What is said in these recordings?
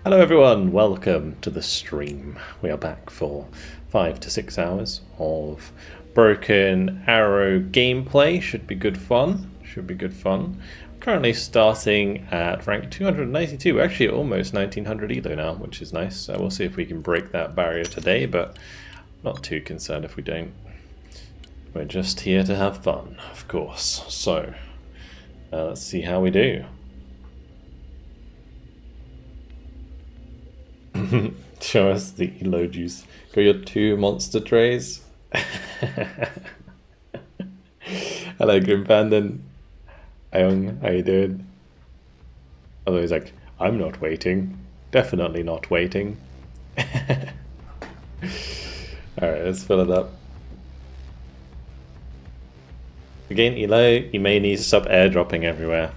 Hello everyone, welcome to the stream. We are back for 5 to 6 hours of Broken Arrow gameplay. Should be good fun. Currently starting at rank 292. We're actually almost 1900 ELO now, which is nice. So we'll see if we can break that barrier today, but not too concerned if we don't. We're just here to have fun, of course. So let's see how we do. Show us the ELO juice. Got your 2 monster trays. Hello, Grim Pandan. Ayong, how you doing? Although he's like, I'm not waiting. Definitely not waiting. Alright, let's fill it up. To gain ELO, you may need to stop airdropping everywhere.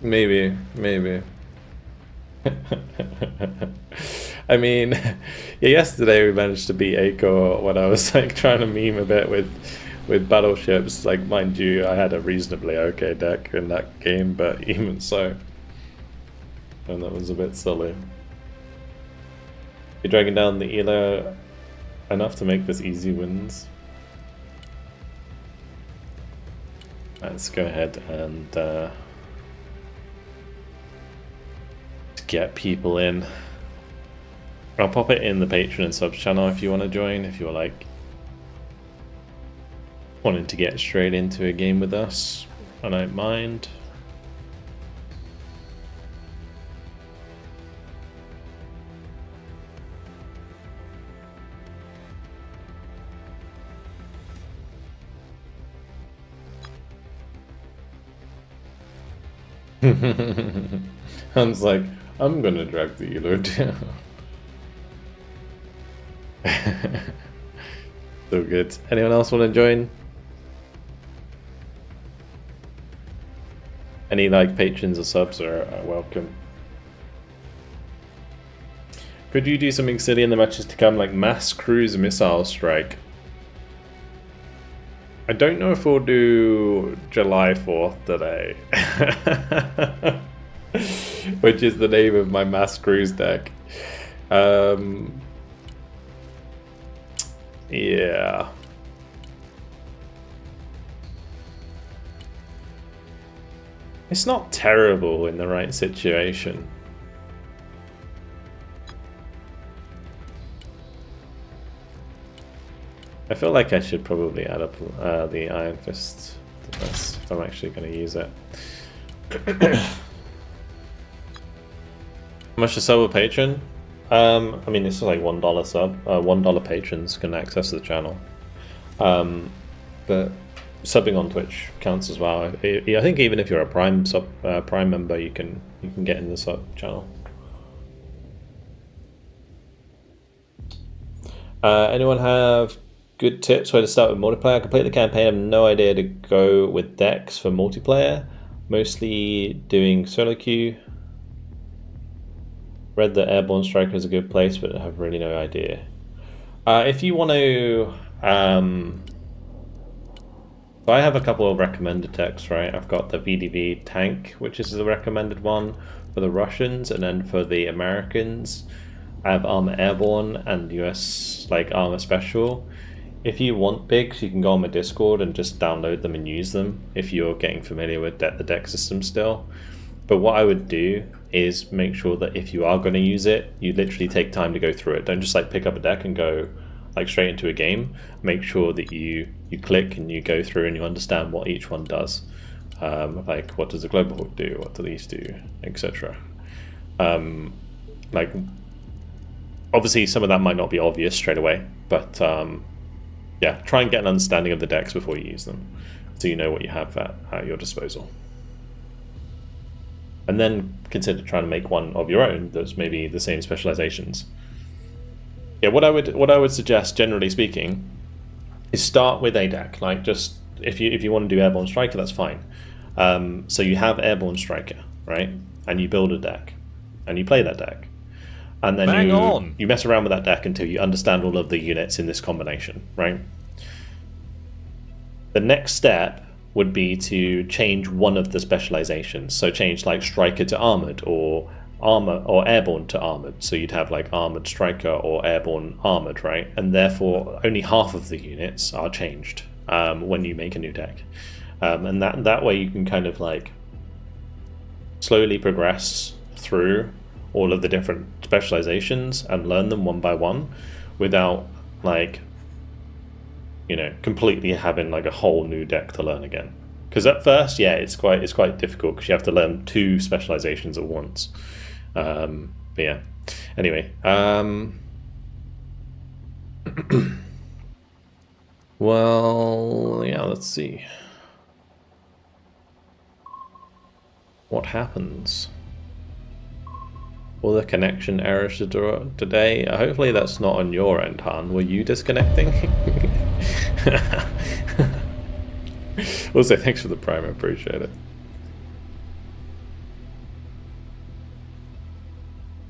Maybe. I mean, yeah, yesterday we managed to beat Acor when I was like trying to meme a bit with battleships. Like, mind you, I had a reasonably okay deck in that game, but even so, and that was a bit silly. You're dragging down the ELO enough to make this easy wins. Let's go ahead and get people in. I'll pop it in the Patreon and subs channel if you want to join, if you're like wanting to get straight into a game with us. I don't mind. Han's like, I'm gonna drag the ELO down. So good. Anyone else want to join? Any like patrons or subs are welcome. Could you do something silly in the matches to come, like mass cruise missile strike? I don't know if we'll do July 4th today. Which is the name of my mass cruise deck. Yeah. It's not terrible in the right situation. I feel like I should probably add up the Iron Fist to this if I'm actually going to use it. How much to sub a patron? I mean, it's like $1 sub. $1 patrons can access the channel. But subbing on Twitch counts as well. I think even if you're a Prime member, you can get in the sub channel. Anyone have good tips where to start with multiplayer? I complete the campaign. I have no idea to go with decks for multiplayer. Mostly doing solo queue. Read that Airborne Striker is a good place, but I have really no idea. If you want to... so I have a couple of recommended decks, right? I've got the VDV tank, which is the recommended one for the Russians, and then for the Americans, I have Armor Airborne and US like Armor Special. If you want bigs, you can go on my Discord and just download them and use them if you're getting familiar with the deck system still. But what I would do is make sure that if you are going to use it, you literally take time to go through it. Don't just like pick up a deck and go like straight into a game. Make sure that you click and you go through and you understand what each one does. Like, what does a Global Hawk do? What do these do? Etc. Like, obviously some of that might not be obvious straight away, but yeah, try and get an understanding of the decks before you use them, so you know what you have at your disposal. And then consider trying to make one of your own that's maybe the same specializations. Yeah, what I would suggest, generally speaking, is start with a deck. Like, just if you want to do Airborne Striker, that's fine. So you have Airborne Striker, right? And you build a deck, and you play that deck, and then you mess around with that deck until you understand all of the units in this combination, right? The next step would be to change one of the specializations. So change like striker to armored, or armor or airborne to armored. So you'd have like armored striker or airborne armored, right? And therefore only half of the units are changed when you make a new deck. And that way you can kind of like slowly progress through all of the different specializations and learn them one by one without like, you know, completely having like a whole new deck to learn again. Because at first, yeah, it's quite difficult because you have to learn 2 specializations at once. But yeah, anyway. Well, yeah, let's see. What happens? All the connection errors today. Hopefully that's not on your end, Han. Were you disconnecting? Also, thanks for the prime. I appreciate it.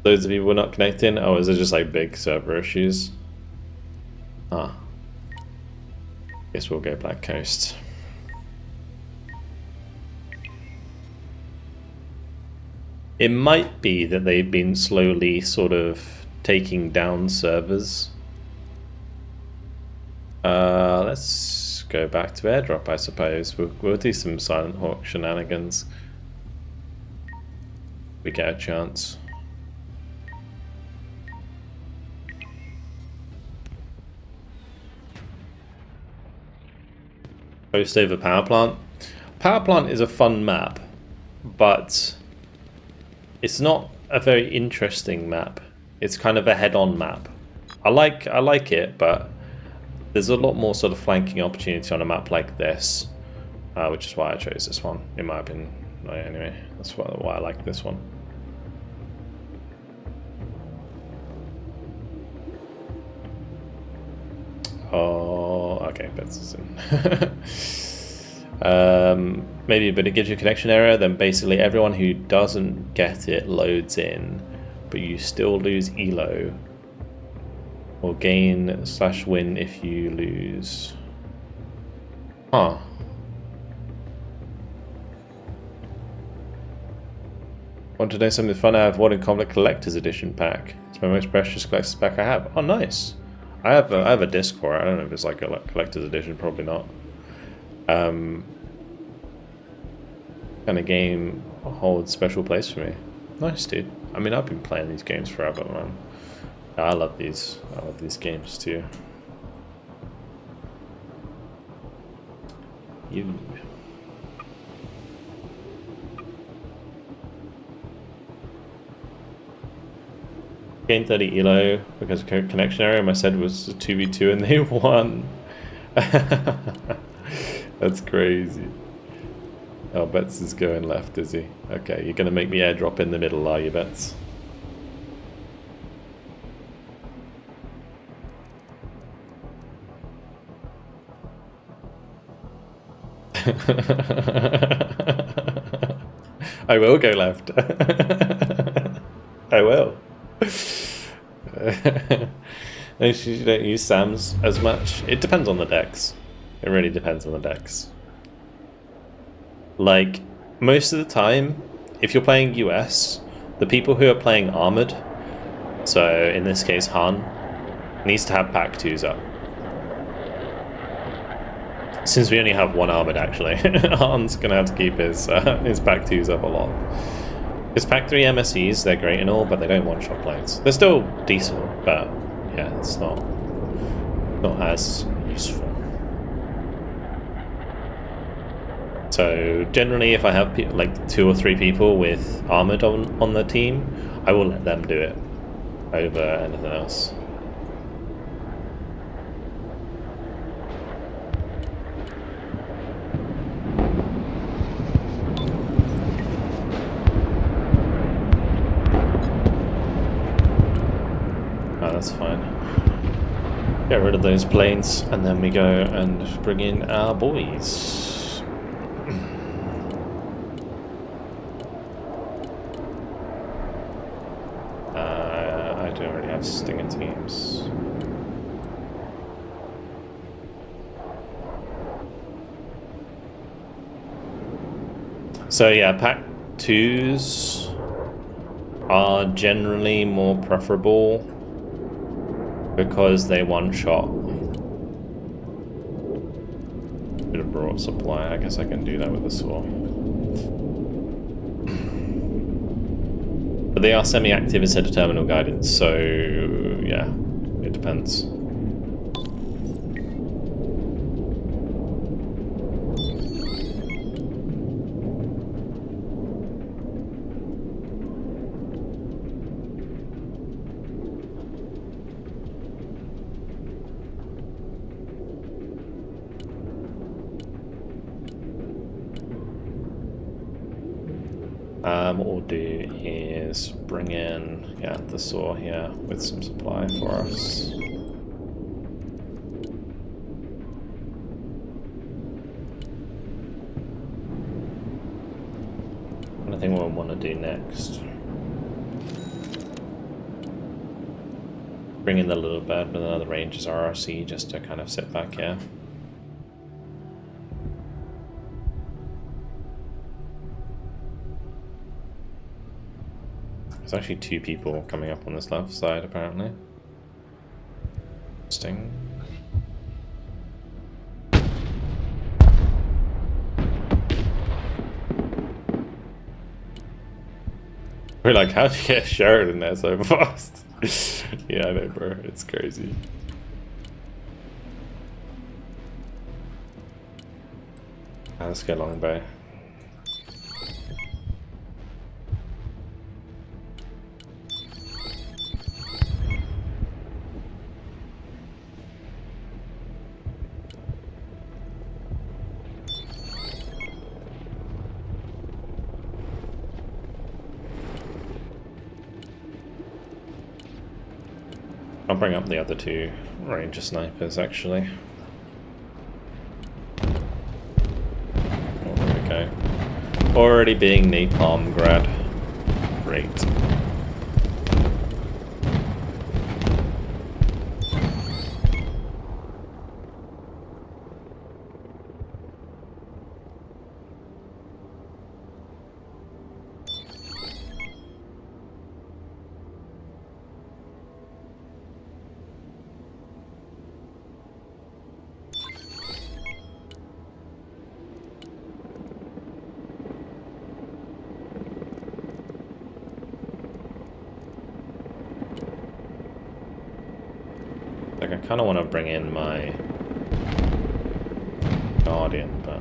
Those of you who were not connecting, oh, is it just like big server issues? Ah. Guess we'll go Black Coast. It might be that they've been slowly sort of taking down servers. Let's go back to airdrop, I suppose. We'll do some Silent Hawk shenanigans. We get a chance. Post over power plant. Power plant is a fun map, but it's not a very interesting map. It's kind of a head-on map. I like it, but there's a lot more sort of flanking opportunity on a map like this, which is why I chose this one, in my opinion. Anyway, that's why I like this one. Oh, okay, Bets is in. Maybe, but it gives you a connection error, then basically everyone who doesn't get it loads in, but you still lose ELO, or gain/win if you lose. Huh. Want to know something fun? I have Warden Conflict Collector's Edition pack. It's my most precious collector's pack I have. Oh, nice. I have a disc for it. I don't know if it's like a collector's edition. Probably not. Kind of game holds special place for me. Nice, dude. I mean, I've been playing these games forever, man. I love these. I love these games too. You. Gain 30 ELO because of connection error. My set was a 2v2 and they won. That's crazy. Oh, Bets is going left, is he? Okay, you're gonna make me airdrop in the middle, are you, Bets? I will go left. I will. You don't use SAMs as much. It depends on the decks. It really depends on the decks. Like, most of the time, if you're playing US, the people who are playing armored, so in this case Han, needs to have pack 2s up. Since we only have one armored actually, Han's gonna have to keep his pack 2s up a lot. His pack 3 MSEs, they're great and all, but they don't one-shot planes. They're still decent, but yeah, it's not as useful. So generally, if I have like 2 or 3 people with armored on the team, I will let them do it over anything else. Oh, that's fine. Get rid of those planes, and then we go and bring in our boys. I don't really have stinger teams. So yeah, pack 2s are generally more preferable because they one-shot. Bit of broad supply, I guess I can do that with the saw. But they are semi-active instead of terminal guidance, so yeah, it depends. What we'll do is bring in, yeah, the saw here with some supply for us. I think what I want to do next. Bring in the little bird with another ranger's RRC just to kind of sit back here. There's actually 2 people coming up on this left side, apparently. Interesting. We're like, how did you get Sharon in there so fast? Yeah, I know, bro. It's crazy. Let's get long bay. I'll bring up the other 2 ranger snipers, actually. Oh, there we go. Already being napalm grad. Great. Like, I kind of want to bring in my Guardian, but...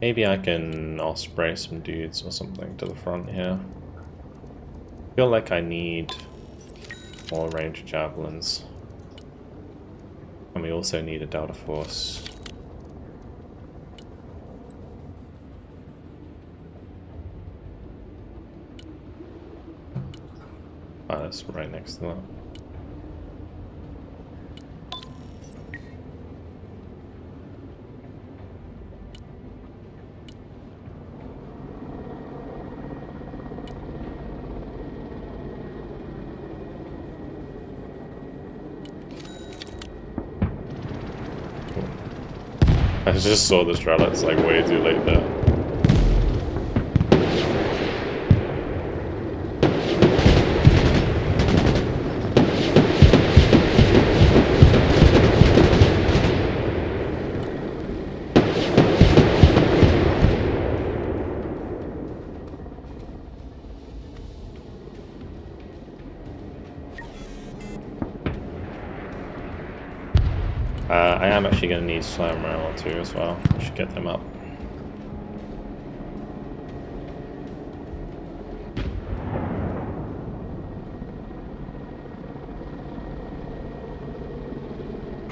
maybe I can osprey some dudes or something to the front here. I feel like I need more range javelins. And we also need a Delta Force. Ah, that's right next to that. I just saw the Strelets like way too late there. I am actually going to need slam rail too as well. I should get them up.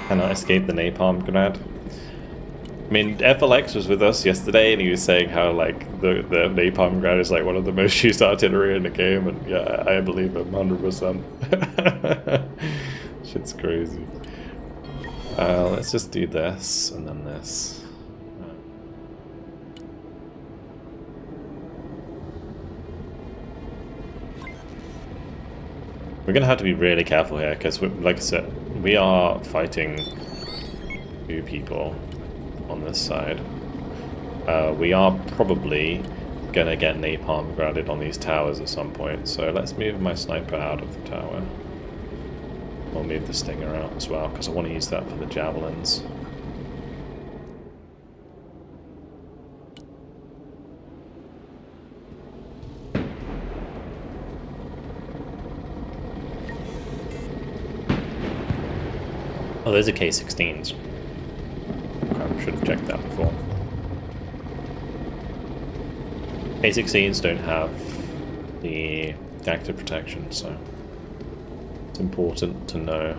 Cannot escape the napalm grenade. I mean, FLX was with us yesterday, and he was saying how like the napalm grenade is like one of the most used artillery in the game, and yeah, I believe him 100%. Shit's crazy. Let's just do this and then this. We're gonna have to be really careful here because, like I said, we are fighting 2 people on this side. We are probably gonna get napalm grounded on these towers at some point, so let's move my sniper out of the tower. I'll move the stinger out as well because I want to use that for the javelins. Oh, those are K-16s. I should have checked that before. K-16s don't have the active protection, so it's important to know.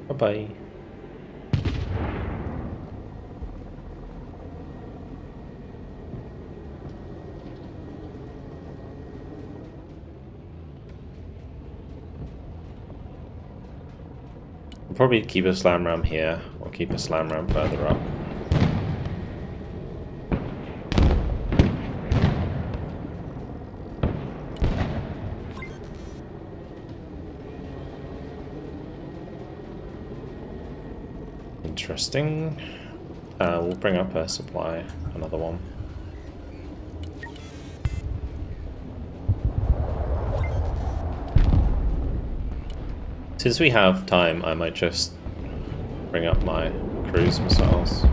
Bye-bye. We'll probably keep a slam ram here, or keep a slam ram further up. Interesting. We'll bring up a supply, another one. Since we have time, I might just bring up my cruise missiles.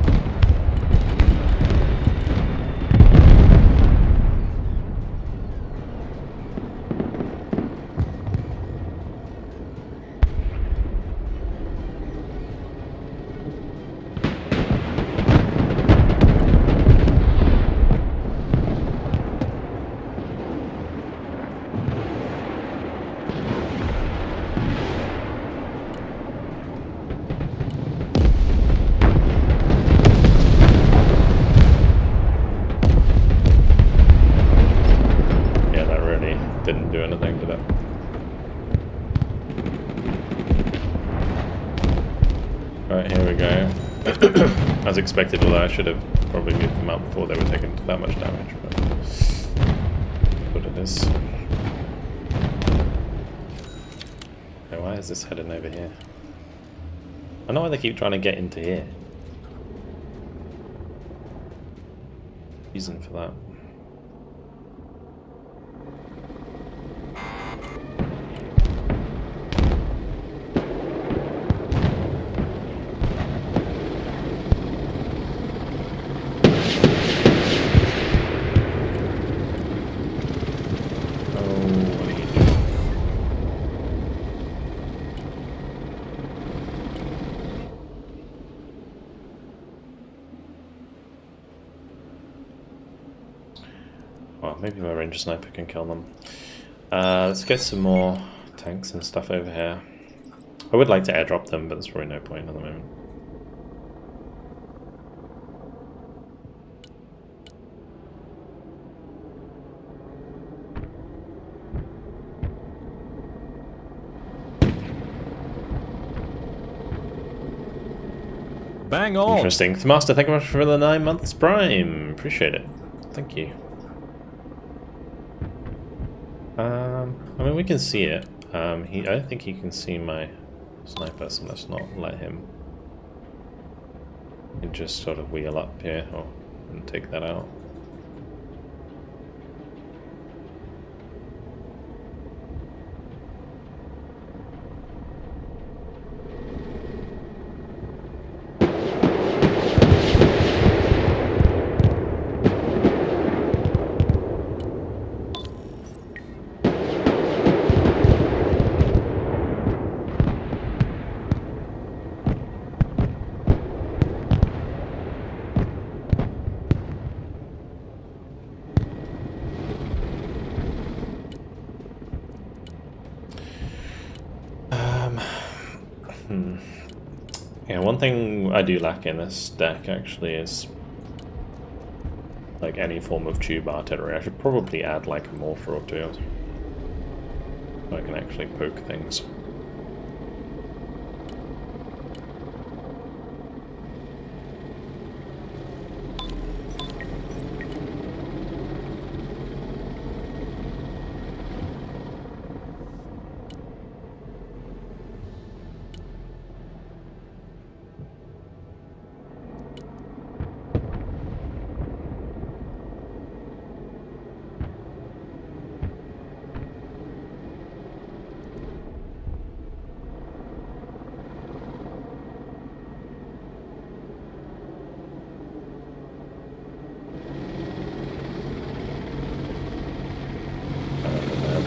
Didn't do anything, did it? Alright, here we go. As expected, although I should have probably moved them out before they were taking that much damage, but what it is. Okay, why is this heading over here? I know why they keep trying to get into here. Reason for that. Well, maybe my ranger sniper can kill them. Let's get some more tanks and stuff over here. I would like to airdrop them, but there's probably no point at the moment. Bang on! Interesting. Master, thank you much for the 9 months Prime. Appreciate it. Thank you. I mean, we can see it. I don't think he can see my sniper, so let's not let him. We can just sort of wheel up here and take that out. one thing I do lack in this deck actually is like any form of tube artillery. I should probably add like a mortar or two so I can actually poke things.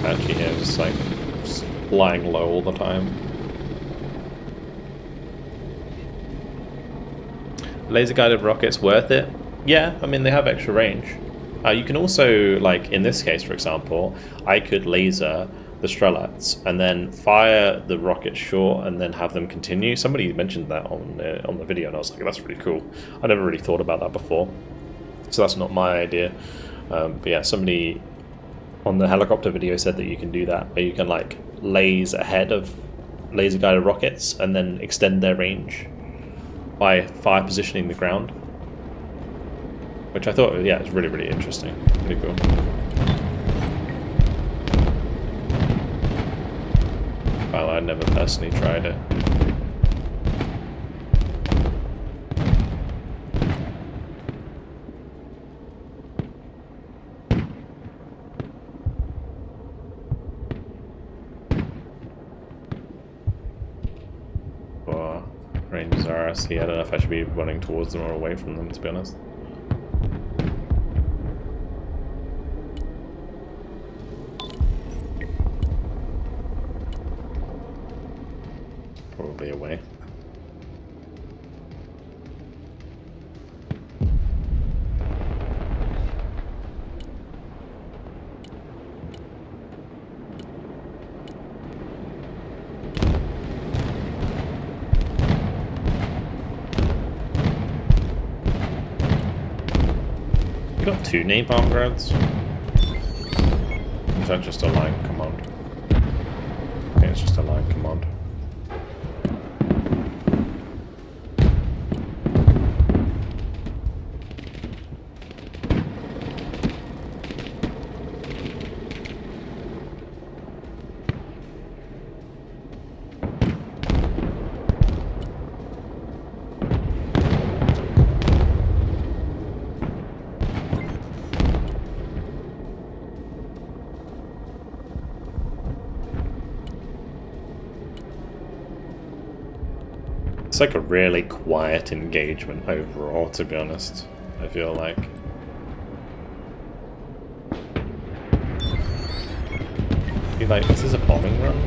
Actually, yeah, just like flying low all the time. Laser guided rockets worth it? Yeah, I mean they have extra range. You can also, like in this case for example, I could laser the Strelats and then fire the rocket short and then have them continue. Somebody mentioned that on the video and I was like, that's pretty cool. I never really thought about that before. So that's not my idea. But yeah, somebody on the helicopter video said that you can do that, where you can like laze ahead of laser guided rockets and then extend their range by fire positioning the ground, which I thought, yeah, is really, really interesting. Pretty cool. Well, I never personally tried it. Ranges are RSC. I don't know if I should be running towards them or away from them, to be honest. Probably away. Got 2 napalm grenades. Is that just a line command? I think it's just a line command. It's like a really quiet engagement overall, to be honest, I feel like. Be like, this is a bombing run?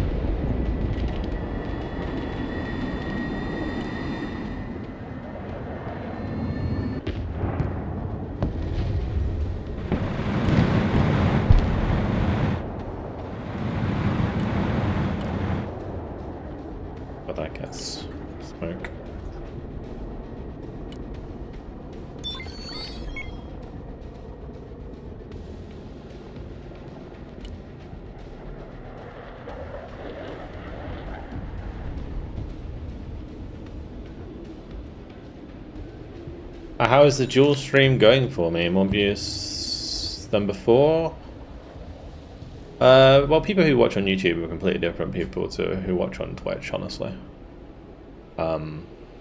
But I guess smoke. How is the dual stream going for me? More views than before? Well, people who watch on YouTube are completely different people to who watch on Twitch, honestly.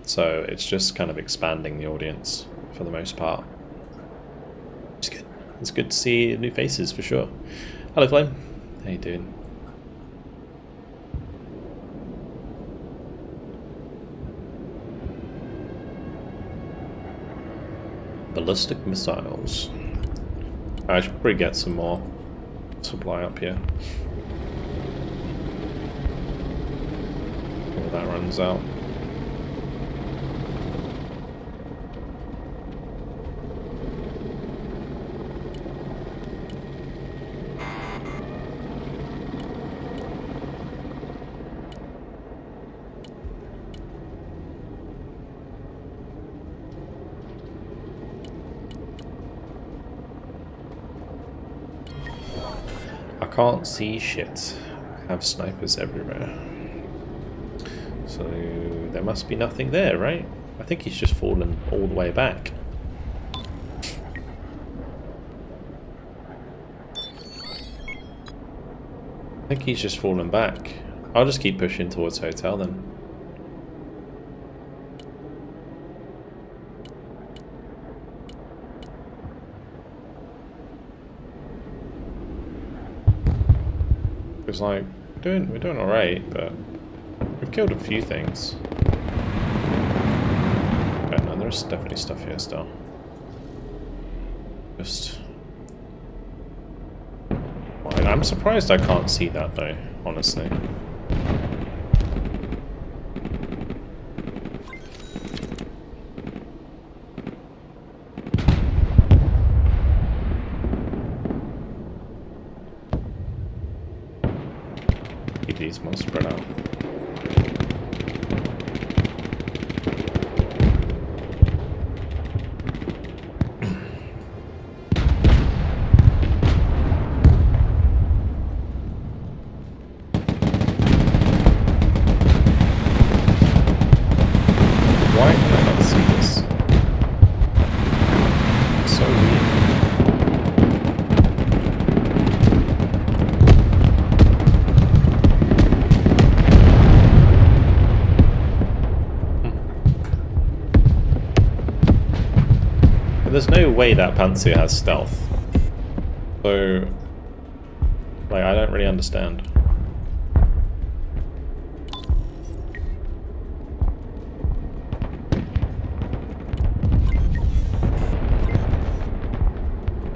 So it's just kind of expanding the audience for the most part. It's good. It's good to see new faces for sure. Hello, Flame. How you doing? Ballistic missiles. I should probably get some more supply up here before that runs out. Can't see shit. Have snipers everywhere. So there must be nothing there, right? I think he's just fallen all the way back. I think he's just fallen back. I'll just keep pushing towards hotel then. It's like we're doing alright, but we've killed a few things. But no, there's definitely stuff here still. Just I'm surprised I can't see that though, honestly. These must spread out. Why can I not see this? It's so weird. There's no way that Panzer has stealth. So, like, I don't really understand.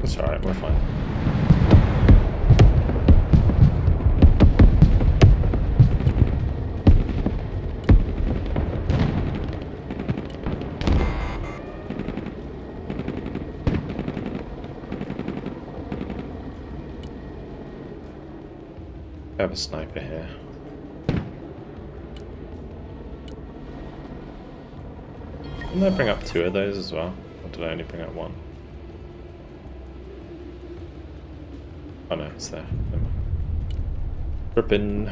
It's alright, we're fine. I have a sniper here. Didn't I bring up 2 of those as well? Or did I only bring up 1? Oh no, it's there. Rippin'.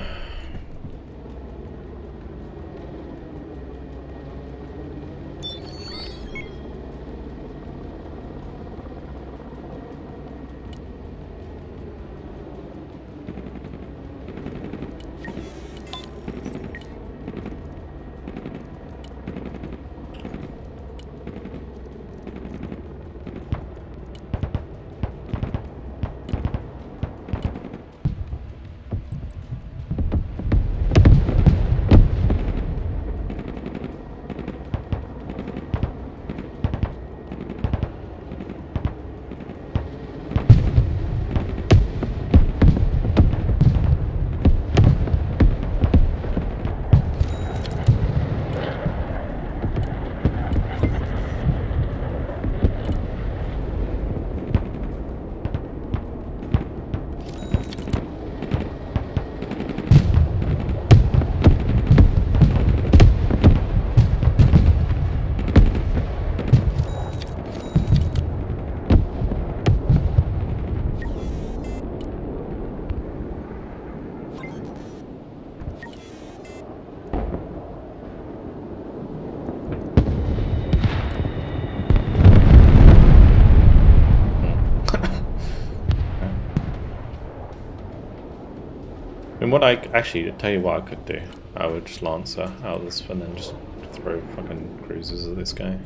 And what I actually tell you what I could do, I would just Lancer out of this and then just throw fucking cruisers at this guy.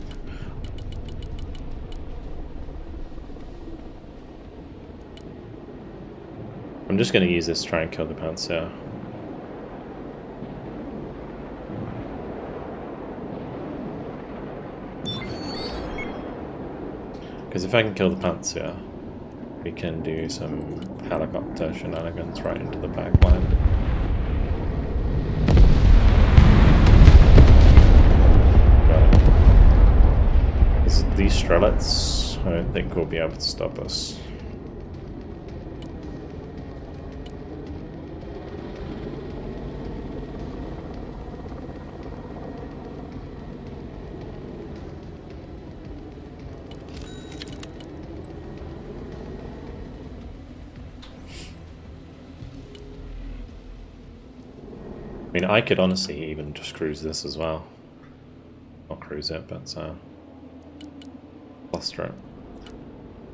I'm just going to use this to try and kill the Panzer. Because if I can kill the Panzer, we can do some helicopter shenanigans right into the back line. These Strelets, I don't think will be able to stop us. mean, I could honestly even just cruise this as well. Not cruise it, but cluster it.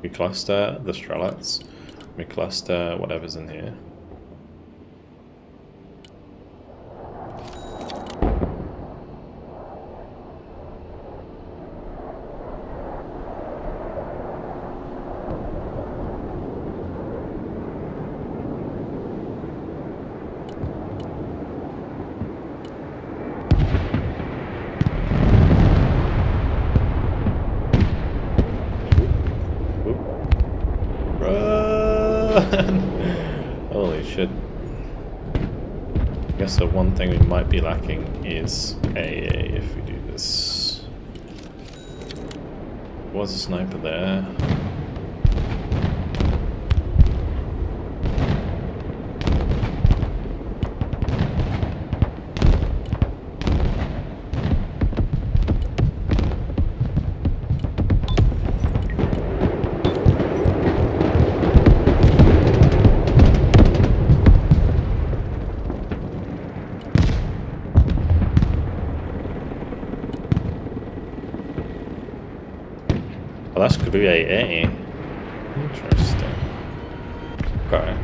We cluster the Strelets. We cluster whatever's in here. Holy shit. I guess the one thing we might be lacking is AA if we do this. Was a sniper there. Well, that's good AA. Interesting. Okay.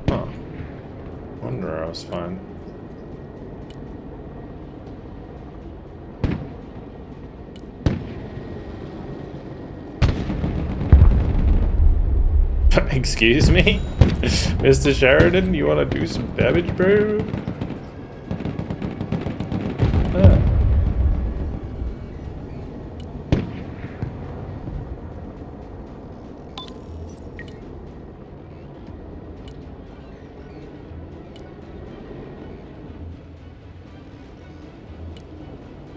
Huh. Wonder I was fine. Excuse me? Mr. Sheridan, you wanna do some damage, bro?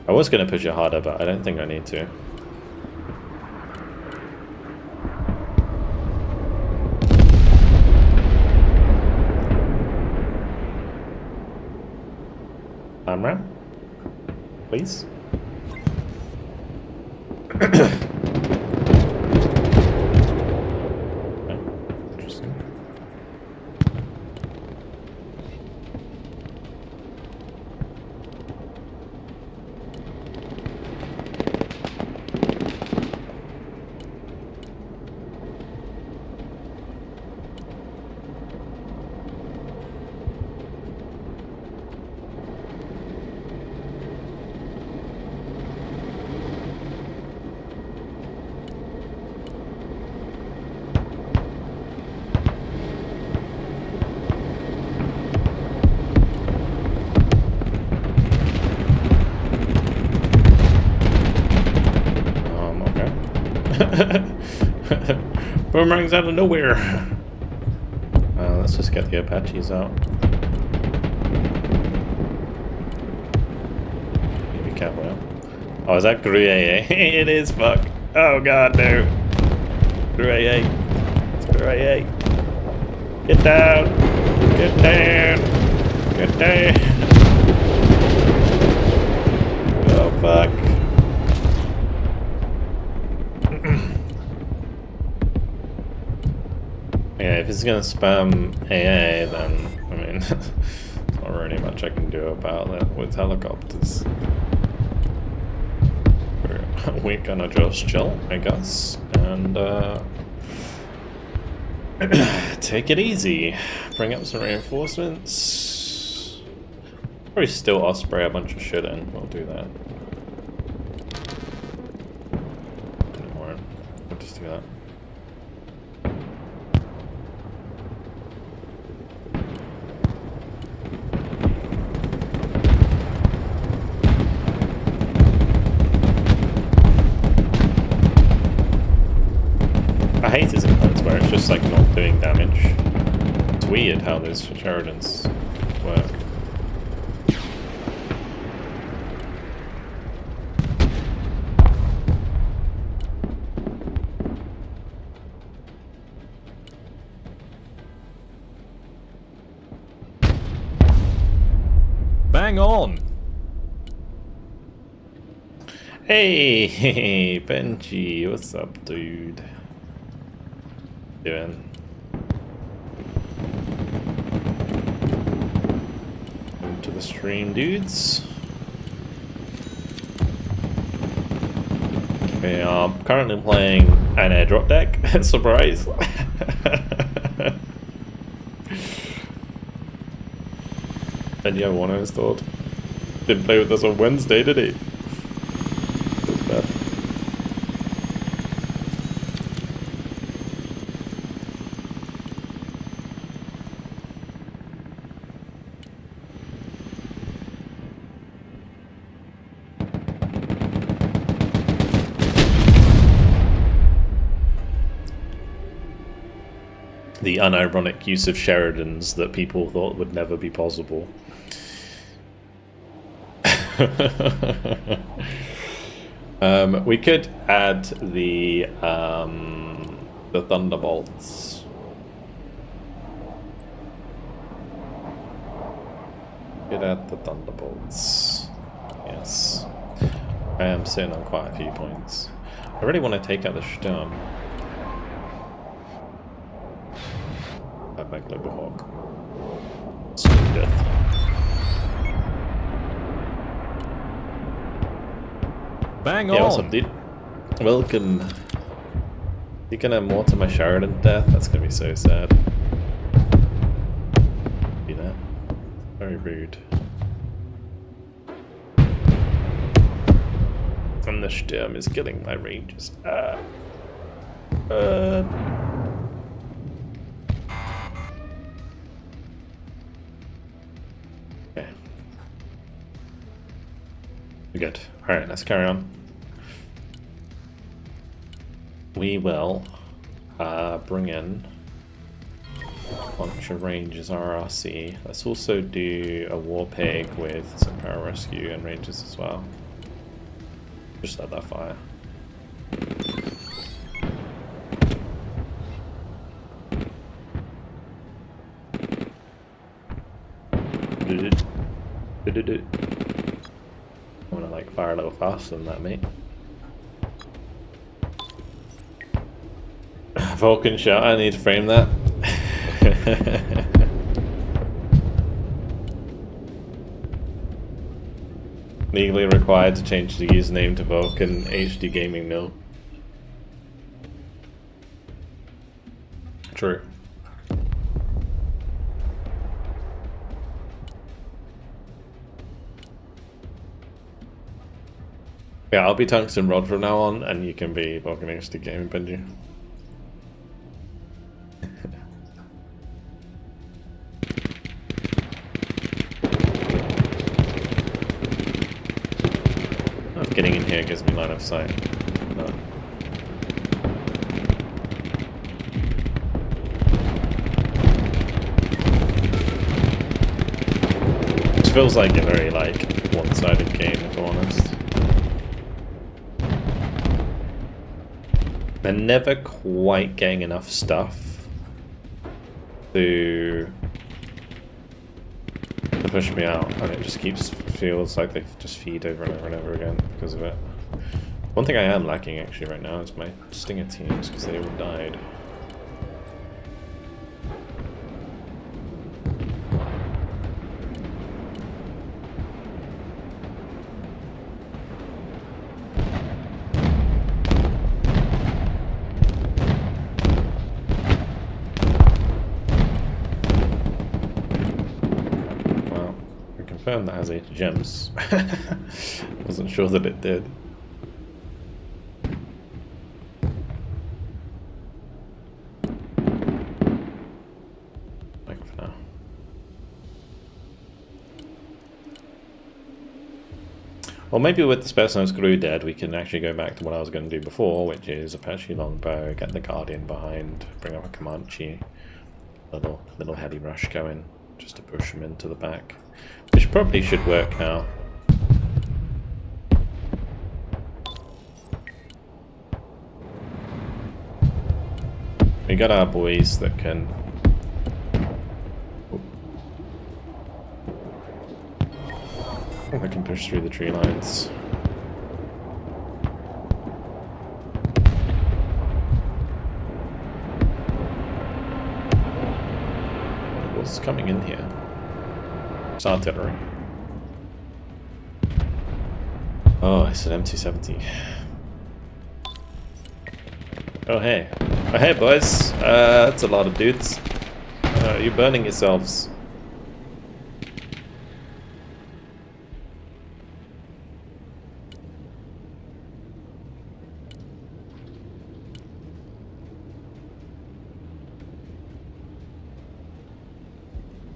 I was going to push it harder, but I don't think I need to. Camera, please. Okay, interesting. Boomerangs out of nowhere. Let's just get the Apaches out. Be careful now. Oh, is that Gruyere? It is, fuck. Oh god, no. Gruyere. It's Gruyere. Get down. Get down. Get down. Oh, fuck. Yeah, if it's gonna spam AA, then, I mean, there's not really much I can do about it with helicopters. We're gonna just chill, I guess, and take it easy. Bring up some reinforcements. Probably still Osprey a bunch of shit in, we'll do that. Or we'll just do that. I hate it sometimes where it's just like not doing damage. It's weird how those Sheridans work. Bang on! Hey, Benji, what's up, dude? Doing? to the stream, dudes. We are currently playing an airdrop deck. Surprise! And yeah, one installed. Didn't play with us on Wednesday, did he? Feels bad. The unironic use of Sheridans that people thought would never be possible. We could add the Thunderbolts. Could add the Thunderbolts. Yes. I am sitting on quite a few points. I really want to take out the Sturm. My Global Hawk. Sudden death. Bang on! Yeah, what's up, dude? Welcome. You're gonna mortar my Sheridan death? That's gonna be so sad. Do that. Very rude. And the Sturm is killing my ranges. Okay. Good. Alright, let's carry on. We will bring in a bunch of ranges RRC. Let's also do a War Pig with some Pararescue and ranges as well. Just let that fire. I want to like fire a little faster than that, mate. Vulcan shot, I need to frame that. Legally required to change the username to VulcanHDGaming, no. True. Yeah, I'll be Tungsten Rod from now on, and you can be VulcanHDGaming, Benji. Getting in here gives me line of sight. No. This feels like a very one-sided game, if I'm honest. They're never quite getting enough stuff to push me out, and it just feels like they just feed over and over and over again because of it. One thing I am lacking actually right now is my Stinger teams, because they all died. That has 80 gems. Wasn't sure that it did. Like for now. Well, maybe with the Specimen Screw dead, we can actually go back to what I was going to do before, which is Apache Longbow, get the Guardian behind, bring up a Comanche, little heady rush going, just to push them into the back. Which probably should work now. We got our boys that can... that can push through the tree lines. What's coming in here? It's artillery. Oh, it's an M270. Oh hey. Oh hey boys. That's a lot of dudes. You're burning yourselves.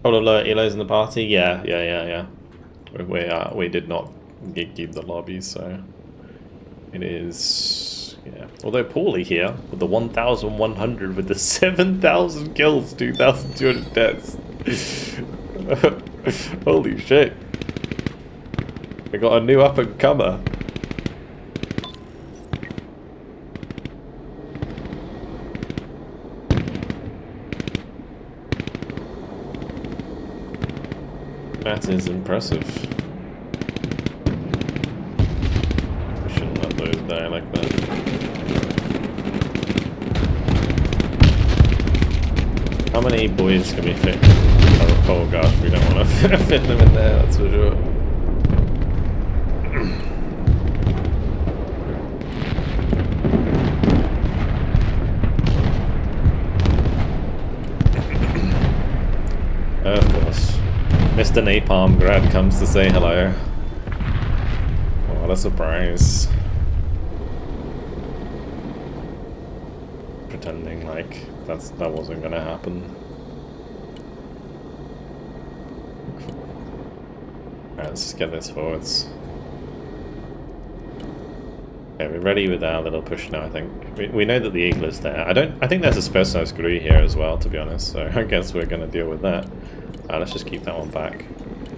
Hold alert, ELO's in the party? Yeah. We did not keep the lobby, so it is, yeah. Although poorly here, with the 1,100, with the 7,000 kills, 2,200 deaths. Holy shit. We got a new up-and-comer. That is impressive. We shouldn't let those die like that. How many boys can we fit? Oh gosh, we don't want to fit them in there, that's for sure. Of course. Mr. Napalm Grad comes to say hello. Oh, what a surprise. Pretending like that wasn't gonna happen. Alright, let's just get this forwards. Okay, we're ready with our little push now, I think. We know that the eagle is there. I think there's a special screw here as well, to be honest, so I guess we're gonna deal with that. Let's just keep that one back.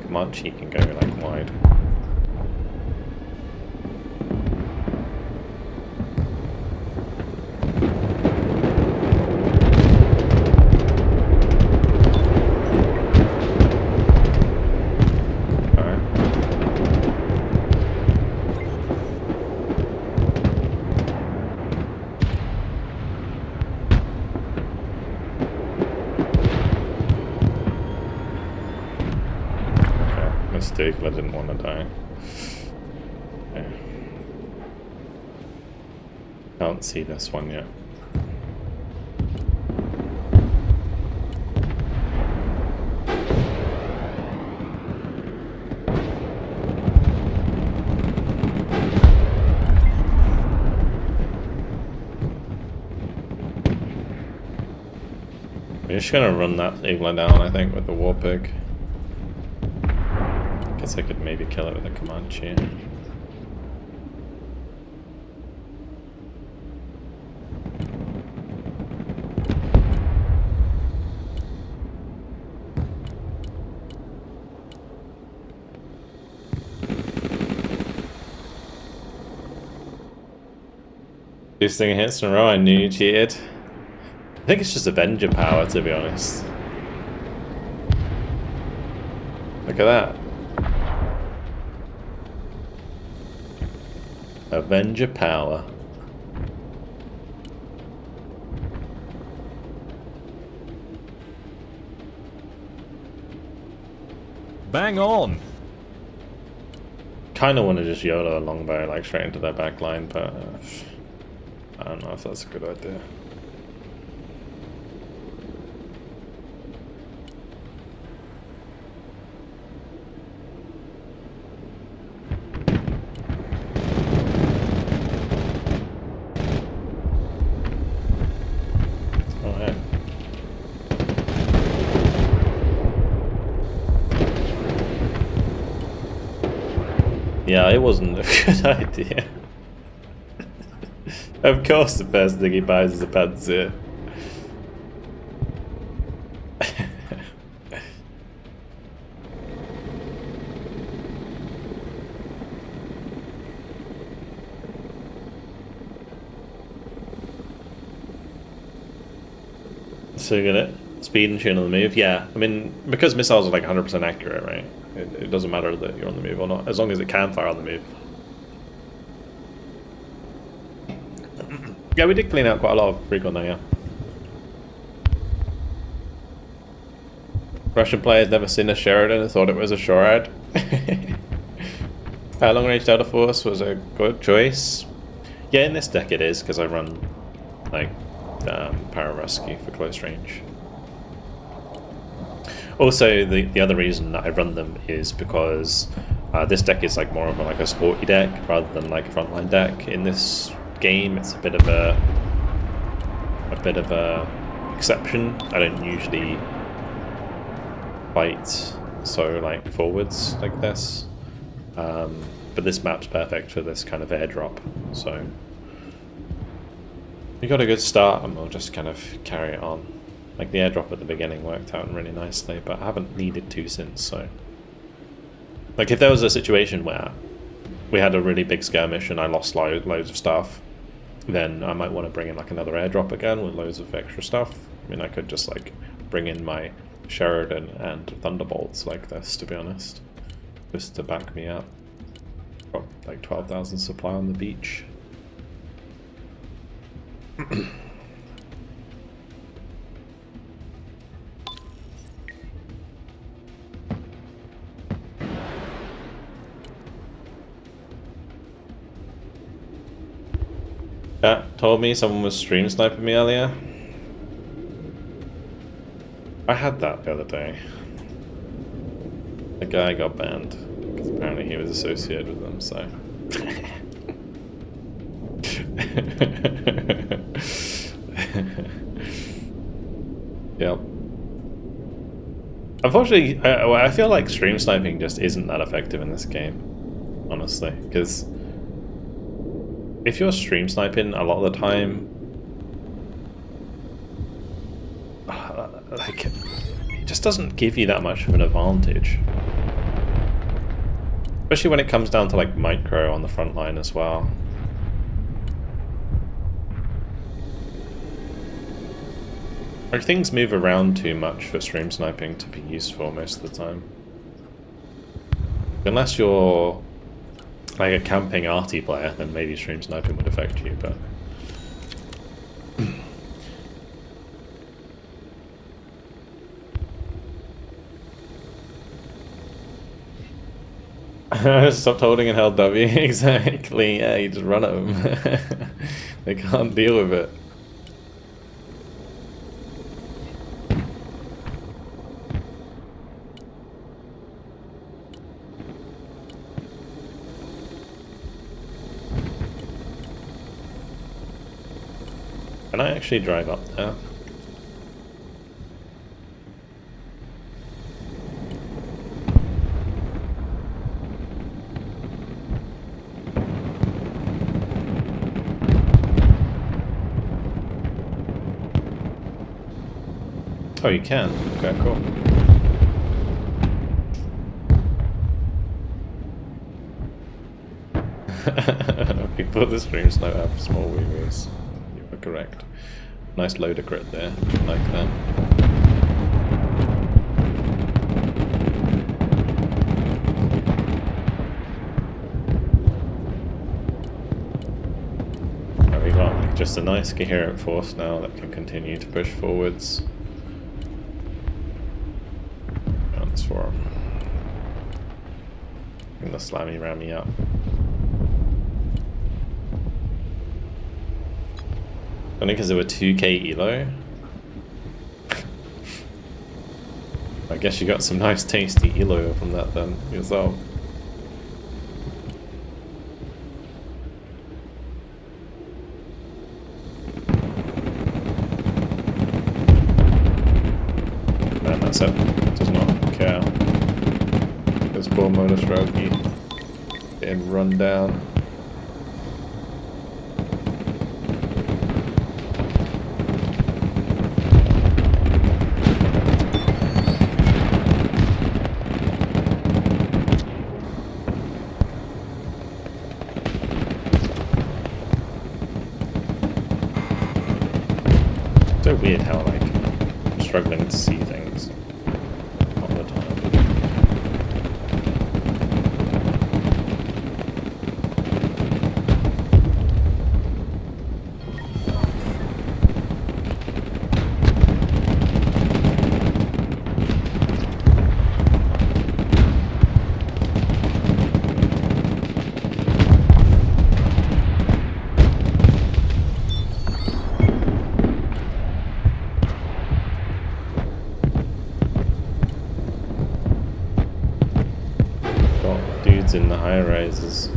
Comanche can go like wide. Alright. Mistake, I didn't want to die. Okay. Can't see this one yet. We're just gonna run that eagle down, I think, with the war pig. I could maybe kill it with a Comanche. Two stinger hits in a row, I knew you cheated. I think it's just Avenger power, to be honest. Look at that. Avenger power. Bang on! Kind of want to just YOLO a longbow like straight into their back line, but I don't know if that's a good idea. Yeah, it wasn't a good idea. Of course the first thing he buys is a Panzer. So you're gonna speed and tune on the move? Yeah, I mean, because missiles are like 100% accurate, right? It doesn't matter that you're on the move or not, as long as it can fire on the move. Yeah, we did clean out quite a lot of recon there, yeah. Russian players never seen a Sheridan and thought it was a Shorad. Long range Delta Force was a good choice. Yeah, in this deck it is, because I run like Pararescue for close range. Also, the other reason that I run them is because this deck is like more of like a sporty deck rather than like a frontline deck. In this game, it's a bit of a exception. I don't usually fight so like forwards like this, but this map's perfect for this kind of airdrop. So we got a good start, and we'll just kind of carry it on. Like the airdrop at the beginning worked out really nicely, but I haven't needed to since. So, like if there was a situation where we had a really big skirmish and I lost loads of stuff, then I might want to bring in like another airdrop again with loads of extra stuff. I mean, I could just like bring in my Sheridan and Thunderbolts like this, to be honest, just to back me up. Got like 12,000 supply on the beach. Chat told me someone was stream sniping me earlier. I had that the other day. The guy got banned because apparently he was associated with them, so. Yep. Unfortunately, I feel like stream sniping just isn't that effective in this game, honestly, because if you're stream sniping a lot of the time, like, it just doesn't give you that much of an advantage. Especially when it comes down to like micro on the front line as well. Like, things move around too much for stream sniping to be useful most of the time. Unless you're like a camping arty player, then maybe stream sniping would affect you, but stopped holding and held W. Exactly, yeah, you just run at them. They can't deal with it. Can I actually drive up there? Oh, you can. Okay, cool. People at the stream snipe have small wheelies. You were correct. Nice loader crit there. Like that. Oh, we got like just a nice coherent force now that can continue to push forwards. For him. And the slammy ram me up. Only because there were 2k ELO. I guess you got some nice tasty ELO from that then yourself. Man, that's it. Does not care. This poor Modus Rogi getting run down. So weird how like I'm struggling to see things all the time. houses.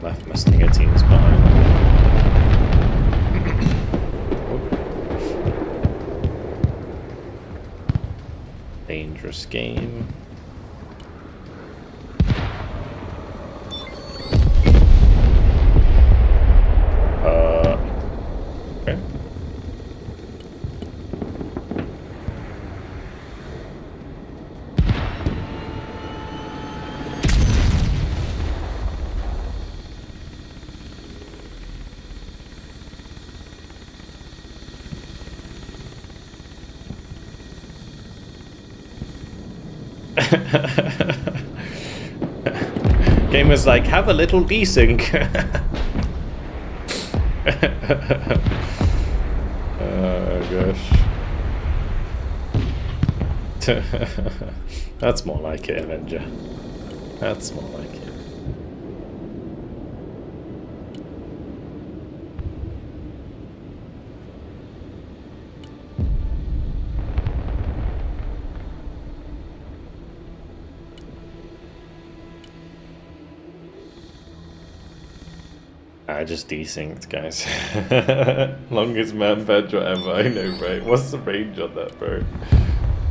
Left my stinger teams behind. Dangerous game. Okay. Game was like, have a little desync. Oh gosh. That's more like it, Avenger. That's more like it. I just desynced, guys. Longest man badge ever. I know, right? What's the range on that, bro?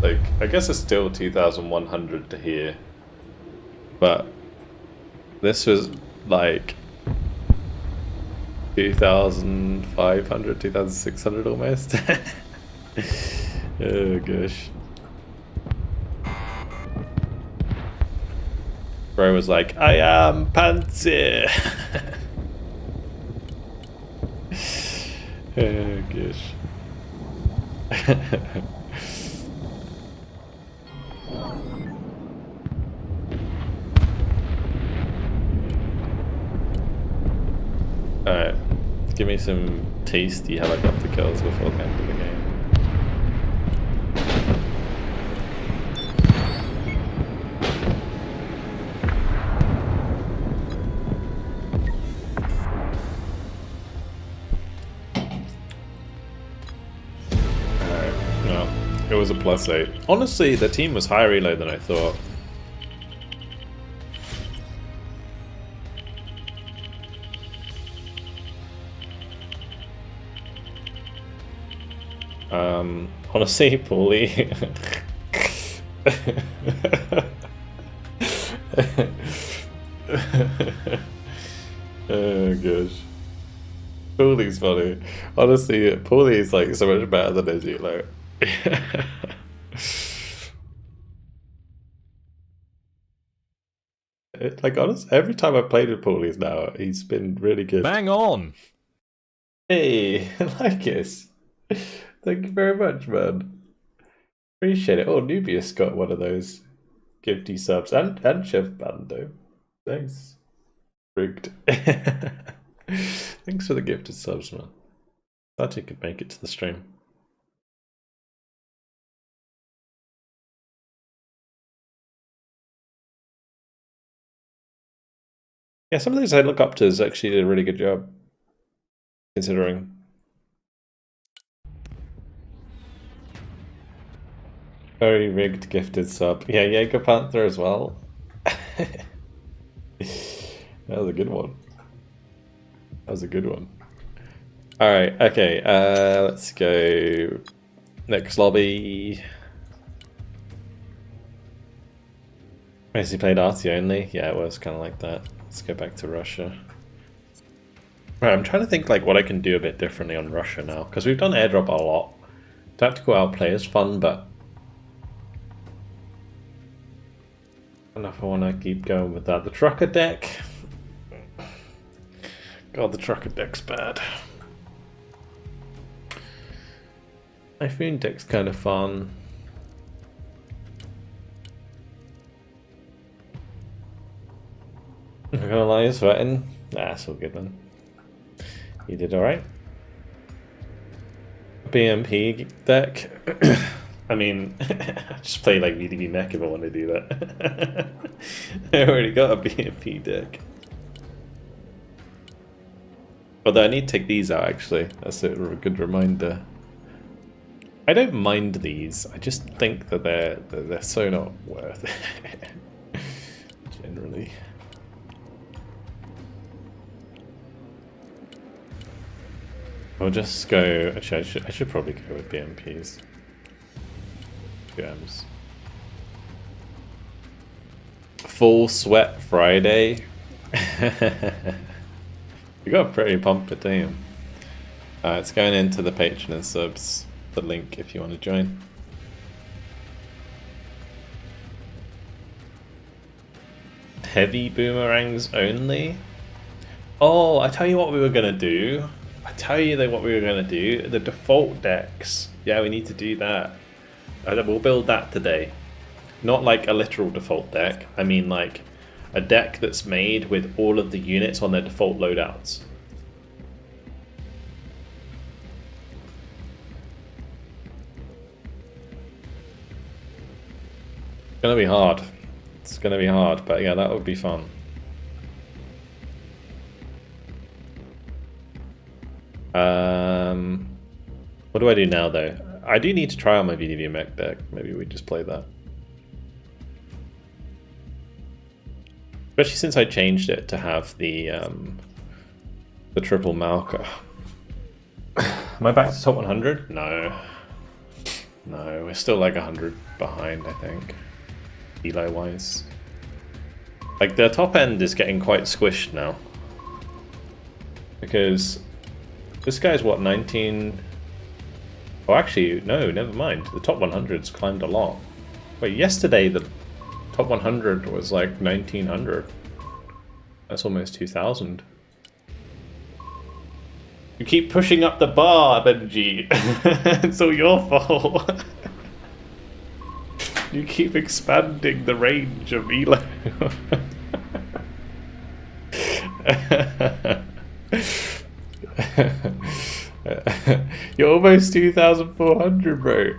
Like, I guess it's still 2,100 to here. But this was like 2,500, 2,600 almost. Oh gosh. Bro was like, I am Panzer. Oh gosh. Alright, give me some tasty helicopter kills before the end of the game. It was a +8. Honestly, the team was higher elo than I thought. Honestly, Paulie. Oh gosh. Paulie's funny. Honestly, Paulie's like so much better than his elo. Like honestly, every time I've played with Paulie's now, he's been really good. Bang on! Hey, Lycus. Thank you very much, man. Appreciate it. Oh, Nubius got one of those gifty subs and Chef Bando. Thanks. Rigged. Thanks for the gifted subs, man. Thought you could make it to the stream. Yeah, some of these helicopters actually did a really good job, considering. Very rigged gifted sub. Yeah, Jaeger Panther as well. That was a good one. That was a good one. Alright, okay, let's go next lobby. Basically played Arty only. Yeah, it was kind of like that. Let's go back to Russia. Right, I'm trying to think like what I can do a bit differently on Russia now, because we've done airdrop a lot. Tactical outplay is fun, but I don't know if I want to keep going with that. The trucker deck. God, the trucker deck's bad. Typhoon deck's kind of fun. I'm not gonna lie, he's sweating. Nah, it's all good, man. You did alright. BMP deck. I mean, just play like VDB mech if I want to do that. I already got a BMP deck. Although I need to take these out actually. That's a good reminder. I don't mind these. I just think that they're so not worth it. Generally. I'll just go. Actually, I should probably go with BMPs. Gems. Full Sweat Friday. You got a pretty pump it, don't you? It's going into the Patreon and subs. The link if you want to join. Heavy boomerangs only? Oh, I tell you what we were gonna do. I tell you what we were gonna do. The default decks. Yeah, we need to do that. We'll build that today. Not like a literal default deck. I mean like a deck that's made with all of the units on their default loadouts. It's gonna be hard. It's gonna be hard, but yeah, that would be fun. What do I do now though? I do need to try out my VDV mech deck. Maybe we just play that. Especially since I changed it to have the triple Malka. Am I back to top 100? No. No, we're still like 100 behind, I think. ELO wise. Like the top end is getting quite squished now. Because this guy's what, 19? Oh, actually, no, never mind. The top 100's climbed a lot. Wait, yesterday the top 100 was like 1900. That's almost 2000. You keep pushing up the bar, Benji. It's all your fault. You keep expanding the range of ELO. You're almost 2,400, bro.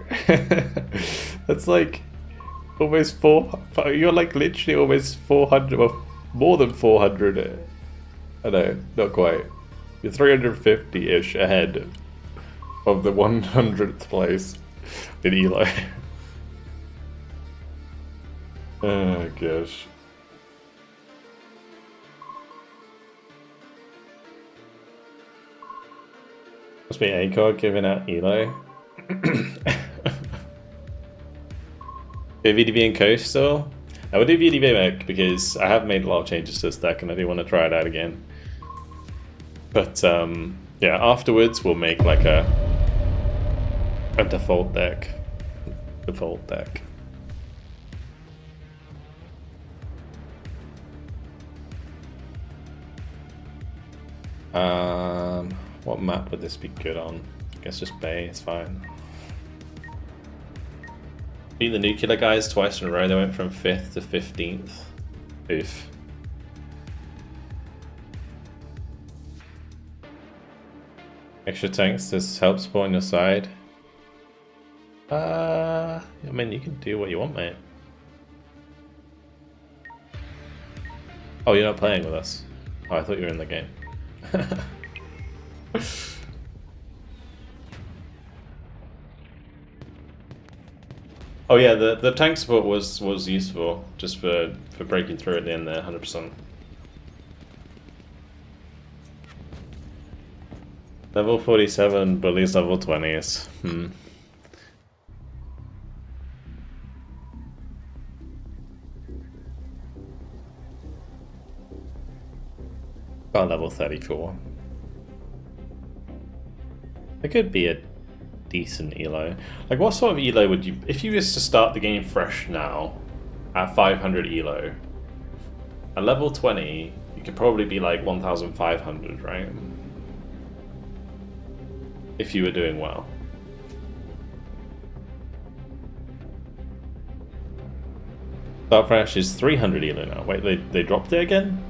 That's like almost you're like literally almost 400, well, more than 400. I know, not quite. You're 350-ish ahead of the 100th place in ELO. Oh gosh. Must be ACOG giving out ELO. VDB and Coastal. I will do VDB mech because I have made a lot of changes to this deck and I do want to try it out again. But yeah, afterwards we'll make like a default deck. Default deck. What map would this be good on? I guess just Bay, it's fine. Beat the nuclear guys twice in a row, they went from 5th to 15th. Oof. Extra tanks, this helps support on your side. I mean, you can do what you want, mate. Oh, you're not playing with us? Oh, I thought you were in the game. Oh yeah, the tank support was useful just for breaking through at the end there, 100%. Level 47, bullies level 20s. Got level 34. It could be a decent ELO. Like, what sort of ELO would you... If you was to start the game fresh now, at 500 ELO, at level 20, you could probably be like 1,500, right? If you were doing well. Starfresh is 300 ELO now. Wait, they dropped it again?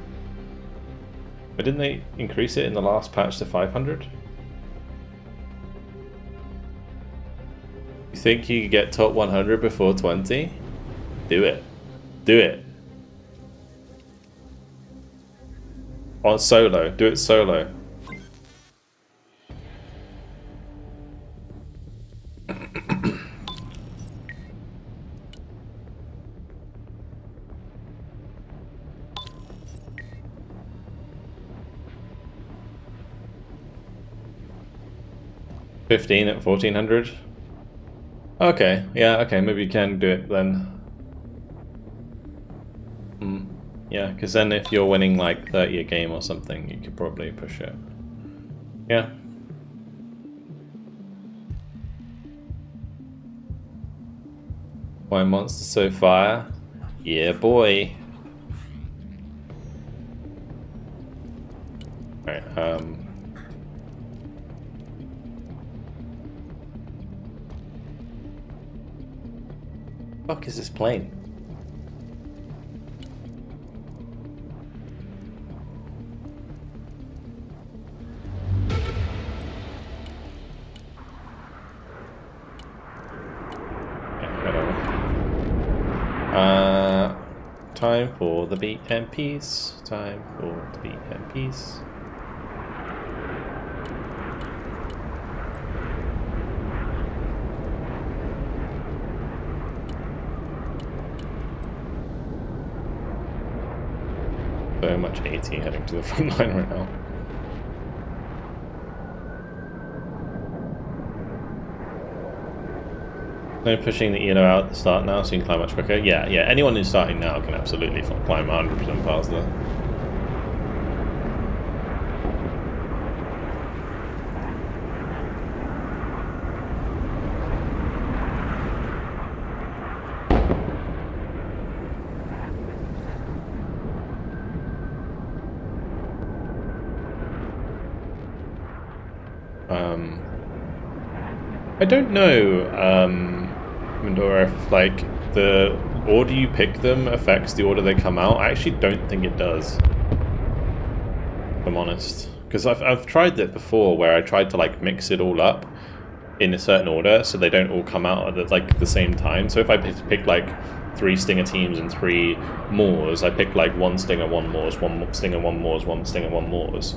But didn't they increase it in the last patch to 500? You think you could get top 100 before 20? Do it. Do it. On solo. Do it solo. $15 at 1400. Okay, yeah, okay, maybe you can do it then. Yeah, because then if you're winning like 30 a game or something, you could probably push it. Yeah. Why monster so fire? Yeah, boy. Alright, fuck is this plane? Time for the BMPs. Time for the BMPs. So much AT heading to the front line right now. No pushing the ELO out at the start now, so you can climb much quicker. Yeah, anyone who's starting now can absolutely climb 100% faster. I don't know, Mandora, if like the order you pick them affects the order they come out. I actually don't think it does, if I'm honest, because I've tried that before where I tried to like mix it all up in a certain order so they don't all come out at like the same time. So if I pick like 3 Stinger teams and 3 Moors, I pick like 1 Stinger, 1 Moors, 1 Stinger, 1 Moors, 1 Stinger, 1 Moors,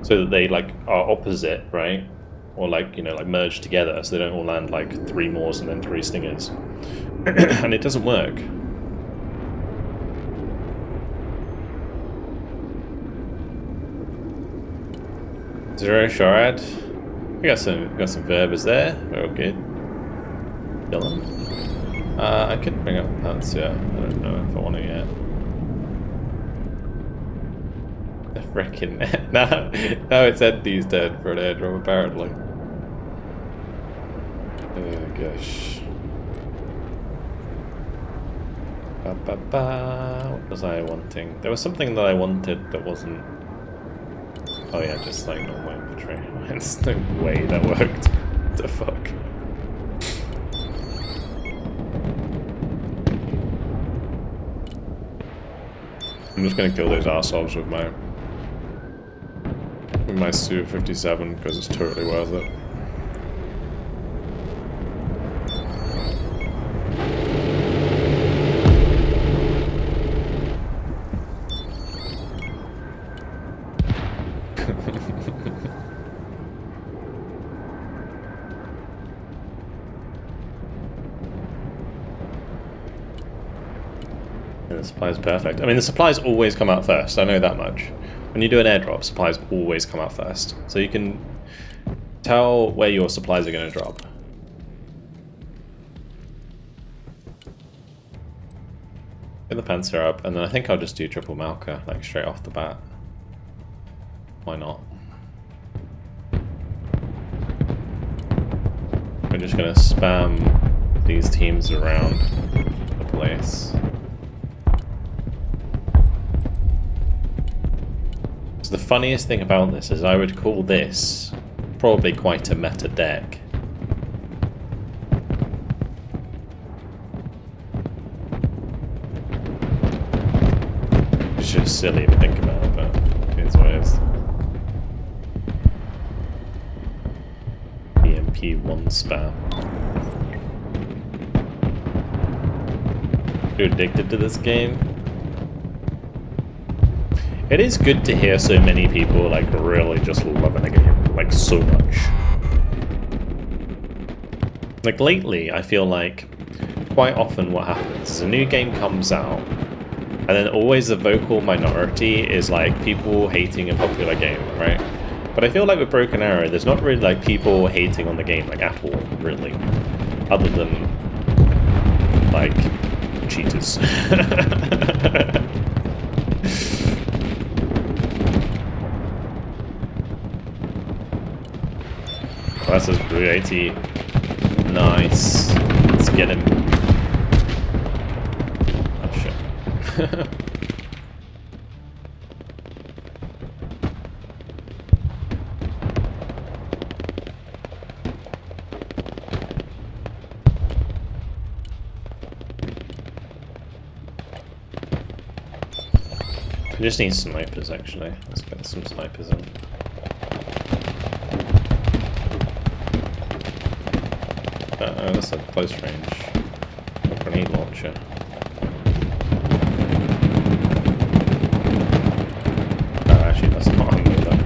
so that they like are opposite, right? Or like, you know, like merge together so they don't all land like 3 Moors and then 3 Stingers. And it doesn't work. Zero Sharad. We got some verbers there. We're all good. Kill them. I could bring up Panzer. I don't know if I want to yet. The frickin' now it's Eddie's dead for an airdrop apparently. Oh gosh. What was I wanting? There was something that I wanted that wasn't. Oh yeah, just like normal infantry. There's no way that worked. What the fuck? I'm just gonna kill those arseholes with my Su-57 because it's totally worth it. The supply's perfect. I mean, the supplies always come out first, I know that much. When you do an airdrop, supplies always come out first. So you can tell where your supplies are going to drop. Get the Panzer up, and then I think I'll just do triple Malka, like straight off the bat. Why not? We're just going to spam these teams around the place. So the funniest thing about this is I would call this probably quite a meta deck. It's just silly to think about it, but it's what it is. EMP1 spam. You're addicted to this game? It is good to hear so many people like really just loving a game, like so much. Like lately, I feel like quite often what happens is a new game comes out, and then always the vocal minority is like people hating a popular game, right? But I feel like with Broken Arrow, there's not really like people hating on the game like at all, really, other than like cheaters. Oh, that's his Blue 80. Nice. Let's get him. Oh shit. I just need snipers actually. Let's get some snipers in. Oh, that's a close range. A grenade launcher. Oh, actually, that's not on me though.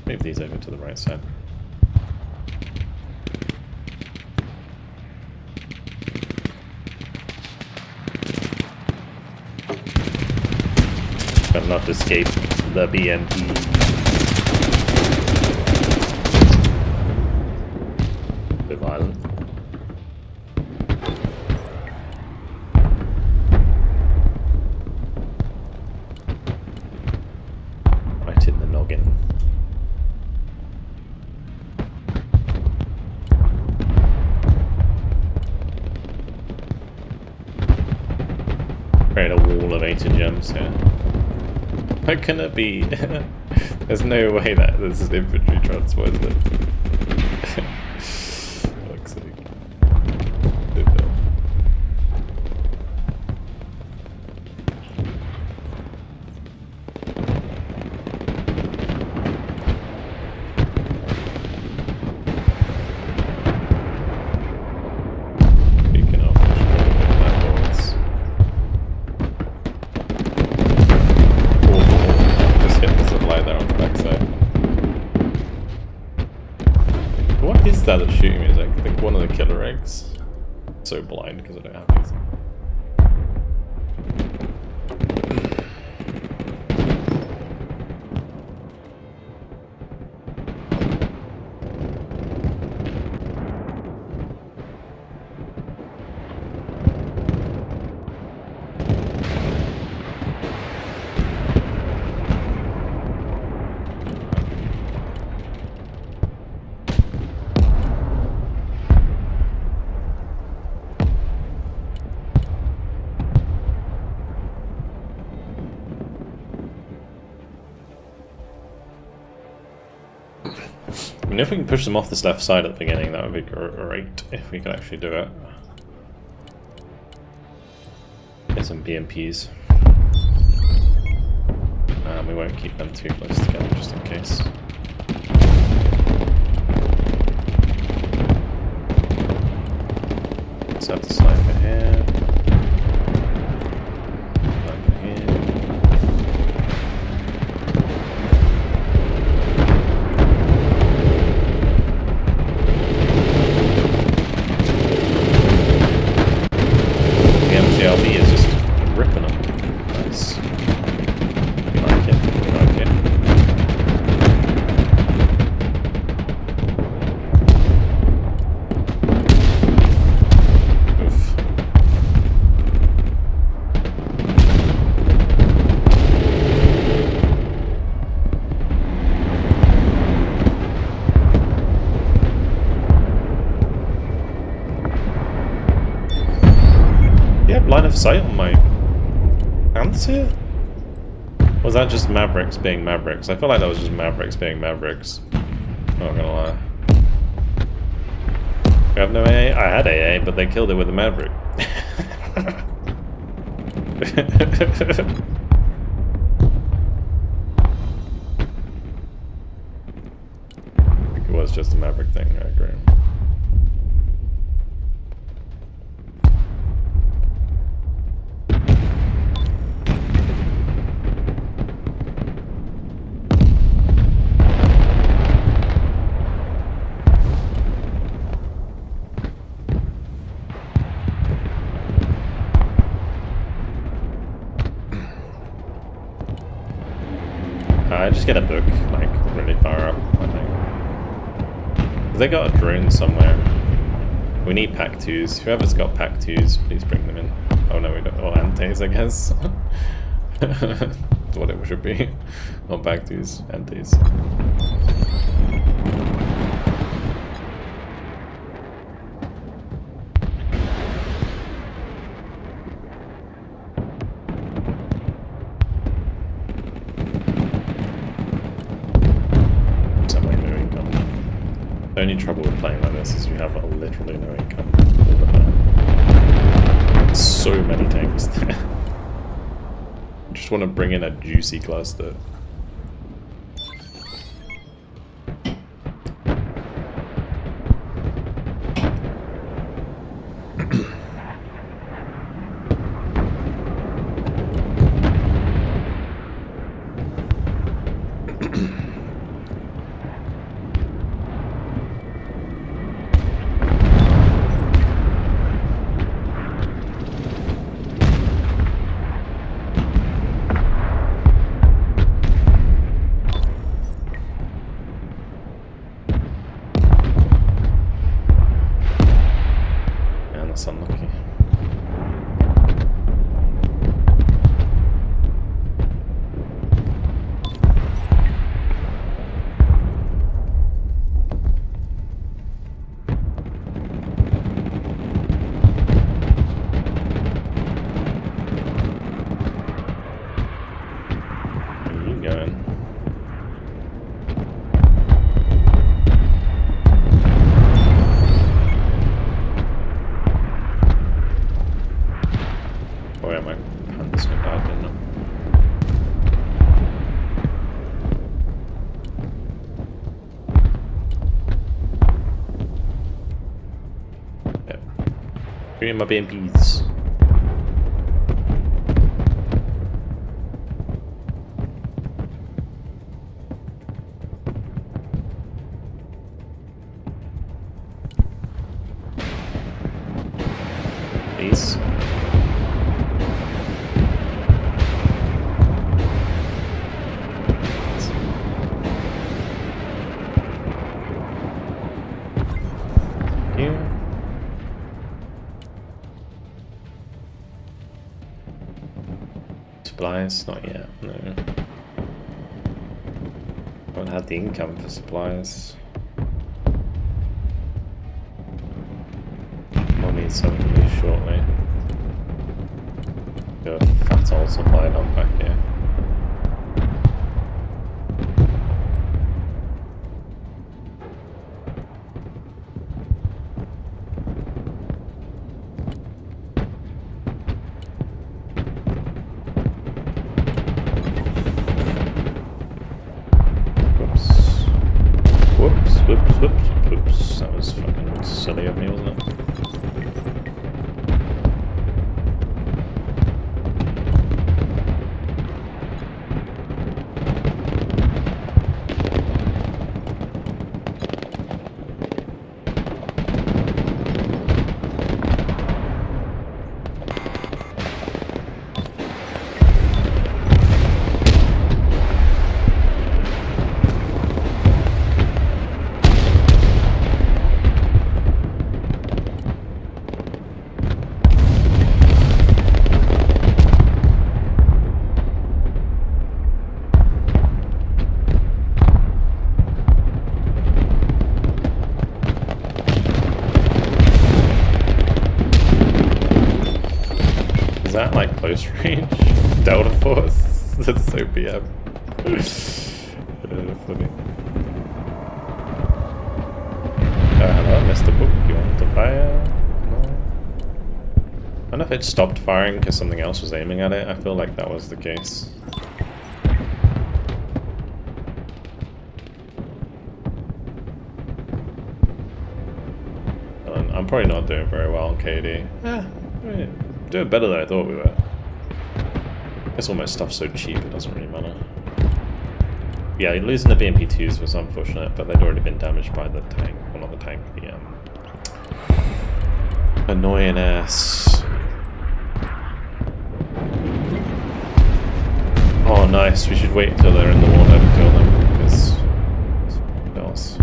Move these over to the right side. Better not escape the BMP. Bit violent. Right in the noggin. Create a wall of 80 gems here. How can it be? There's no way that this is infantry transport, is it? Fuck's sake. Speaking of, that was there on the backside. What is that that's shooting me? I think one of the killer eggs. I'm so blind because I don't have these. I mean, if we can push them off this left side at the beginning, that would be great, if we could actually do it. Get some BMPs. We won't keep them too close together, just in case. Let's have the sniper here. Sniper here. LB is just ripping them. Nice. We like it. We like it. Oof. Line of sight on my hands here? Was that just Mavericks being Mavericks? I feel like that was just Mavericks being Mavericks. Not gonna lie. You have no AA? I had AA, but they killed it with a Maverick. I think it was just a Maverick thing, I agree. I just get a book, like, really far up, I think. They got a drone somewhere. We need pack 2s. Whoever's got pack 2s, please bring them in. Oh no, we don't. Well, antes, I guess. That's what it should be. Not pack 2s, antes. The only trouble with playing like this is you have literally no income all the time. So many tanks there. I just want to bring in a juicy cluster. That's unlucky. Where are you going? Oh yeah, my pants went out, didn't it? Yep. Give me my BMPs. Please. Supplies? Not yet, no. Haven't had the income for supplies. We'll need something new shortly. Got a fat old supply dump back here. Whoops, that was fucking silly of me, wasn't it? Is that like close range? Delta Force? That's so BM. Funny. Hello, Mr. Book. You want to fire? No. I don't know if it stopped firing because something else was aiming at it. I feel like that was the case. I'm probably not doing very well on KD. Doing better than I thought we were. I guess all my stuff's so cheap it doesn't really matter. Yeah, losing the BMP2s was unfortunate, but they'd already been damaged by the tank. Well, not the tank, the annoying ass. Oh, nice. We should wait until they're in the water to kill them, because else.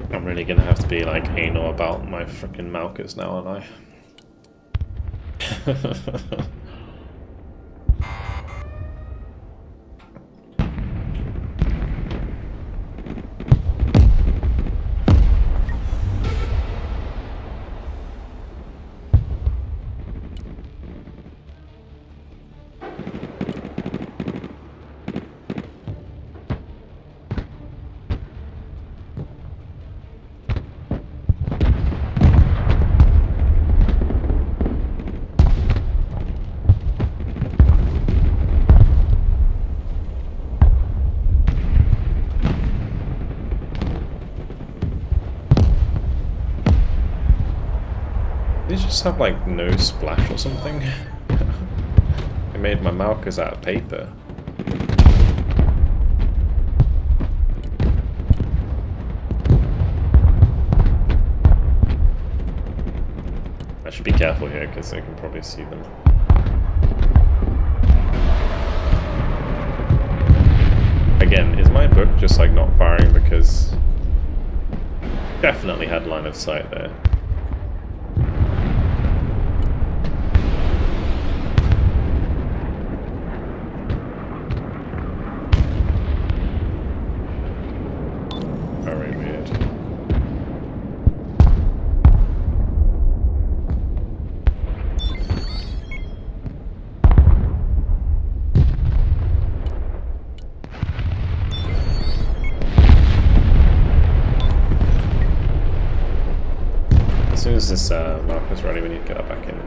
I'm really gonna have to be like anal about my freaking Malkas now, aren't I? These just have like no splash or something. I made my Malkas out of paper. I should be careful here because they can probably see them. Again, is my book just like not firing because definitely had line of sight there. Very weird. As soon as this marker's ready, we need to get that back in.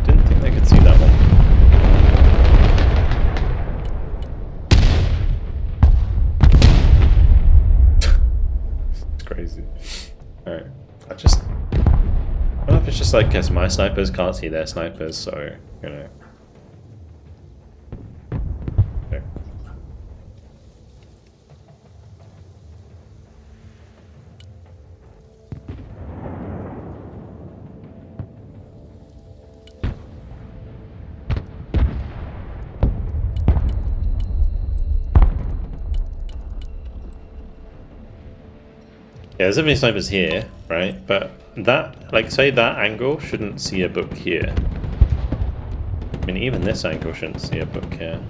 Didn't think they could see that one. Crazy. Alright. I don't know if it's just like because my snipers can't see their snipers, so, you know. Okay. Yeah, there's definitely snipers here, right? But that, like, say that angle shouldn't see a book here. I mean, even this angle shouldn't see a book here.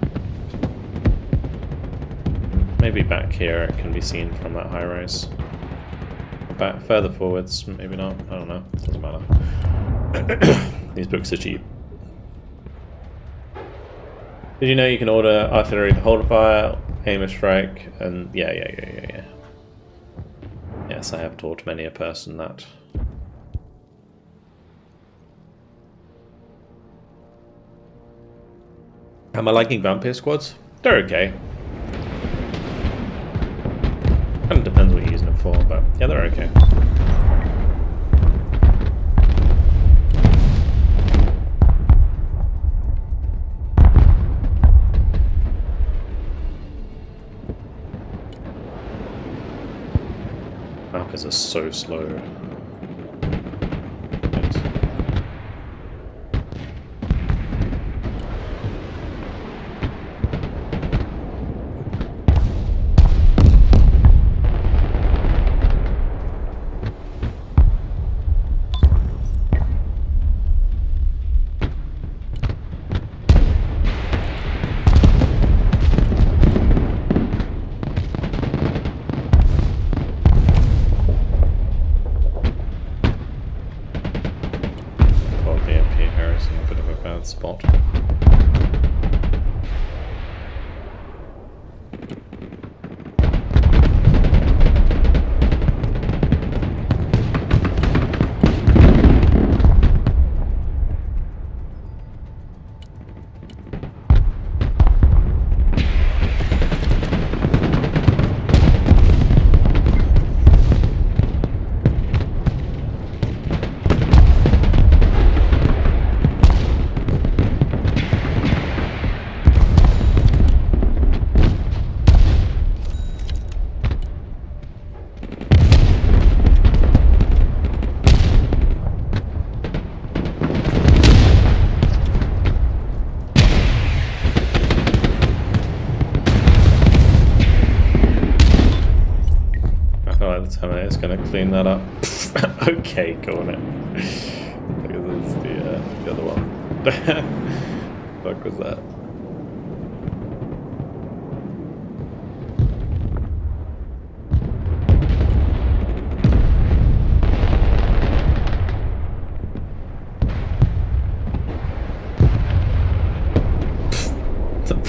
Maybe back here it can be seen from that high rise. Back further forwards, maybe not. I don't know. Doesn't matter. These books are cheap. Did you know you can order artillery to hold a fire, aim a strike, and yeah. Yes, I have taught many a person that. Am I liking vampire squads? They're okay. Kind of depends what you're using them for, but yeah, they're okay. Markers are so slow. spot. It's gonna clean that up. Okay, go on it. Because it's the other one. Fuck was that?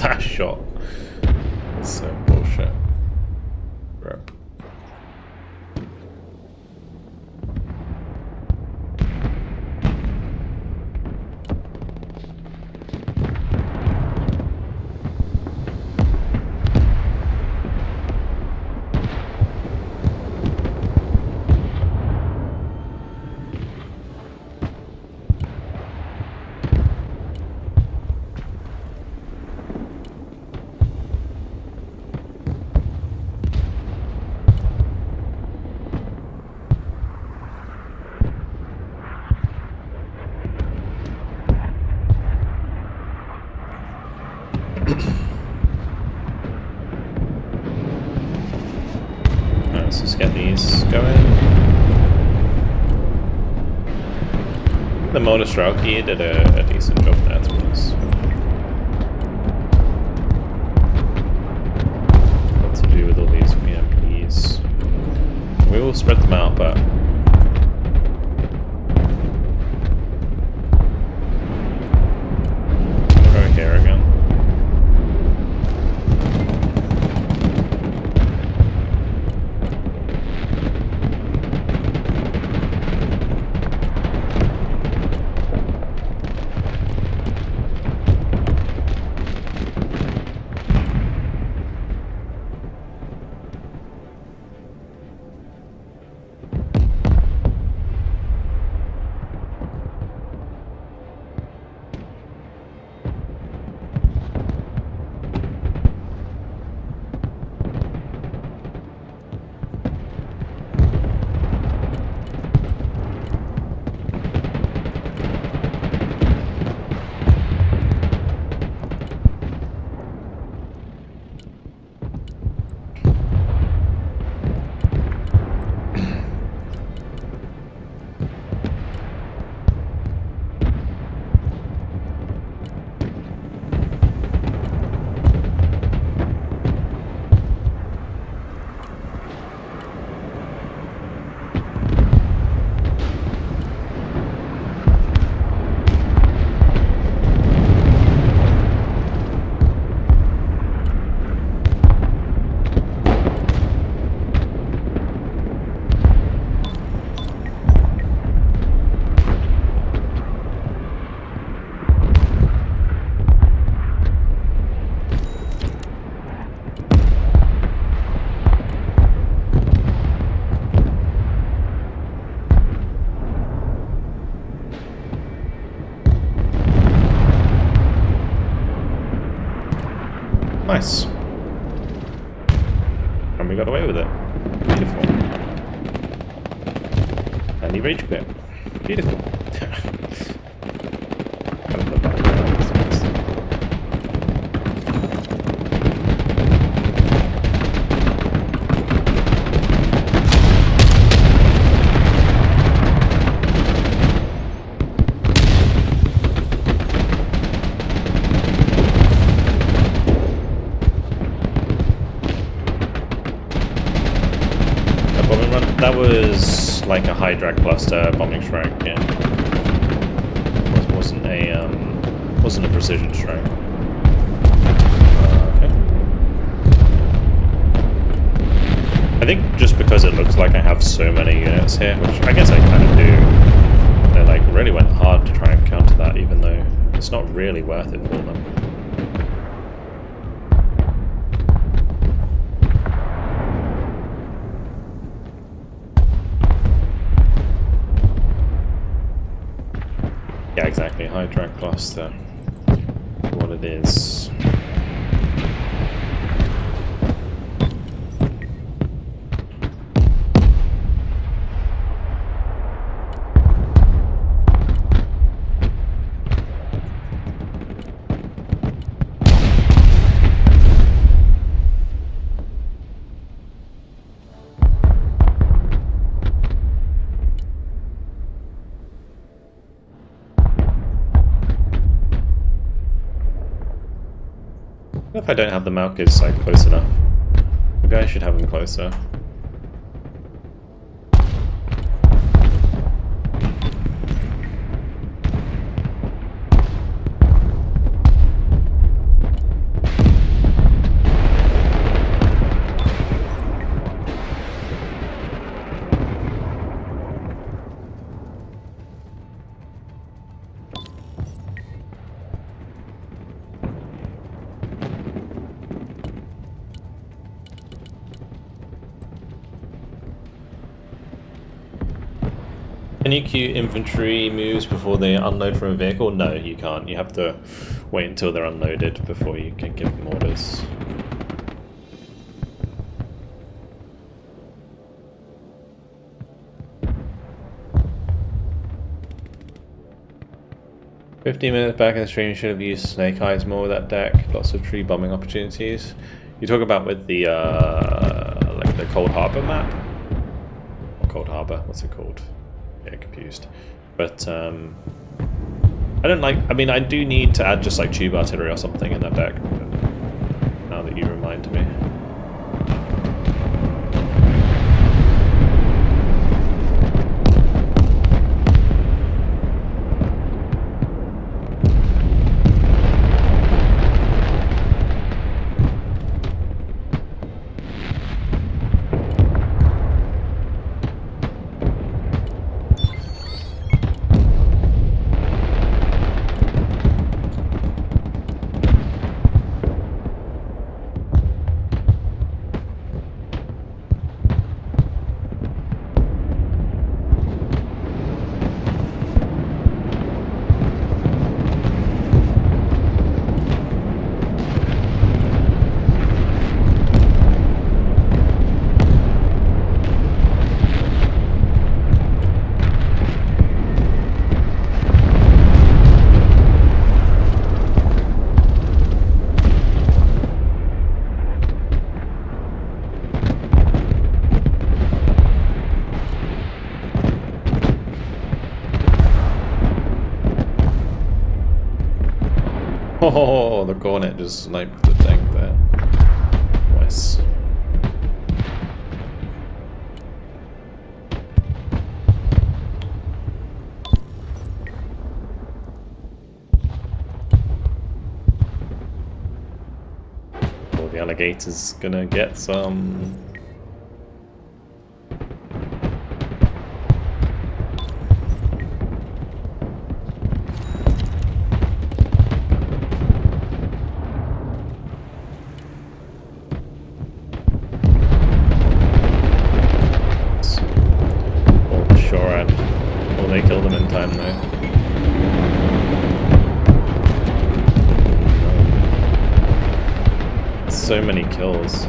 That shot. That's so bullshit. Rip. Let's just get these going. The Monostrelki did a decent job there, to be honest. What to do with all these PMPs? We will spread them out, but we're over here again. Nice. And we got away with it. Beautiful. And he rage quit. Beautiful. Gotta put that down. That was like a high drag cluster bombing strike, yeah. It wasn't a Wasn't a precision strike. I think just because it looks like I have so many units here, which I guess I kind of do, they like really went hard to try and counter that, even though it's not really worth it for them. Yeah, exactly. High drag cluster. What it is. If I don't have the Malkids like close enough, maybe I should have them closer. Can you queue infantry moves before they unload from a vehicle? No, you can't. You have to wait until they're unloaded before you can give them orders. "15 minutes back in the stream, should have used Snake Eyes more with that deck. Lots of tree bombing opportunities." You talk about with the like the Cold Harbor map? Or Cold Harbor, what's it called? Yeah, confused. But I don't like. I mean, I do need to add just like tube artillery or something in that deck. But now that you remind me. Oh, the Cornet just sniped the tank there. Nice. Oh, the alligator's gonna get some. They killed him in time though. So many kills.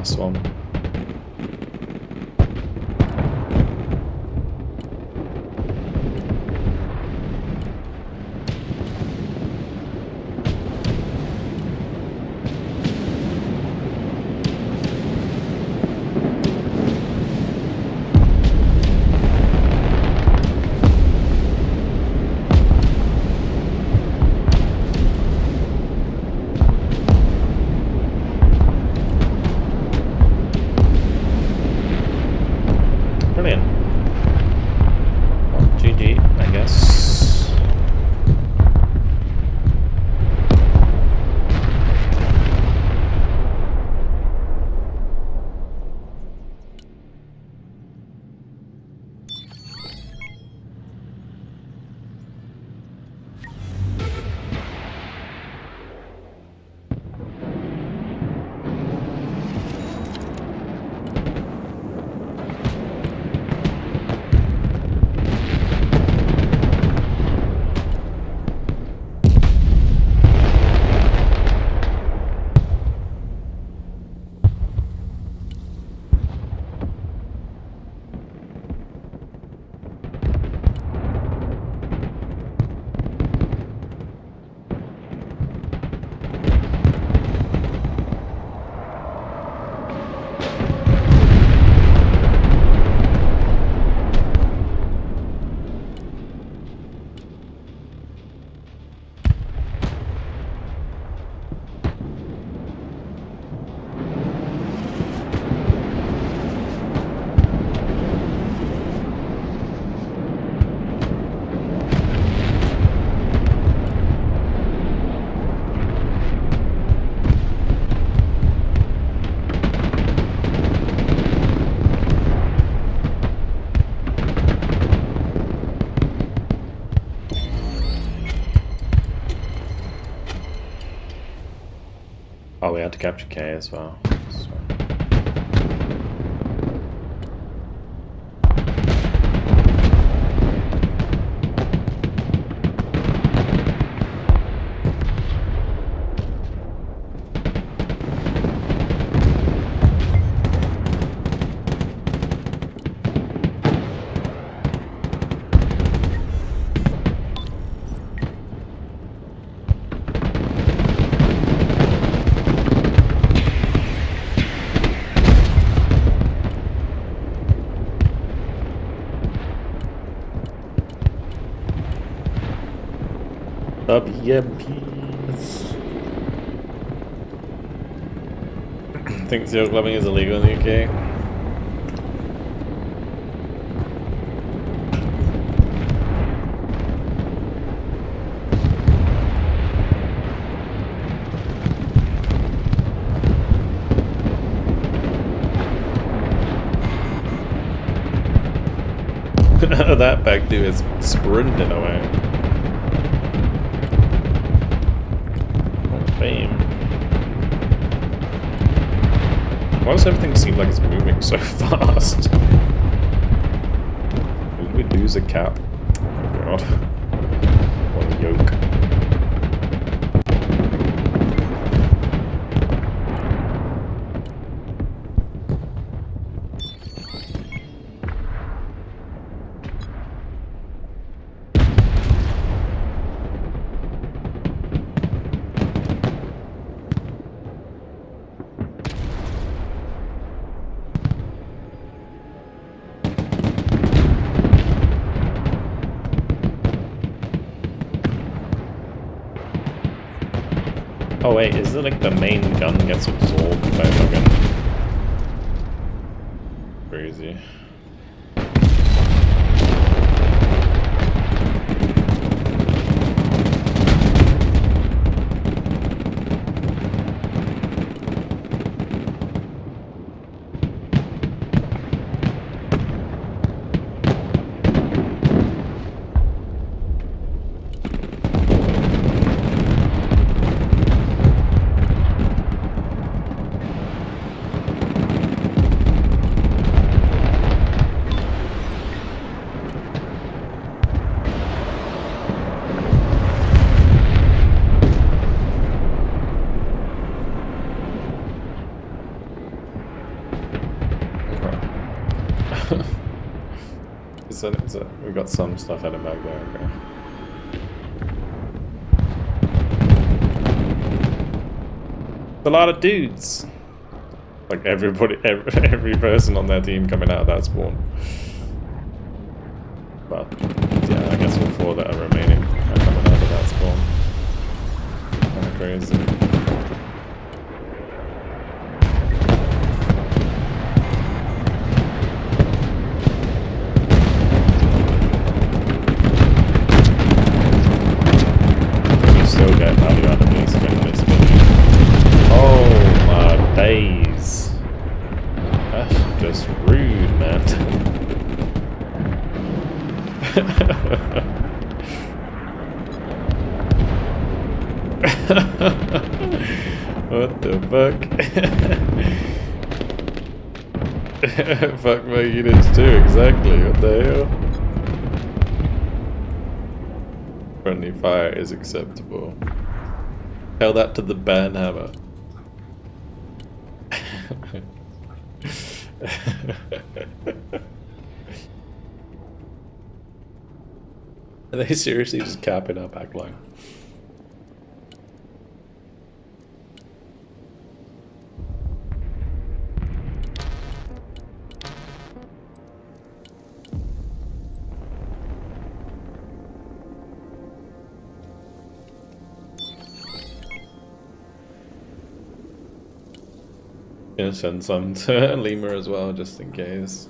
Last one. to capture K as well. So. WMPs. Think seal clubbing is illegal in the UK? That back dude is sprinting away. Fame. Why does everything seem like it's moving so fast? Did we lose a cap? Oh god. What a yoke. Oh wait, is it like the main gun gets absorbed by fucking... Crazy. We got some stuff heading back there, okay. It's a lot of dudes. Like everybody, every person on their team coming out of that spawn. But yeah, I guess all 4 that are remaining are coming out of that spawn. Kind of crazy. What the fuck? Fuck my units too, exactly. What the hell? Friendly fire is acceptable. Tell that to the banhammer. Are they seriously just capping our backline? Gonna send some to Lemur as well, just in case.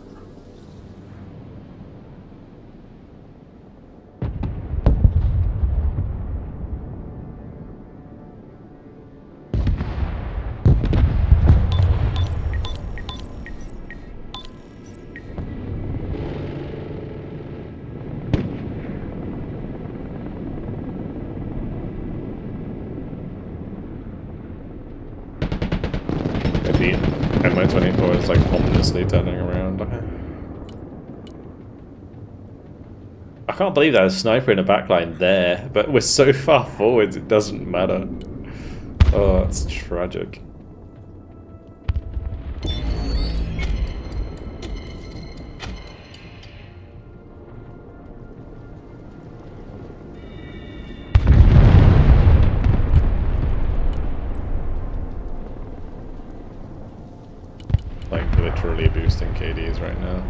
And my 24 is like ominously turning around. Okay. I can't believe that a sniper in a backline there, but we're so far forwards it doesn't matter. Oh, that's tragic. Like literally boosting KDs right now.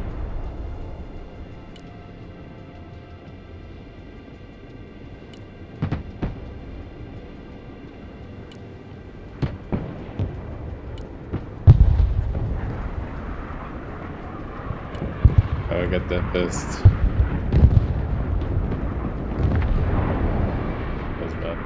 Oh, get that fist. That's bad.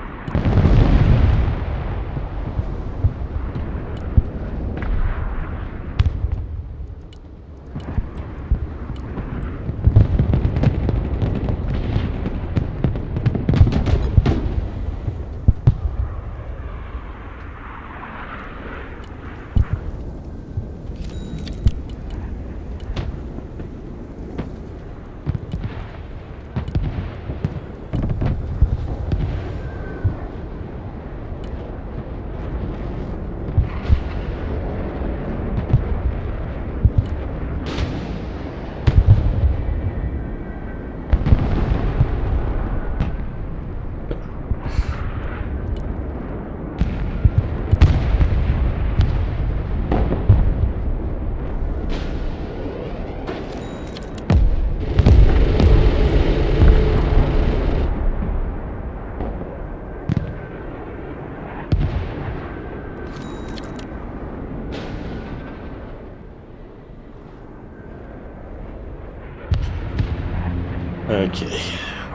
Okay,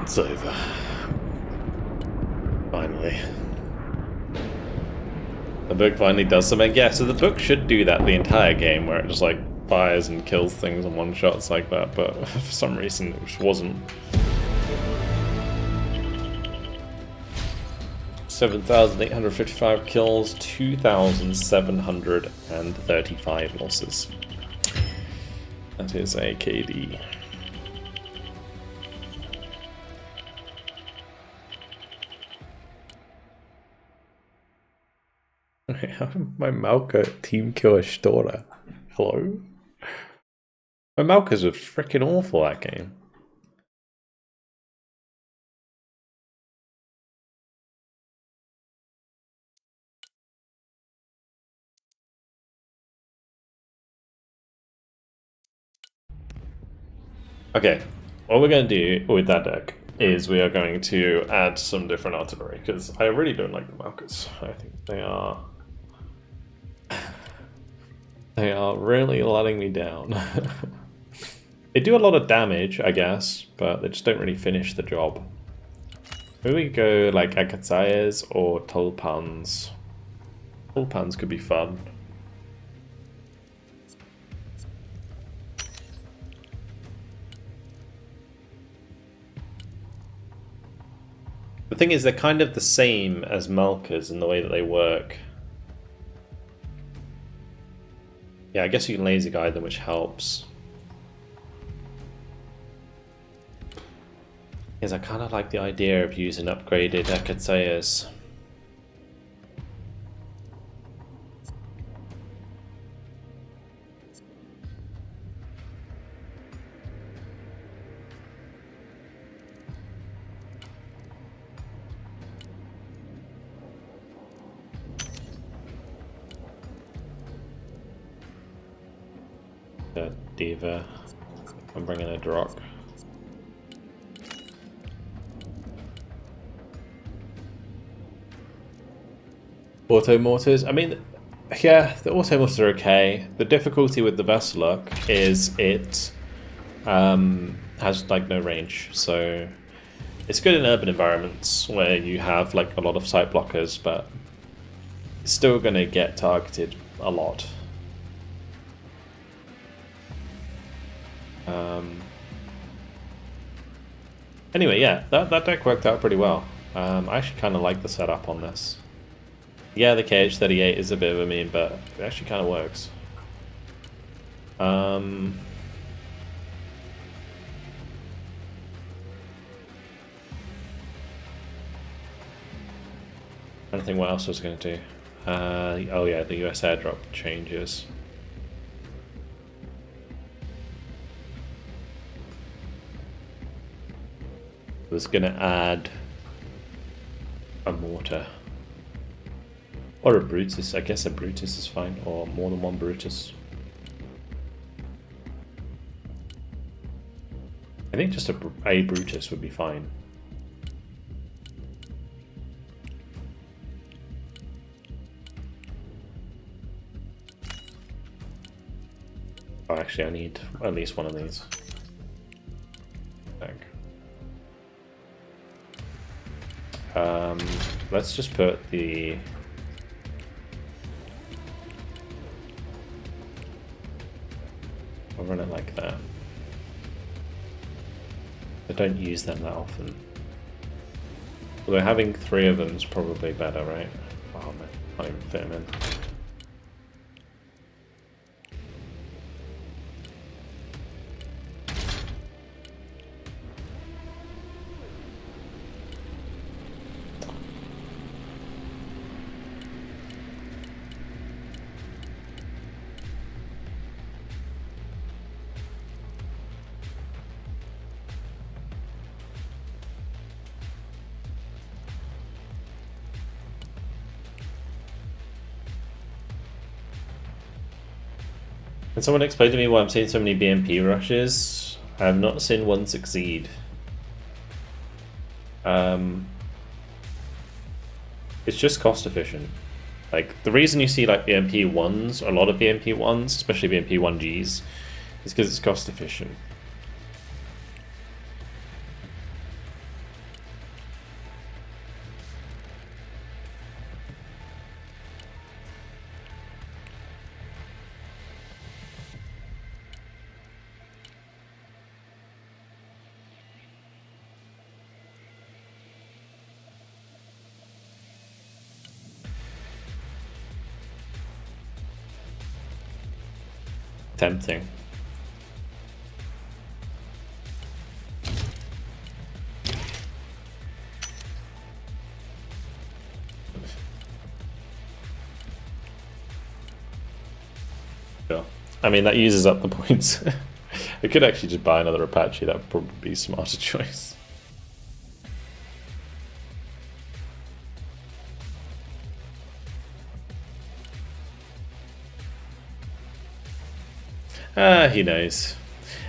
it's over. Finally. The book finally does something. Yeah, so the book should do that the entire game, where it just like fires and kills things in one shots like that, but for some reason it just wasn't. 7,855 kills, 2,735 losses. That is a KD. How did my Malka team kill a Stora? Hello? My Malkas were freaking awful that game. Okay, what we're going to do with that deck is we are going to add some different artillery, because I really don't like the Malkas. I think they are really letting me down. They do a lot of damage, I guess, but they just don't really finish the job. Maybe we go like Akatsayas or Tulpans. Tulpans could be fun. The thing is, they're kind of the same as Malkas in the way that they work. Yeah, I guess you can laser guide them, which helps. Because I kind of like the idea of using upgraded Akatsayas. Diva. I'm bringing a Drock. Auto mortars. I mean, yeah, the auto mortars are okay. The difficulty with the Veseluk is it has like no range, so it's good in urban environments where you have like a lot of sight blockers, but it's still going to get targeted a lot. Anyway, yeah, that deck worked out pretty well. I actually kind of like the setup on this. Yeah, the KH-38 is a bit of a meme, but it actually kind of works. Um, I don't think what else I was going to do. Oh yeah, the US airdrop changes. I was going to add a mortar. Or a Brutus. I guess a Brutus is fine, or more than one Brutus. I think just a Brutus would be fine. Oh, actually, I need at least one of these. Let's just put the... I'll run it like that. I don't use them that often. Although having 3 of them is probably better, right? Oh man, I can't even fit them in. Can someone explain to me why I'm seeing so many BMP rushes? I have not seen one succeed. It's just cost efficient. Like, the reason you see like BMP 1s, a lot of BMP 1s, especially BMP 1Gs, is because it's cost efficient. Tempting. Sure. I mean, that uses up the points. I could actually just buy another Apache. That would probably be a smarter choice. He knows.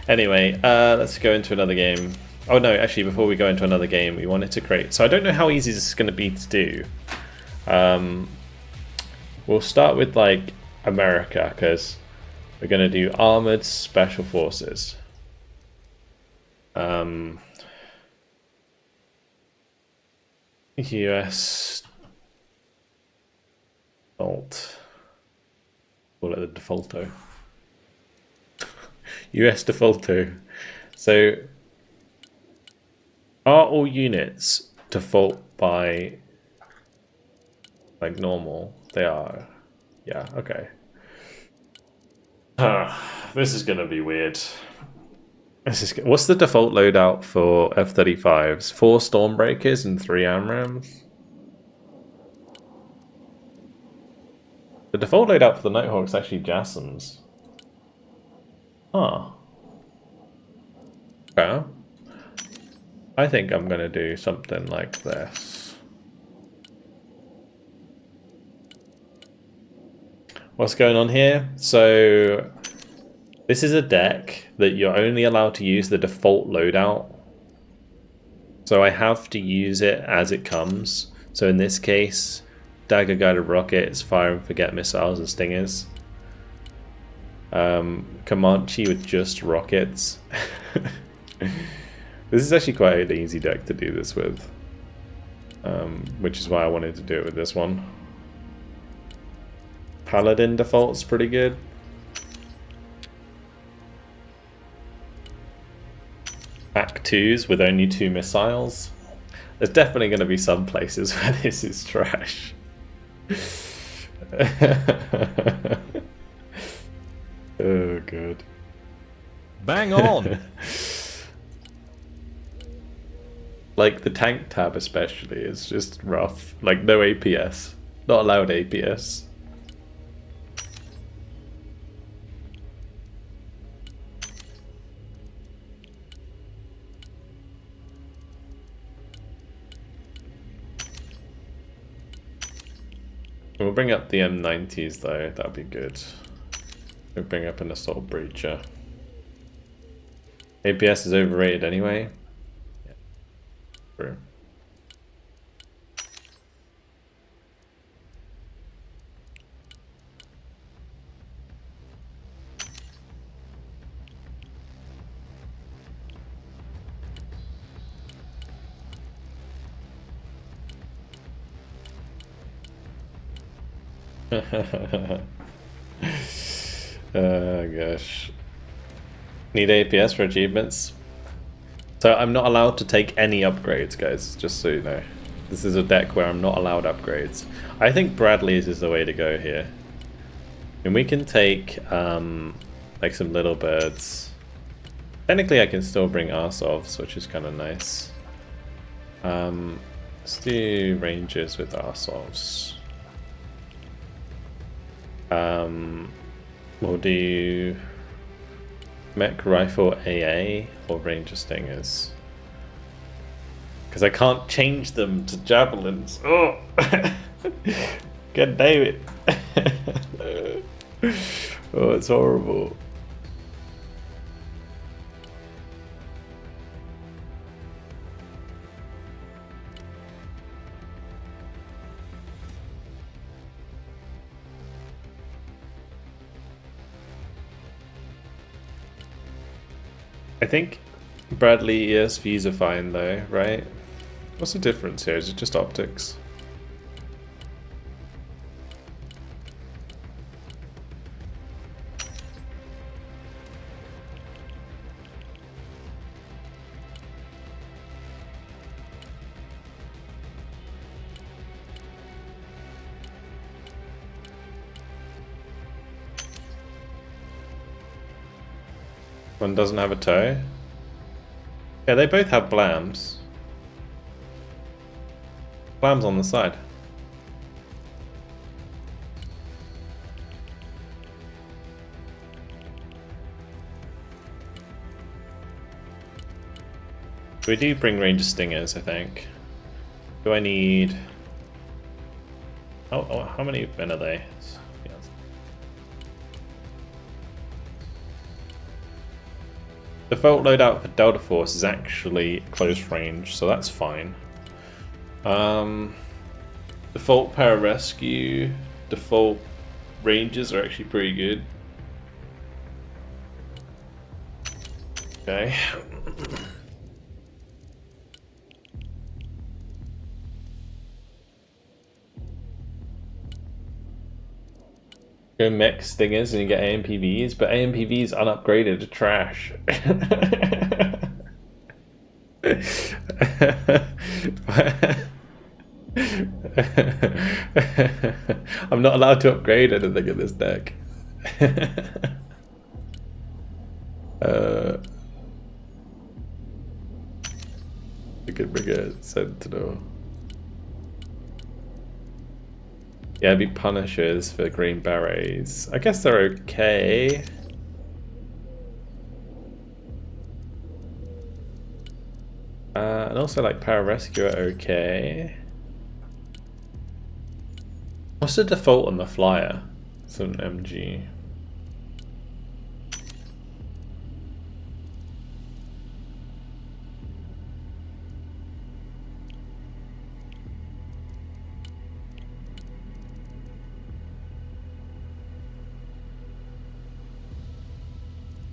Anyway, let's go into another game. Oh no, actually, before we go into another game, we wanted to create... So I don't know how easy this is going to be to do. We'll start with, like, America, because we're going to do Armored Special Forces. US... Default. Call it the defaulto. US defaulto. So, are all units default by like normal? They are. Yeah, okay. This is gonna be weird. What's the default loadout for F-35s? 4 Stormbreakers and 3 AMRAAMs? The default loadout for the Nighthawk is actually JASSMs. Huh. Okay. I think I'm going to do something like this. What's going on here? So, this is a deck that you're only allowed to use the default loadout. So I have to use it as it comes. So in this case, dagger guided rockets, fire and forget missiles and stingers. Comanche with just rockets. This is actually quite an easy deck to do this with, which is why I wanted to do it with this one. Paladin default's pretty good. Act 2s with only 2 missiles. There's definitely going to be some places where this is trash. Oh god. good. Bang on! Like the tank tab especially is just rough. Like no APS. Not allowed APS. We'll bring up the M90s though, that'd be good. We'll bring up an assault breacher. APS is overrated anyway. Yeah. True. Oh gosh. Need APS for achievements? So I'm not allowed to take any upgrades, guys, just so you know. This is a deck where I'm not allowed upgrades. I think Bradley's is the way to go here. And we can take like some little birds. Technically I can still bring Arsovs, which is kind of nice. Let's do Rangers with Arsovs. We'll do Mech Rifle AA or Ranger Stingers. Because I can't change them to Javelins. Oh! God damn it. Oh, it's horrible. I think Bradley ESVs are fine though, right? What's the difference here? Is it just optics? One doesn't have a toe. Yeah, they both have blams. Blams on the side. We do bring Ranger Stingers, I think. Do I need... Oh, how many men are they? Default loadout for Delta Force is actually close range, so that's fine. Default pararescue, default ranges are actually pretty good. Okay. Go mech stingers and you get AMPVs, but AMPVs unupgraded to trash. I'm not allowed to upgrade anything in this deck. We could bring a Sentinel. Yeah, it'd be Punishers for Green Berets. I guess they're okay. And also like Pararescue are okay. What's the default on the Flyer? It's an MG.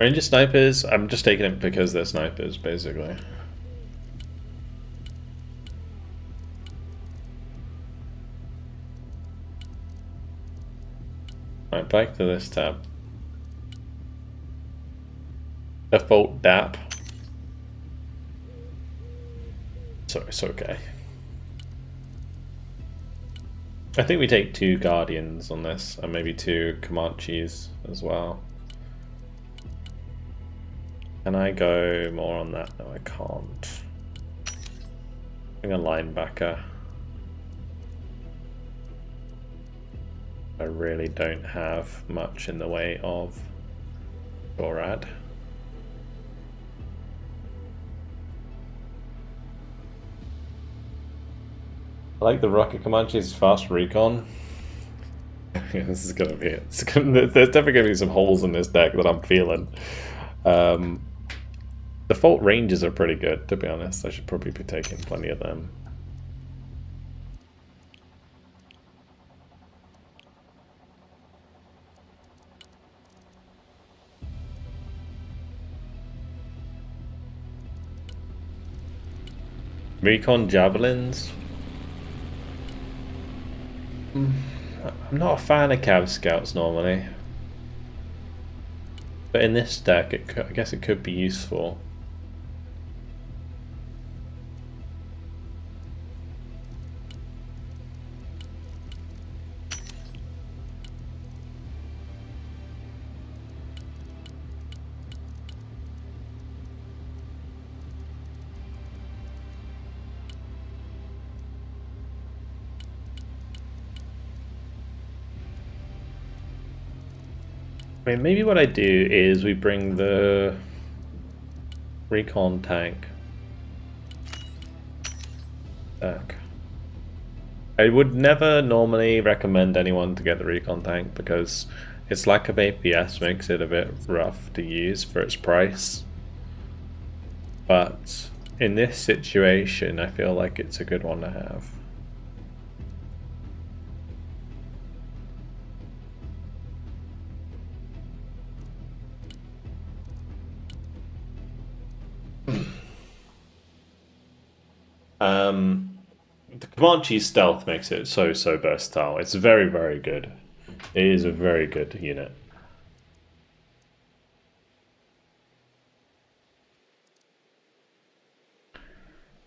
Ranger snipers, I'm just taking it because they're snipers, basically. Right, back to this tab. Default DAP. So it's okay. I think we take 2 Guardians on this, and maybe 2 Comanches as well. Can I go more on that? No, I can't. Bring a linebacker. I really don't have much in the way of Gorad. I like the Rocket Comanche's fast recon. Yeah, this is gonna be it. There's definitely gonna be some holes in this deck that I'm feeling. Default ranges are pretty good, to be honest. I should probably be taking plenty of them. Recon javelins. I'm not a fan of Cav Scouts normally, but in this deck, I guess it could be useful. I mean, maybe what I do is we bring the recon tank back. I would never normally recommend anyone to get the recon tank because its lack of APS makes it a bit rough to use for its price. But in this situation, I feel like it's a good one to have. The Comanche stealth makes it so versatile. It's very, very good. It is a very good unit.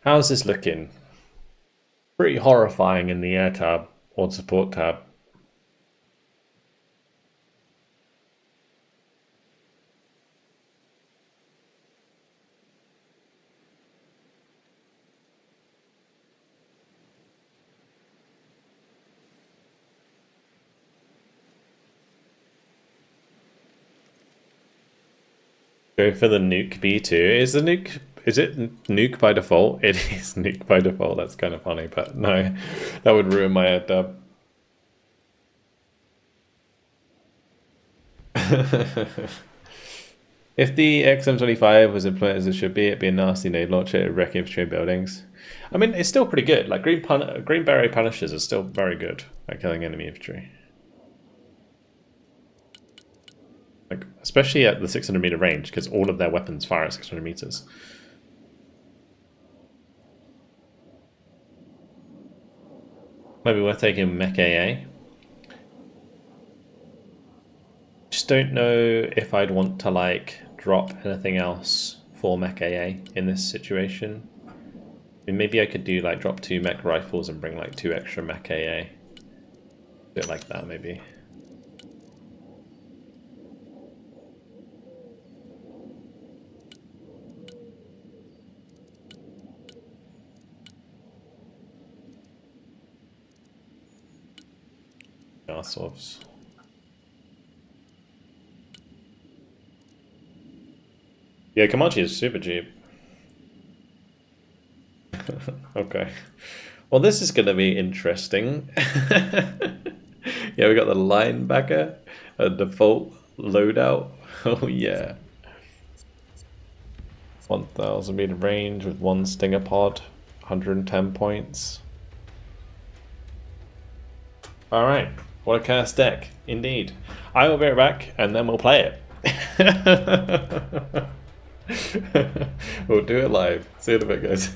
How's this looking? Pretty horrifying in the air tab or support tab. Go for the nuke B2. Is it nuke by default? It is nuke by default. That's kind of funny, but no, that would ruin my air tab. If the XM25 was implemented as it should be, it'd be a nasty nade launcher, it'd wreck infantry buildings. I mean, it's still pretty good. Like green beret punishers are still very good at killing enemy infantry. Like, especially at the 600 meter range, because all of their weapons fire at 600 meters. Maybe worth taking Mech AA. Just don't know if I'd want to like drop anything else for Mech AA in this situation. I mean, maybe I could do like drop 2 mech rifles and bring like 2 extra Mech AA. Do it like that maybe. Arsovs. Yeah, Comanche is super cheap. Okay. Well, this is going to be interesting. Yeah, we got the linebacker, a default loadout. Oh, yeah. 1,000 meter range with 1 stinger pod, 110 points. Alright, what a cast deck, indeed. I will be right back and then we'll play it. We'll do it live. See you in a bit, guys.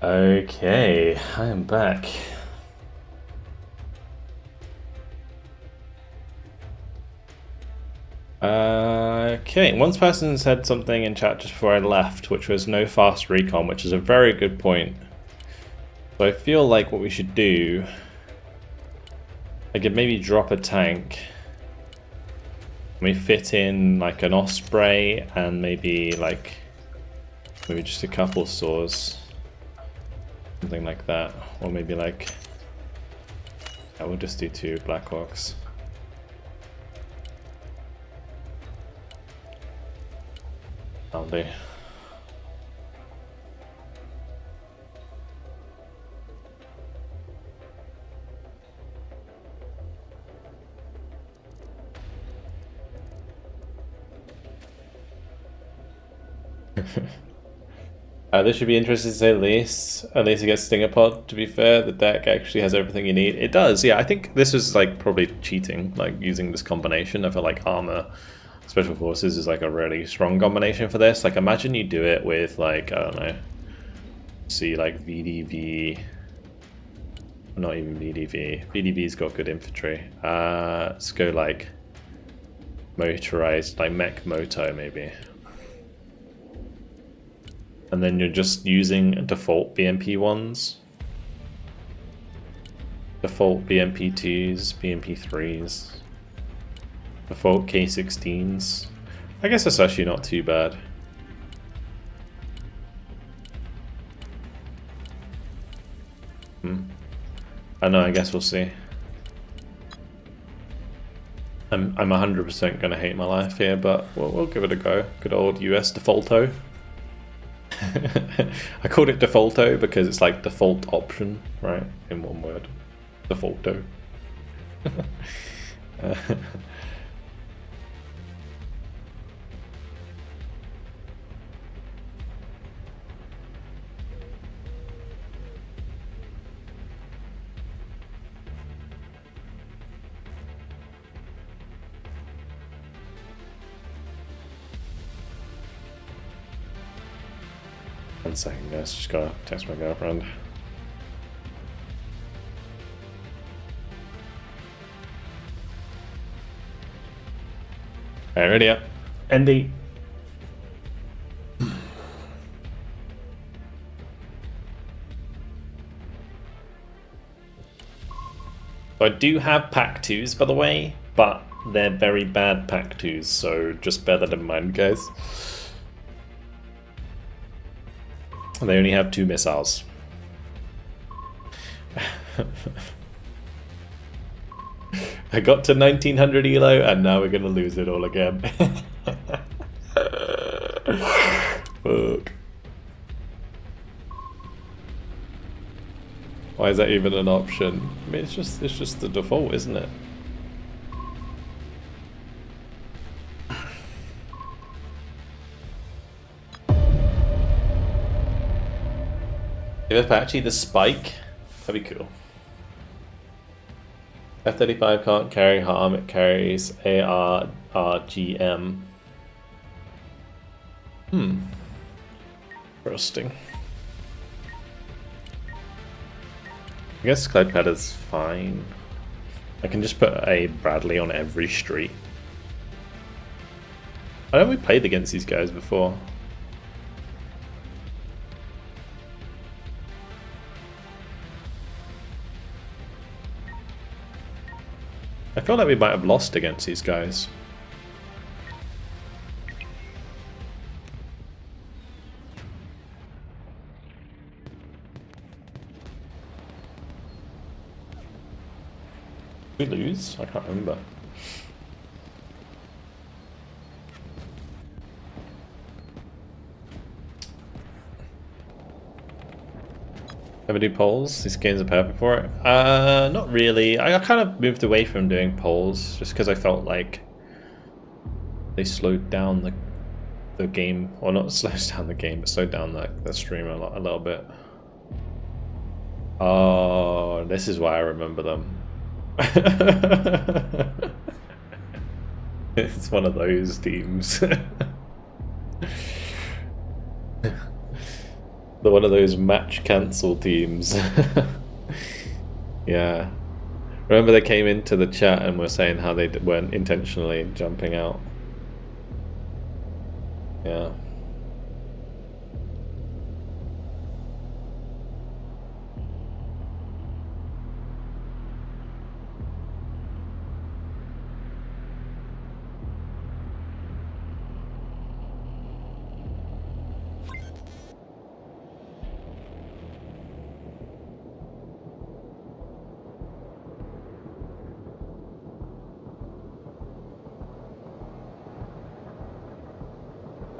Okay, I am back. Okay, one person said something in chat just before I left, which was no fast recon, which is a very good point. So I feel like what we should do, I could maybe drop a tank. We fit in like an Osprey and maybe just a couple saws. Something like that. Or maybe like, yeah, we'll just do 2 Blackhawks. That'll do. This should be interesting to say the least. At least it gets Stinger Pod, to be fair. The deck actually has everything you need. It does, yeah. I think this is like probably cheating, like using this combination. I feel like armor, special forces is like a really strong combination for this. Like imagine you do it with like, I don't know, see like VDV, not even VDV. VDV's got good infantry. Let's go like motorized, like mech moto maybe. And then you're just using default BMP ones. Default BMP 2s, BMP 3s. Default K16s. I guess that's actually not too bad. I know, I guess we'll see. I'm 100% gonna hate my life here, but we'll give it a go. Good old US defaulto. I called it defaulto because it's like default option, right? In one word. Defaulto. One second, guys. Just gotta text my girlfriend. Alright, ready up. Andy. So I do have pack 2s, by the way, but they're very bad pack 2s, so just bear that in mind, guys. They only have 2 missiles. I got to 1900 ELO and now we're gonna lose it all again. Fuck. Why is that even an option? I mean, it's just the default, isn't it? If Apache the spike, that'd be cool. F-35 can't carry harm, it carries ARRGM. Interesting. I guess Cloudpad is fine. I can just put a Bradley on every street. I know we played against these guys before. I feel like we might have lost against these guys. Did we lose? I can't remember. Ever do polls? These games are perfect for it. Not really. I kind of moved away from doing polls just because I felt like they slowed down the game, or not slows down the game, but slowed down the stream a little bit. Oh, this is why I remember them. It's one of those teams. They're one of those match cancel teams. Yeah. Remember they came into the chat and were saying how they weren't intentionally jumping out. Yeah.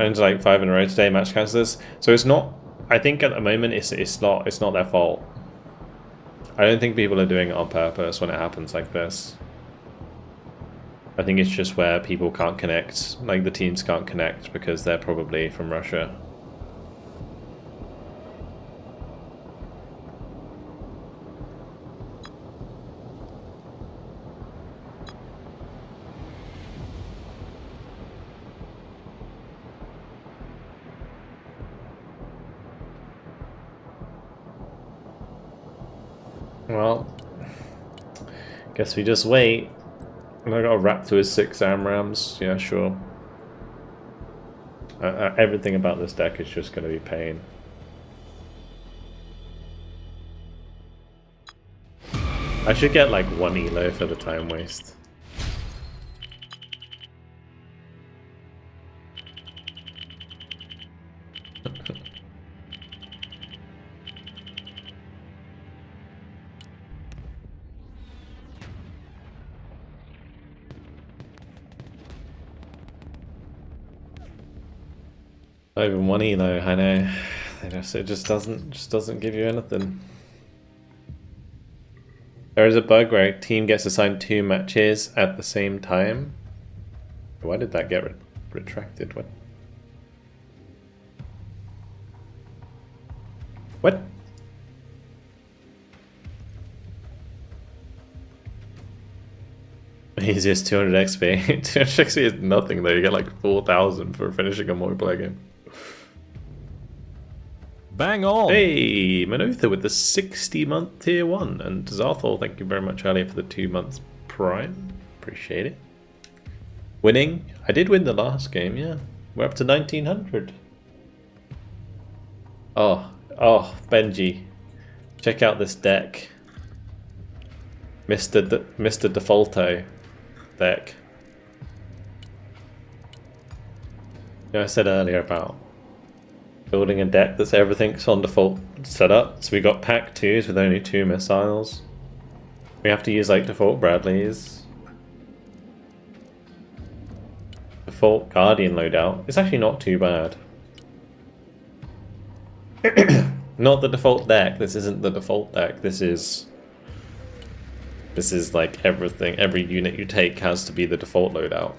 And like 5 in a row today, match cancellers. So it's not. I think at the moment it's not their fault. I don't think people are doing it on purpose when it happens like this. I think it's just where people can't connect, like the teams can't connect because they're probably from Russia. Well, guess we just wait. And I got a wrap to his 6 AMRAMs. Yeah, sure. Everything about this deck is just going to be pain. I should get like 1 ELO for the time waste. Not even 1 ELO, I know. It just doesn't give you anything. There is a bug where a team gets assigned 2 matches at the same time. Why did that get retracted? What? What? Easiest 200 XP. 200 XP is nothing though. You get like 4,000 for finishing a multiplayer game. Bang on! Hey, Manotha with the 60-month tier 1. And Zarthol, thank you very much earlier for the 2 months prime. Appreciate it. Winning? I did win the last game, yeah. We're up to 1900. Oh, Benji. Check out this deck. Mr. Defaulto deck. You know, I said earlier about building a deck that's everything's on default setup. So we got pack 2s with only 2 missiles. We have to use like default Bradleys. Default Guardian loadout. It's actually not too bad. Not the default deck. This isn't the default deck. This is like everything. Every unit you take has to be the default loadout.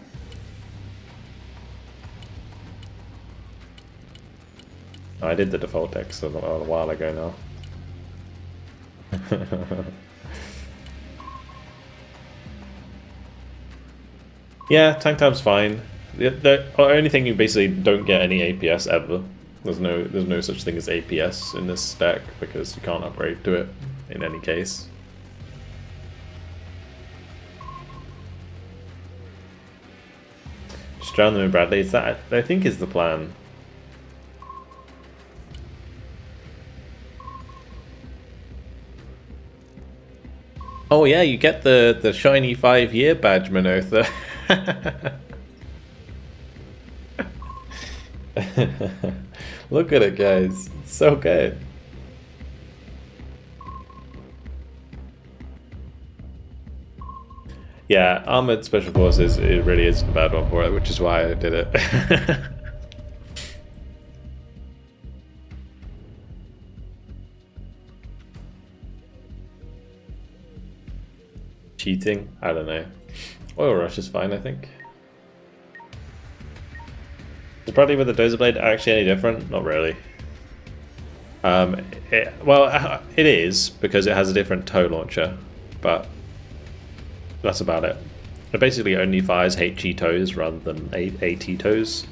I did the default decks a while ago now. Yeah, tank time's fine. The only thing you basically don't get any APS ever. There's no such thing as APS in this deck because you can't upgrade to it in any case. Just drown them in Bradley's. That I think is the plan. Oh yeah, you get the shiny 5-year badge, Manotha. Look at it, guys. It's so good. Yeah, Armored Special Forces, it really is a bad one for it, which is why I did it. Cheating? I don't know. Oil Rush is fine, I think. Is Bradley with the Dozer Blade actually any different? Not really. It is, because it has a different tow launcher, but that's about it. It basically only fires HE tows rather than AT tows.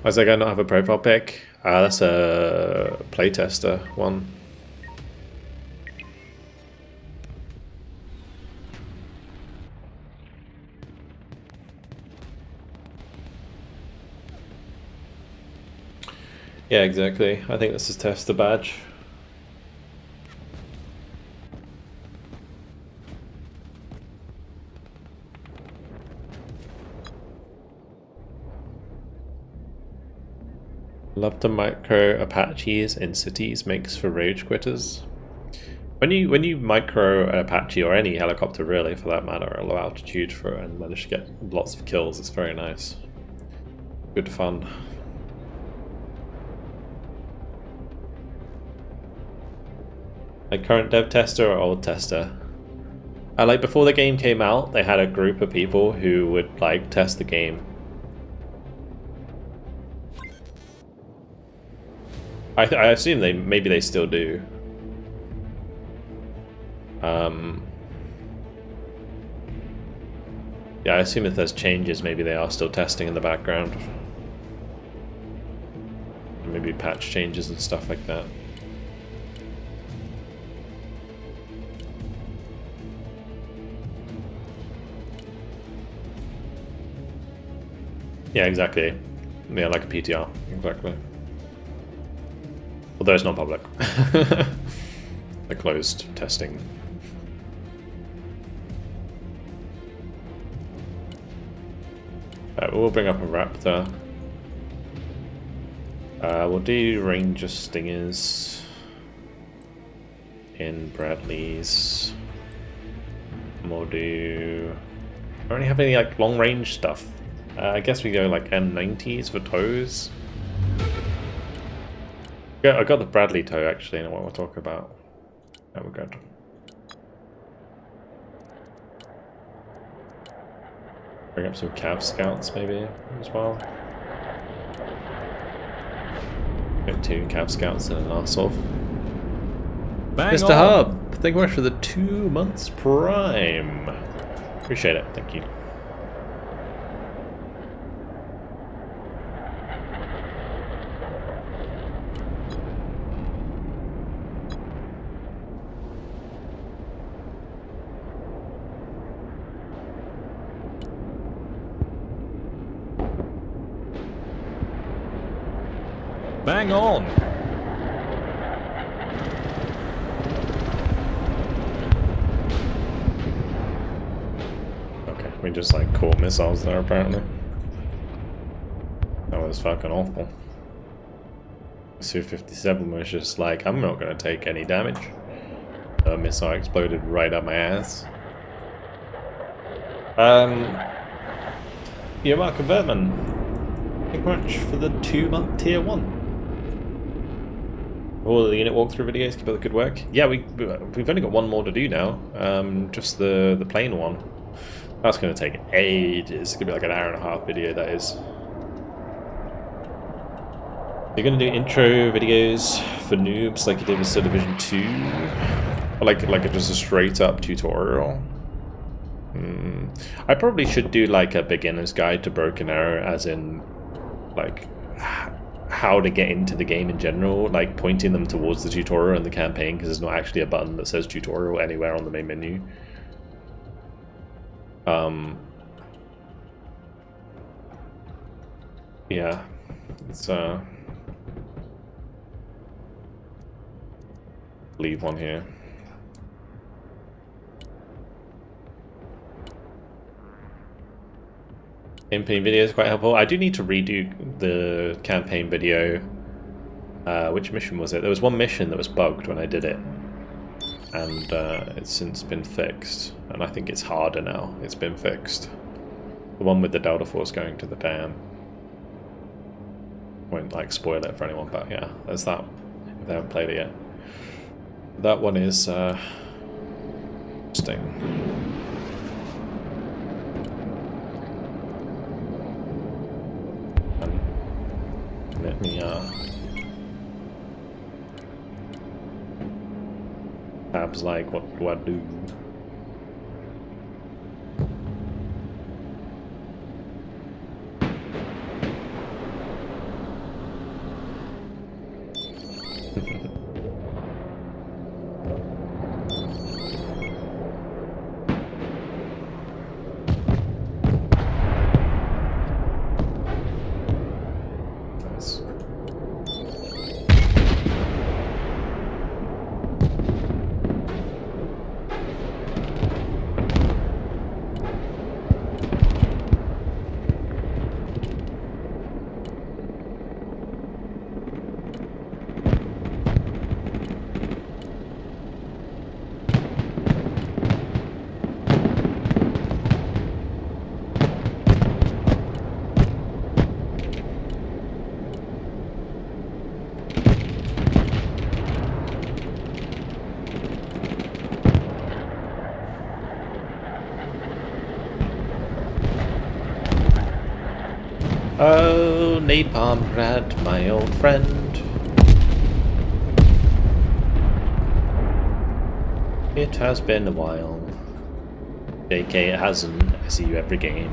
Was I going to not have a profile pic? That's a playtester one. Yeah, exactly. I think this is tester badge. Love the micro Apaches in cities, makes for rage quitters. When you micro an Apache or any helicopter really for that matter at low altitude and manage to get lots of kills, it's very nice. Good fun. Like current dev tester or old tester? Like before the game came out, they had a group of people who would like test the game. I assume maybe they still do. Yeah, I assume if there's changes, maybe they are still testing in the background. Maybe patch changes and stuff like that. Yeah, exactly. Yeah, like a PTR, exactly. Although it's not public. A closed testing. We'll bring up a Raptor. We'll do Ranger Stingers in Bradley's. And we'll do... I don't really have any like long range stuff. I guess we go like M90s for tows. Yeah, I got the Bradley tow actually, and what we'll talk about. That we're good. Bring up some Cav Scouts maybe as well. Get 2 Cav Scouts and an Arsov. Mr. Hub, thank you very much for the 2 months Prime. Appreciate it, thank you. Bang on! Okay, we just like caught missiles there apparently. That was fucking awful. Su-57 was just like, I'm not gonna take any damage. A missile exploded right up my ass. Yeah, Mark and Vertman, thank you very much for the 2-month tier 1. All the unit walkthrough videos, keep up the good work. Yeah, we've only got one more to do now. Just the plain one. That's going to take ages. It's going to be like an 1.5-hour video, that is. You're going to do intro videos for noobs like you did with Star Division 2? Or like just a straight up tutorial? I probably should do like a beginner's guide to Broken Arrow, as in like how to get into the game in general, like pointing them towards the tutorial and the campaign, because there's not actually a button that says tutorial anywhere on the main menu. Yeah, it's leave one here. Campaign video is quite helpful. I do need to redo the campaign video. Which mission was it? There was one mission that was bugged when I did it, and it's since been fixed. And I think it's harder now. It's been fixed. The one with the Delta Force going to the dam. Won't like spoil it for anyone, but yeah, there's that. If they haven't played it yet, that one is interesting. Let me tabs like, what do I do? Oh, Napalm Grad, my old friend. It has been a while. JK, it hasn't. I see you every game.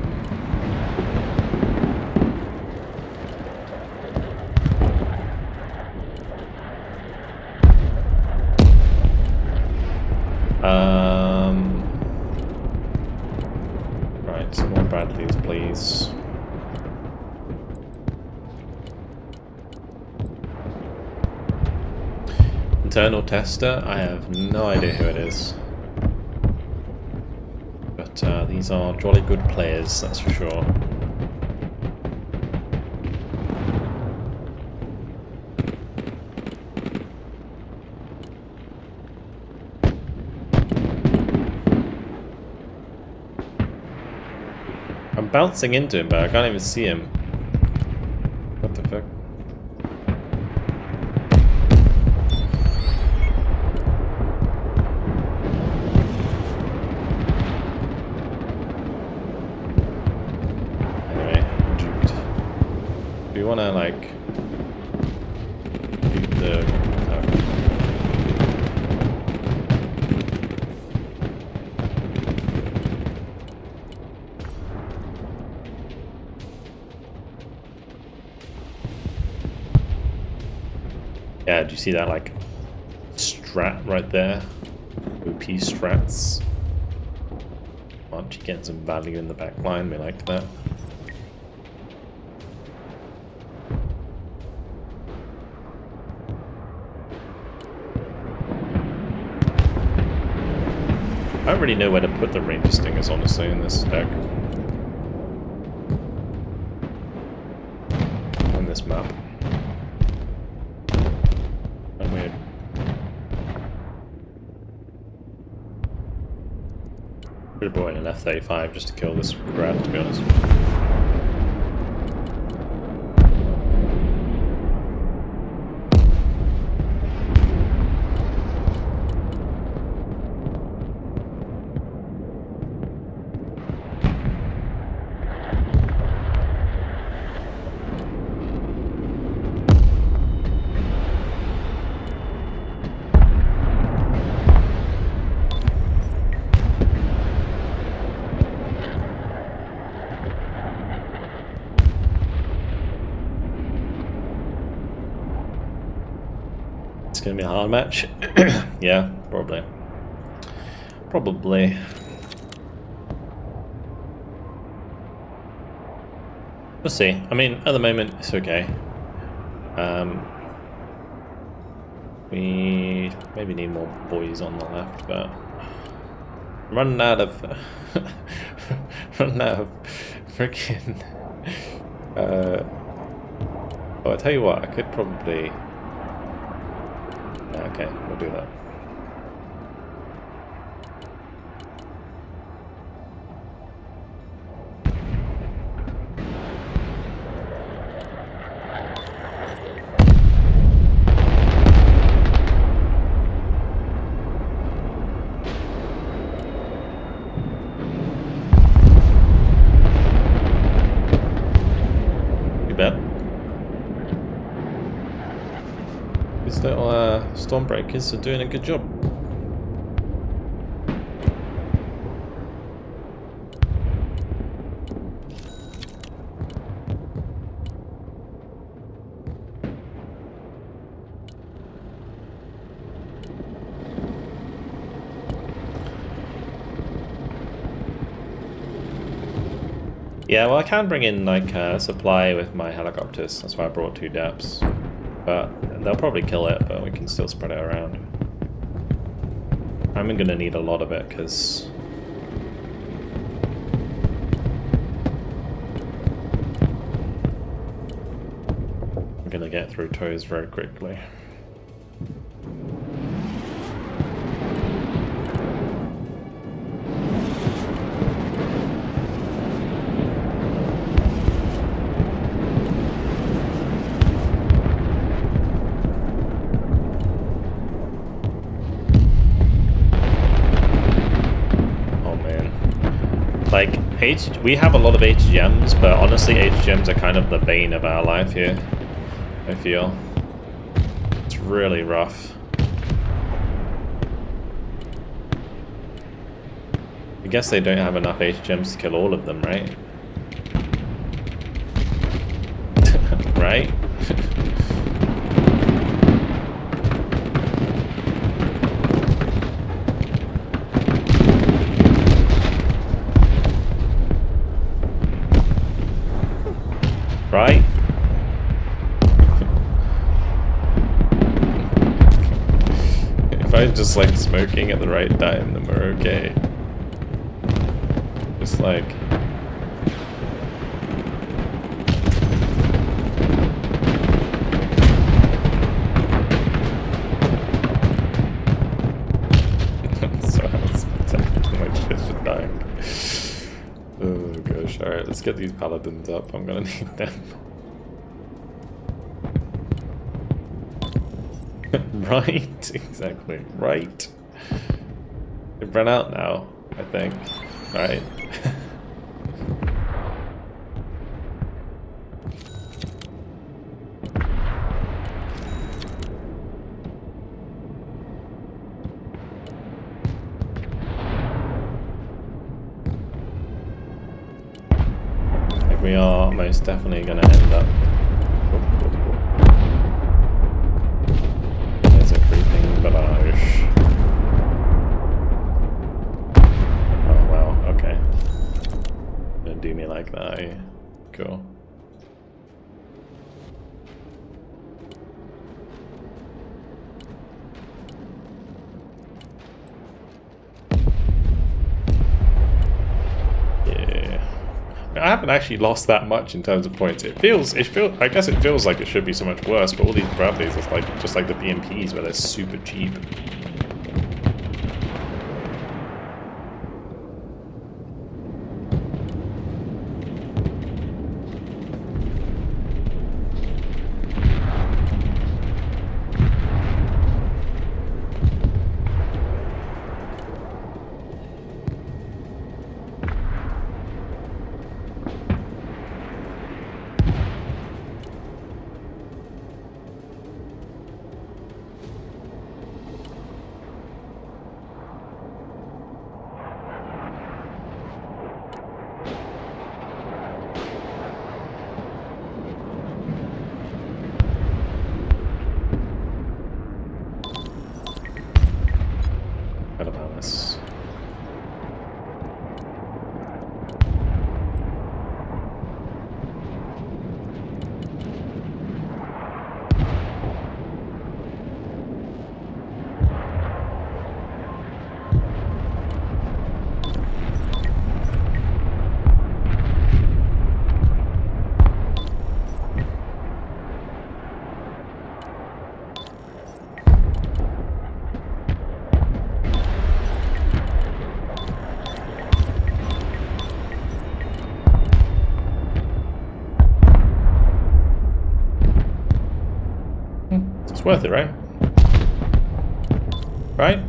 Right, some more Bradleys, please. Internal tester? I have no idea who it is. But these are jolly good players, that's for sure. I'm bouncing into him, but I can't even see him. What the fuck? Do you want to, like, do the... Yeah, do you see that, like, strat right there? OP strats. Aren't you getting some value in the back line? We like that. I don't really know where to put the ranger stingers, honestly, in this deck. On this map. And weird. Should have brought in an F-35 just to kill this grad, to be honest. It's gonna be a hard match. Yeah, probably. Probably. We'll see. I mean, at the moment, it's okay. We maybe need more boys on the left, but I'm running out of running out of freaking. Oh, I tell you what, I could probably. Okay, we'll do that. You bet. These little Stormbreakers are doing a good job. Yeah, well, I can bring in like supply with my helicopters. That's why I brought 2 DAPs. But they'll probably kill it, but we can still spread it around. I'm gonna need a lot of it because I'm gonna get through toes very quickly. Like, We have a lot of HGMs, but honestly, HGMs are kind of the bane of our life here, I feel. It's really rough. I guess they don't have enough HGMs to kill all of them, right? Right? Right? If I just like smoking at the right time, then we're okay. Just like... Oh gosh, alright, let's get these paladins up. I'm gonna need them. Right, exactly, right. They've run out now, I think. Alright. We are most definitely going to end up... There's a creeping barrage. Oh wow, okay. Don't do me like that, eh? Cool. I haven't actually lost that much in terms of points. I guess it feels like it should be so much worse, but all these Bradleys are like just like the BMPs where they're super cheap. It's worth it, right? Right?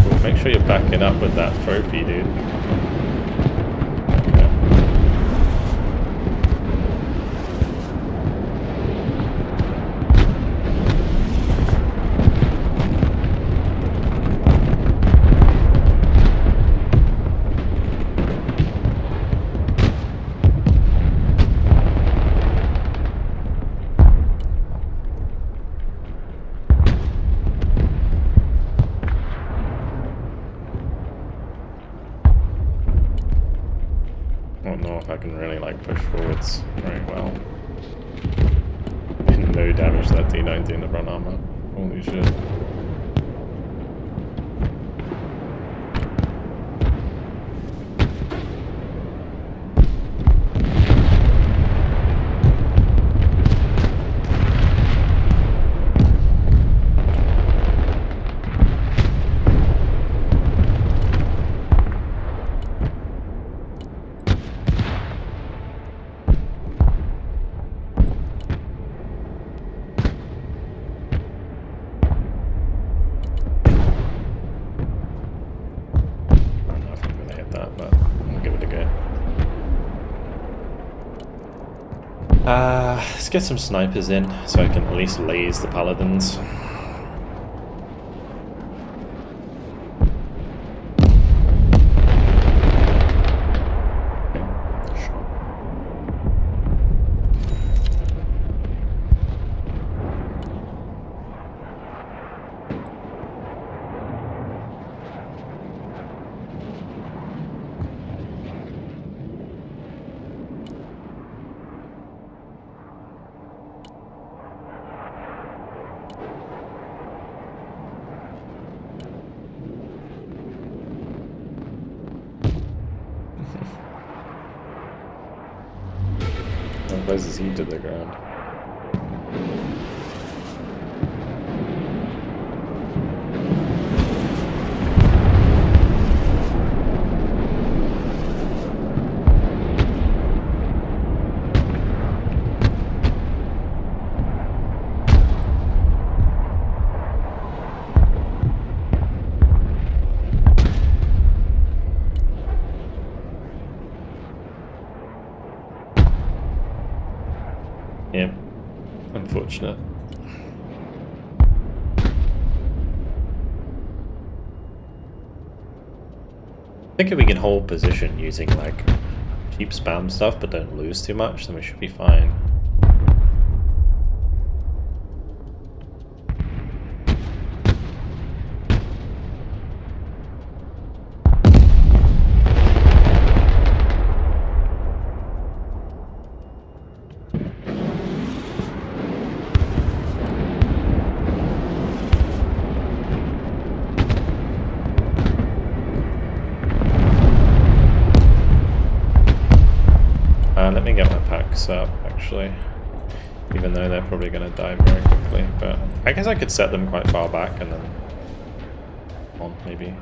Cool. Make sure you're backing up with that trophy, dude. I don't know if I can really like push forwards very well. No damage to that T90 in the front armor. Holy shit. but I'll give it a go. Let's get some snipers in so I can at least laze the paladins. How close is he to the ground? Yep, unfortunate. I think if we can hold position using like cheap spam stuff but don't lose too much, then we should be fine. Let me get my packs up, actually. Even though they're probably going to die very quickly. But I guess I could set them quite far back and then on, maybe.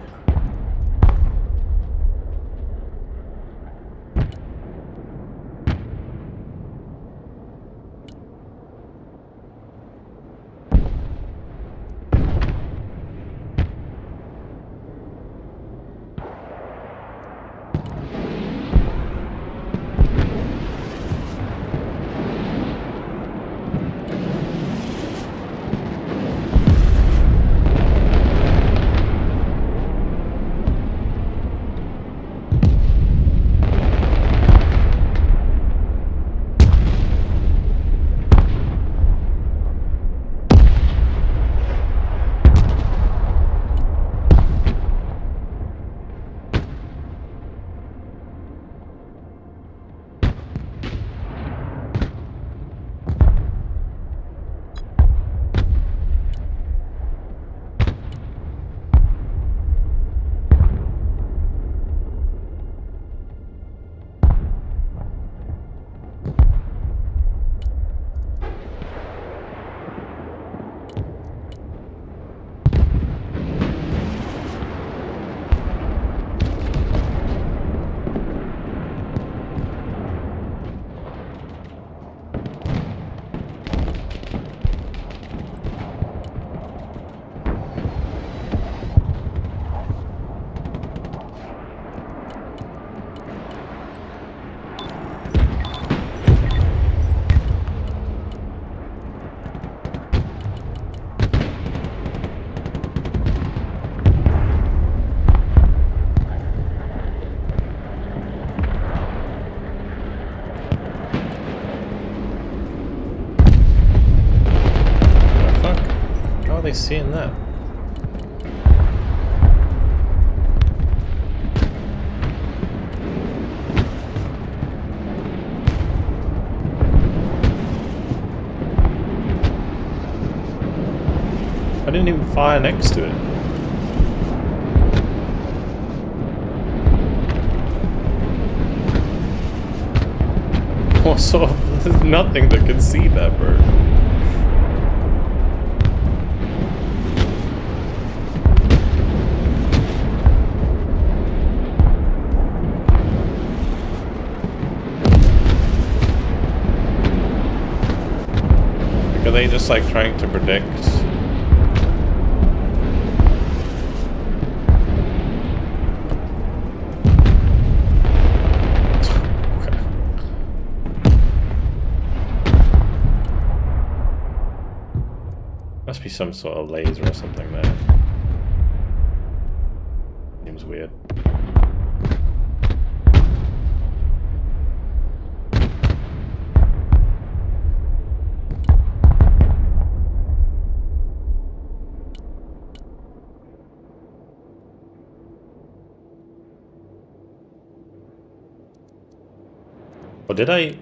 Seeing that. I didn't even fire next to it. What sort of... There's nothing that can see that bird. Are they just like trying to predict? must be some sort of laser or something there. Seems weird. Or did I?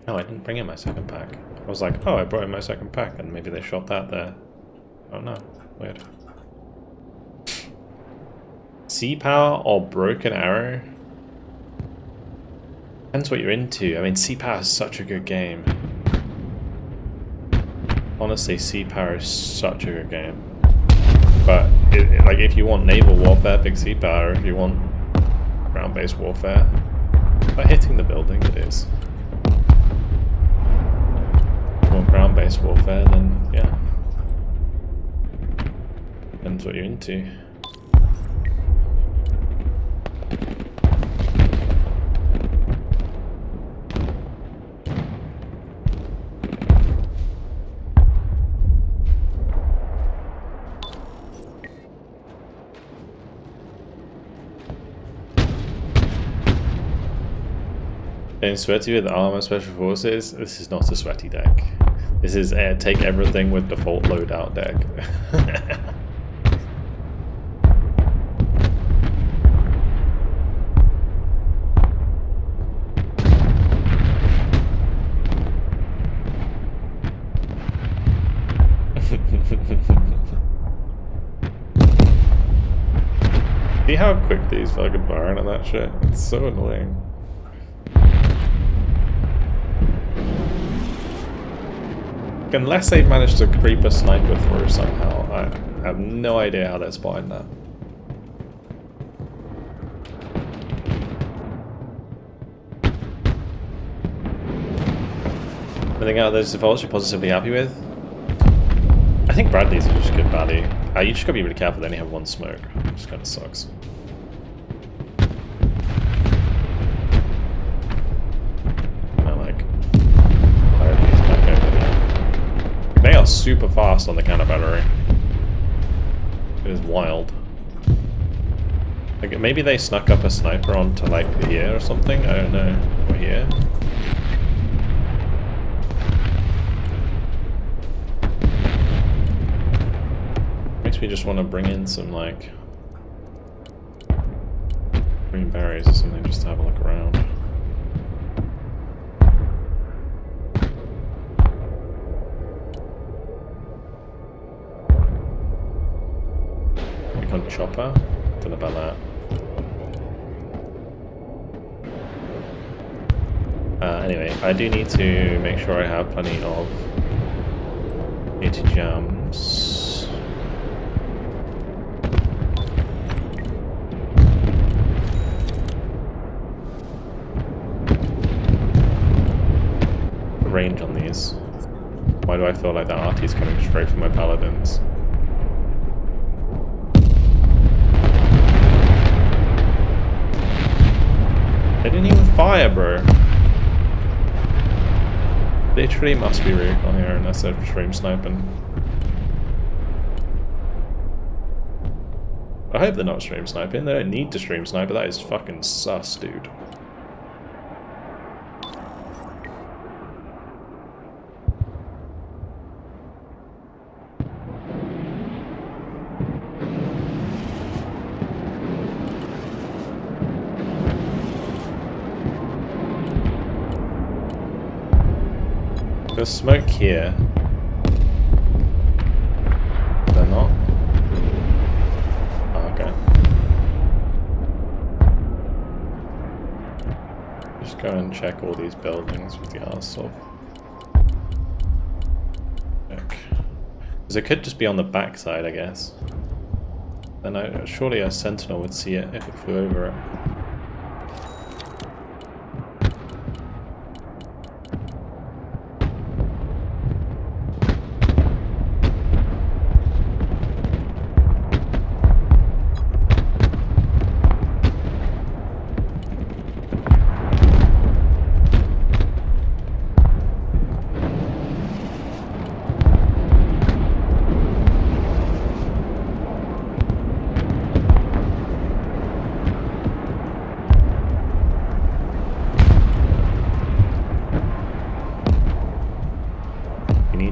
No, I didn't bring in my second pack. I was like, oh, I brought in my second pack, and maybe they shot that there. Oh no, weird. Sea power or broken arrow? Depends what you're into. I mean, sea power is such a good game. Honestly, sea power is such a good game. But like, if you want naval warfare, pick sea power. If you want ground-based warfare, by hitting the building, it is. If you want ground-based warfare, then yeah. Depends what you're into. Getting sweaty with armor special forces. This is not a sweaty deck. This is a take everything with default loadout deck. See how quick these fucking firing on that shit? It's so annoying. Unless they've managed to creep a sniper through somehow, I have no idea how they're spotting that. Anything out of those defaults you're positively happy with? I think Bradley's are just good value. You just gotta be really careful, they only have one smoke, which kinda sucks. They are super fast on the counter battery. It is wild. Like, maybe they snuck up a sniper onto like here or something. I don't know. Or here. Makes me just want to bring in some like green berries or something just to have a look around. On chopper? Don't know about that. Anyway, I do need to make sure I have plenty of jams. Range on these. Why do I feel like that RT is coming straight from my paladins? They didn't even fire, bro. Literally must be recon here unless they're stream sniping. I hope they're not stream sniping. They don't need to stream snipe, but that is fucking sus, dude. There's smoke here. They're not? Oh, okay. Just go and check all these buildings with the arse off. Check. Because it could just be on the backside, I guess. Then surely a sentinel would see it if it flew over it.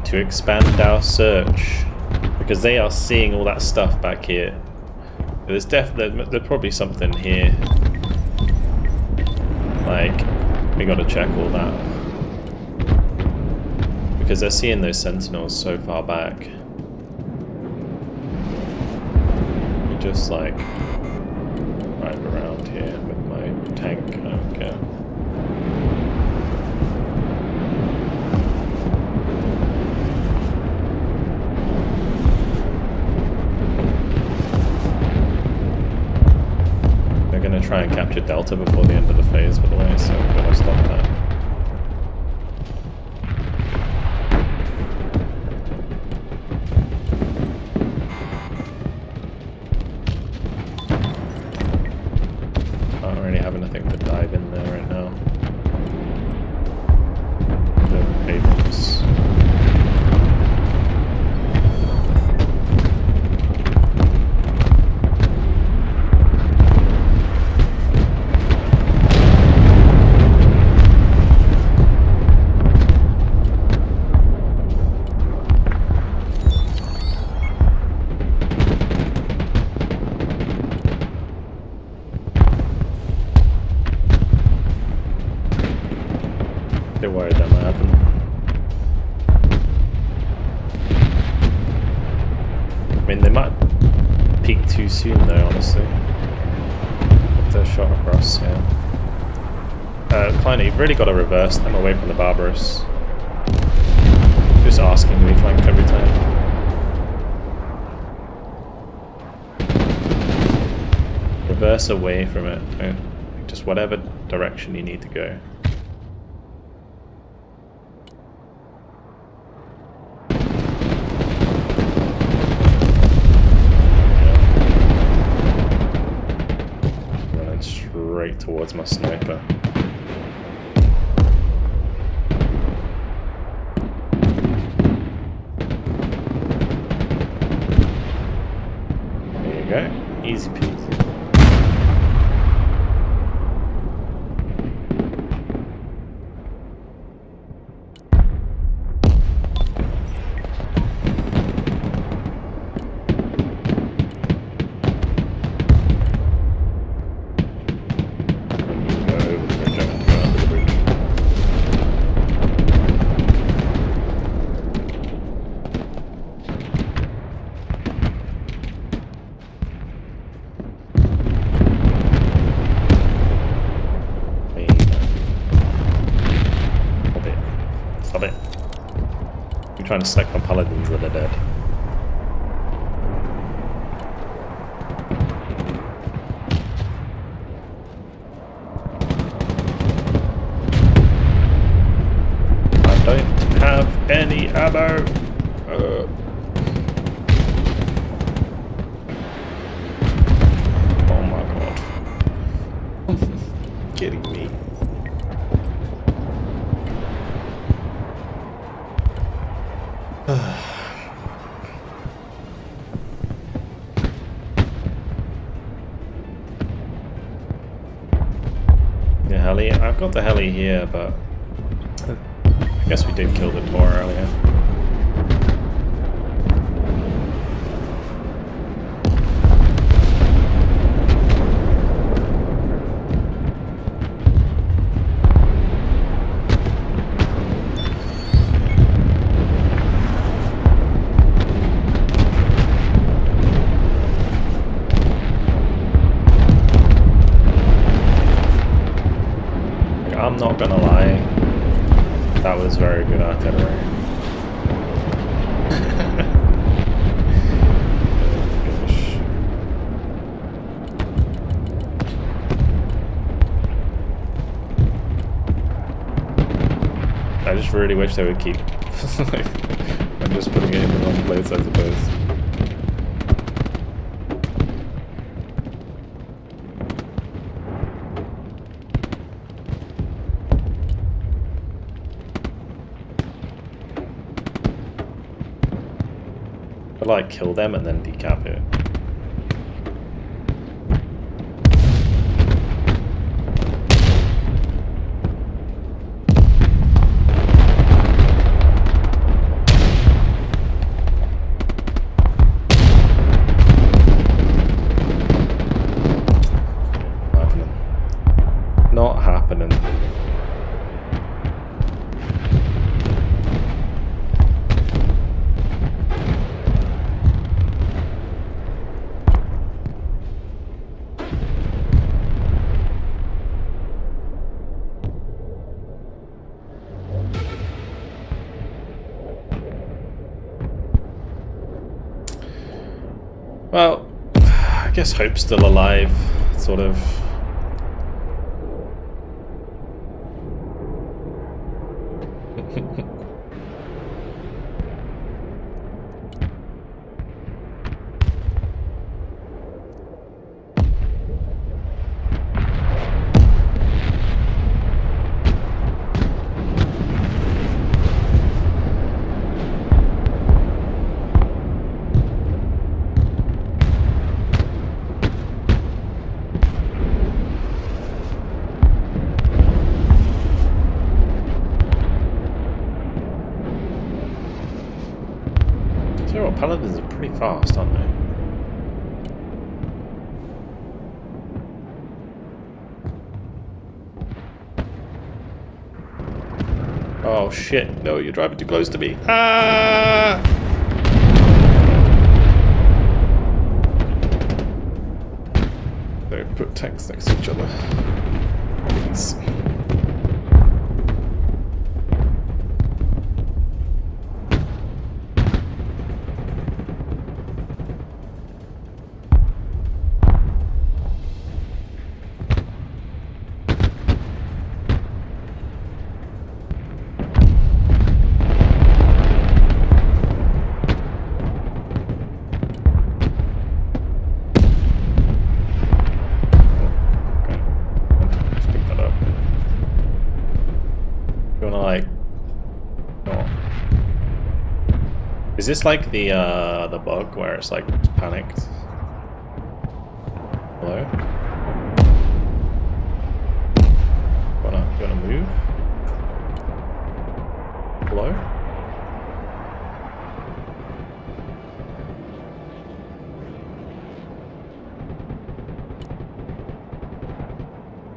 to expand our search, because they are seeing all that stuff back here. There's probably something here. Like, we gotta check all that. Because they're seeing those sentinels so far back. You just like drive around here with my tank. Okay. They're gonna try and capture Delta before the end of the phase, by the way, so I'm gonna stop that. They're worried that might happen. I mean, they might peak too soon though, honestly. If they're shot across, yeah. Kleiner, you've really got to reverse them away from the Barbarous. Just asking to be flanked every time. Reverse away from it. Just whatever direction you need to go. Towards my sniper. There you go. Easy peasy. Trying to select my paladins that are dead. I don't have any ammo. Oh my god. Kidding me. I've got the heli here, but I guess we did kill the Tor earlier. I'm not gonna lie, that was very good artillery. I just really wish they would keep. I'm just putting it in the wrong place, I suppose. Like kill them and then decap it. Well, I guess hope's still alive, sort of. Paladins are pretty fast, aren't they? Oh shit, no, you're driving too close to me. Ah! Don't put tanks next to each other. Please. Is this like the bug where it's like panicked? Hello? You wanna move? Hello?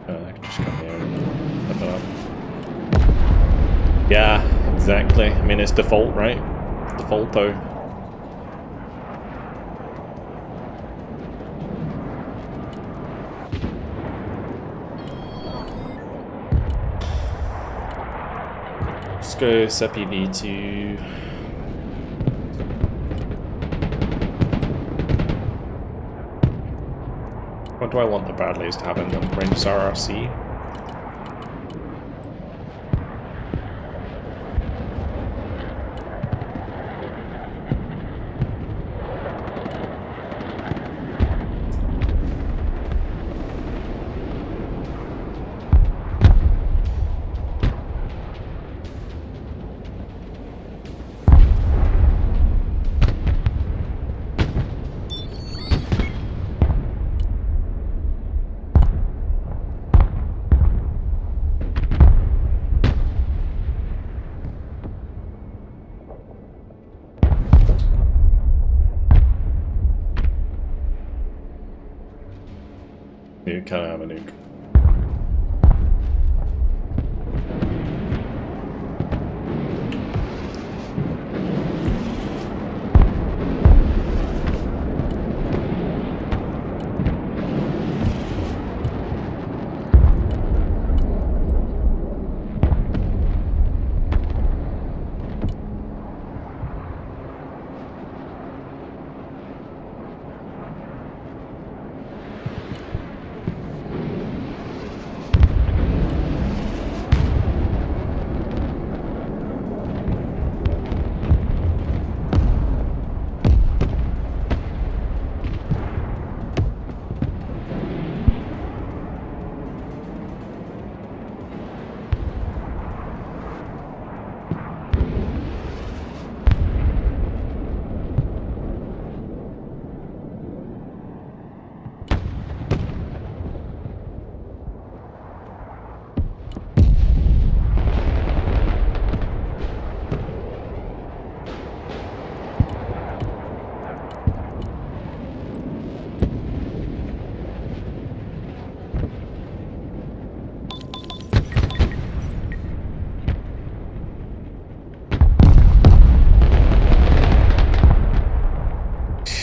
I can just come here and flip it up. Yeah, exactly. I mean, it's default, right? Defaulto. Let's go Seppi V2. What do I want the Bradleys to have in them? Rangers RRC? You kind of have a nuke.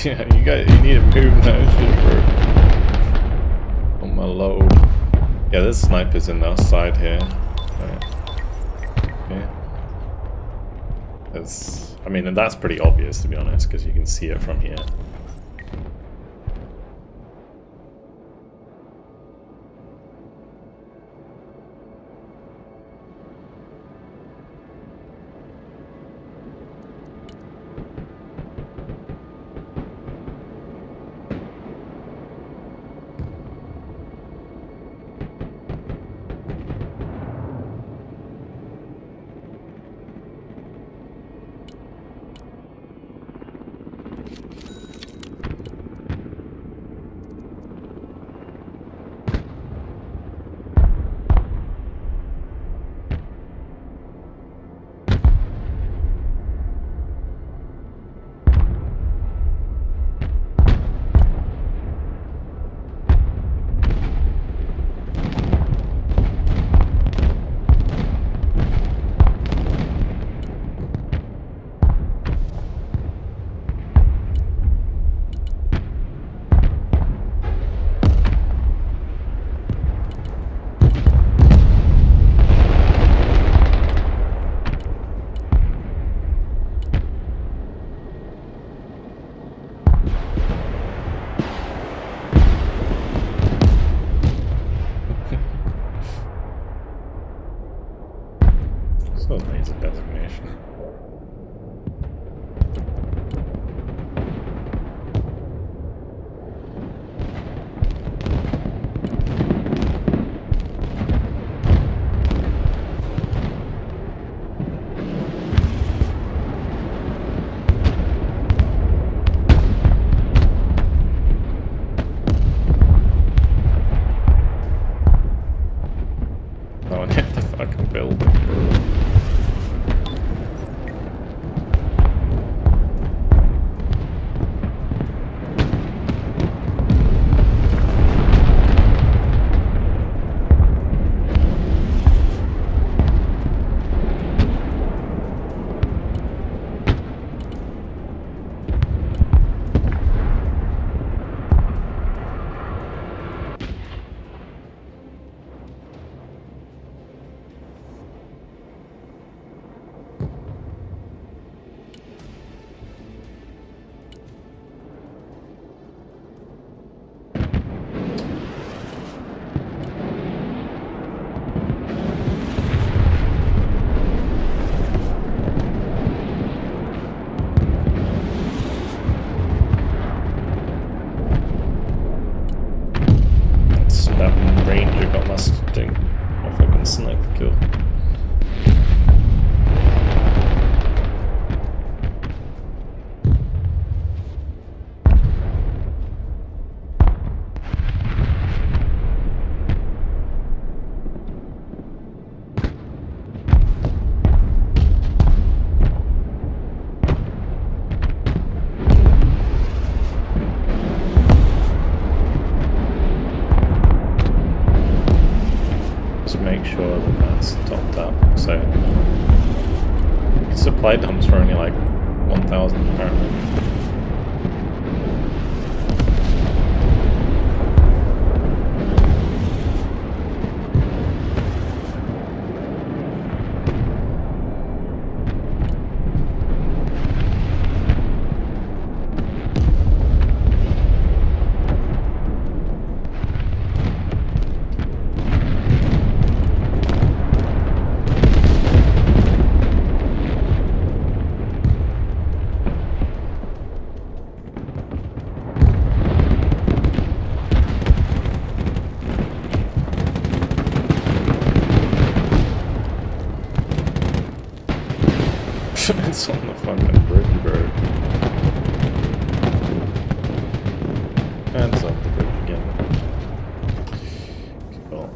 Yeah, you need to move now, bro. On my load. Yeah, there's snipers in the side here. Right. Okay. I mean, and that's pretty obvious to be honest, because you can see it from here. So laser designation. Oh, and hit the fucking building. That ranger got my sting. My fucking sniper kill. Make sure that that's topped up. So supply dumps for only like 1,000 apparently. It's on the fucking bridge, bro. And it's off the bridge again. Cool.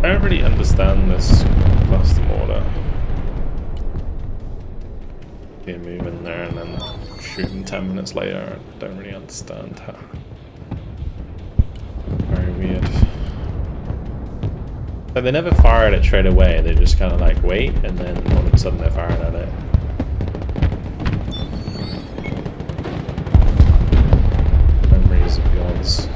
I don't really understand this custom order. You move in there and then shoot them 10 minutes later. I don't really understand how. Very weird. But they never fire at it straight away, they just kind of like wait and then all of a sudden they're firing at it. Memories of yours.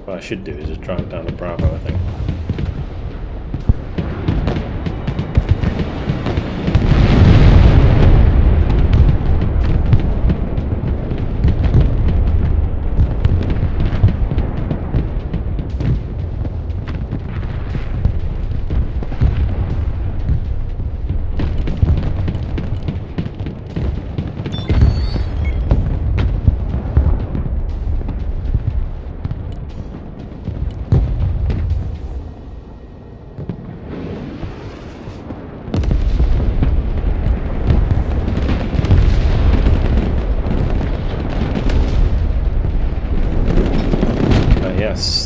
What I should do is just drive down to Bravo, I think.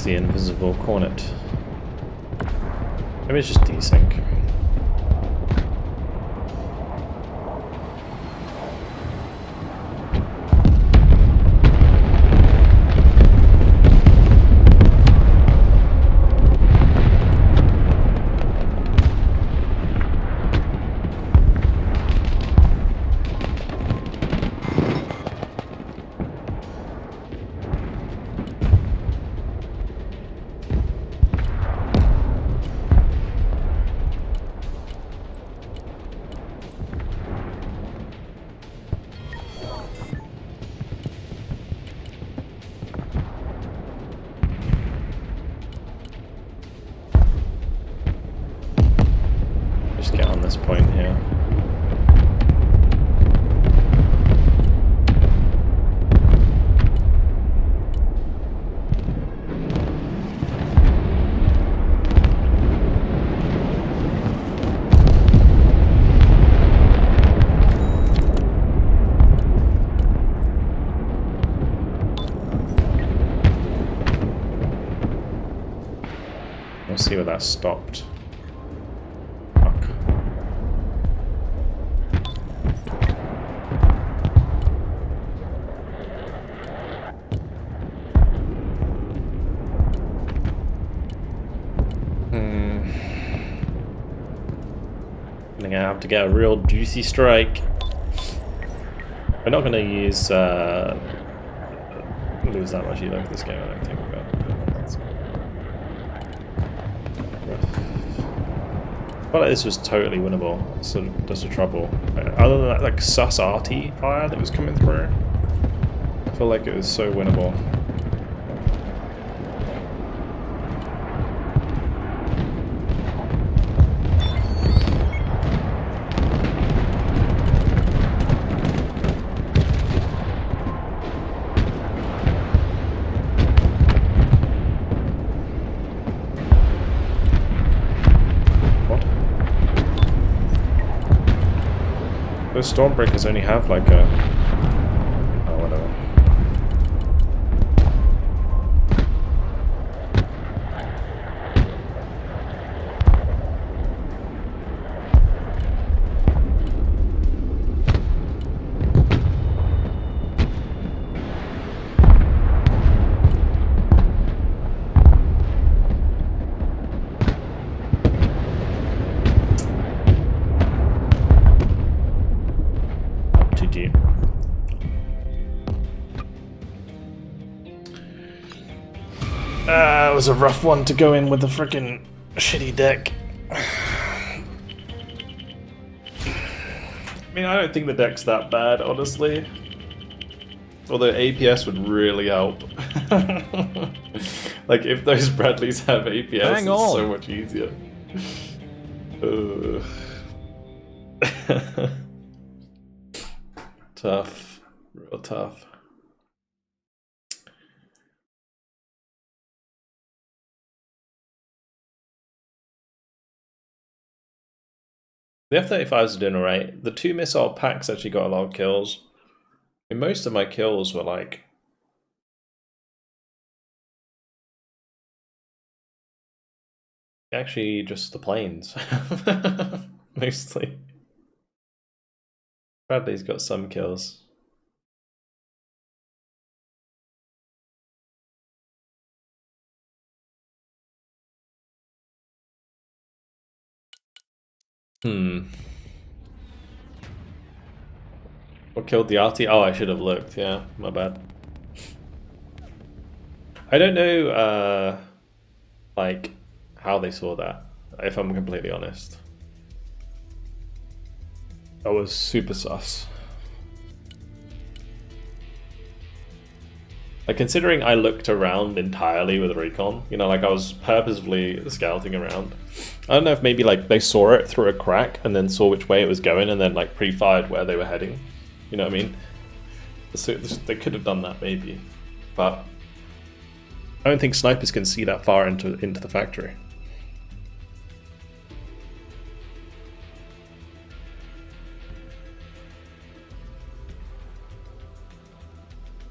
the invisible cornet. Maybe it's just desync. Get on this point here. We'll see where that stopped. I'm gonna have to get a real juicy strike. We're not gonna use lose that much ELO for this game, I don't think. I felt like this was totally winnable. So that's the trouble. Other than that, like sus RT fire that was coming through, I feel like it was so winnable. Those Stormbreakers only have like a... oh, whatever. It was a rough one to go in with a freaking shitty deck. I mean, I don't think the deck's that bad, honestly. Although APS would really help. Like, if those Bradleys have APS, it's so much easier. Tough. Real tough. The F-35s are doing alright. The 2 missile packs actually got a lot of kills. And most of my kills were like... actually just the planes. Mostly. Bradley's got some kills. What killed the RT? Oh, I should have looked. Yeah, my bad. I don't know, like, how they saw that, if I'm completely honest. That was super sus. Like, considering I looked around entirely with recon, you know, like I was purposefully scouting around. I don't know if maybe like they saw it through a crack and then saw which way it was going and then like pre-fired where they were heading. You know what I mean? So they could have done that maybe, but I don't think snipers can see that far into the factory.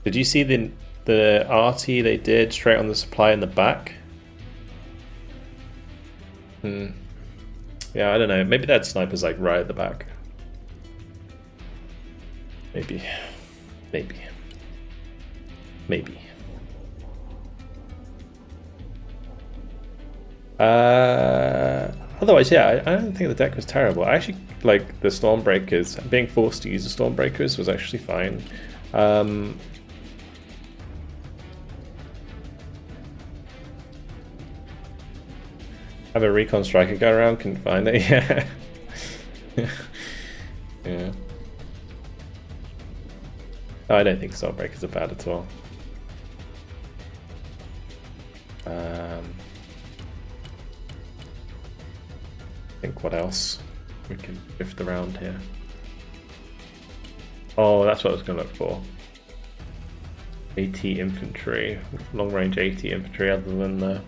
Did you see the the arty they did straight on the supply in the back. Yeah, I don't know. Maybe that sniper's like right at the back. Maybe. Otherwise, yeah, I don't think the deck was terrible. I actually like the Stormbreakers. Being forced to use the Stormbreakers was actually fine. Have a recon striker go around, couldn't find it. Yeah. Yeah. Oh, I don't think Stormbreakers are bad at all. I think what else we can drift around here. Oh, that's what I was going to look for. AT infantry, long range AT infantry other than the...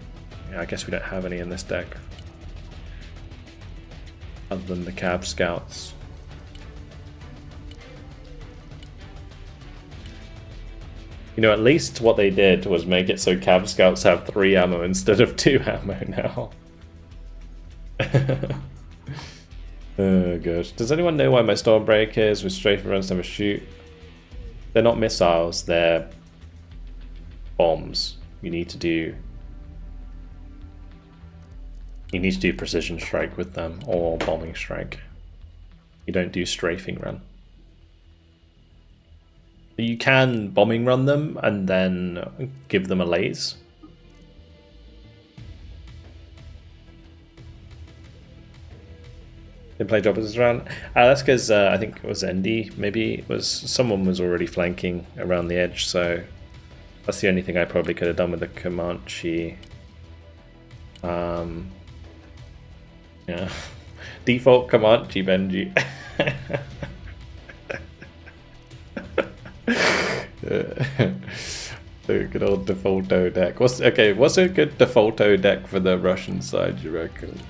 Yeah, I guess we don't have any in this deck. Other than the Cav Scouts. You know, at least what they did was make it so Cav Scouts have 3 ammo instead of 2 ammo now. Oh gosh. Does anyone know why my Stormbreakers with strafe runs never shoot? They're not missiles, they're bombs. You need to do precision strike with them, or bombing strike. You don't do strafing run. You can bombing run them and then give them a laze. Didn't play jobbers this round. That's because I think it was Endy. Maybe it was someone was already flanking around the edge, so that's the only thing I probably could have done with the Comanche. Yeah, default Comanche Benji. The good old defaulto deck. What's a good defaulto deck for the Russian side, you reckon?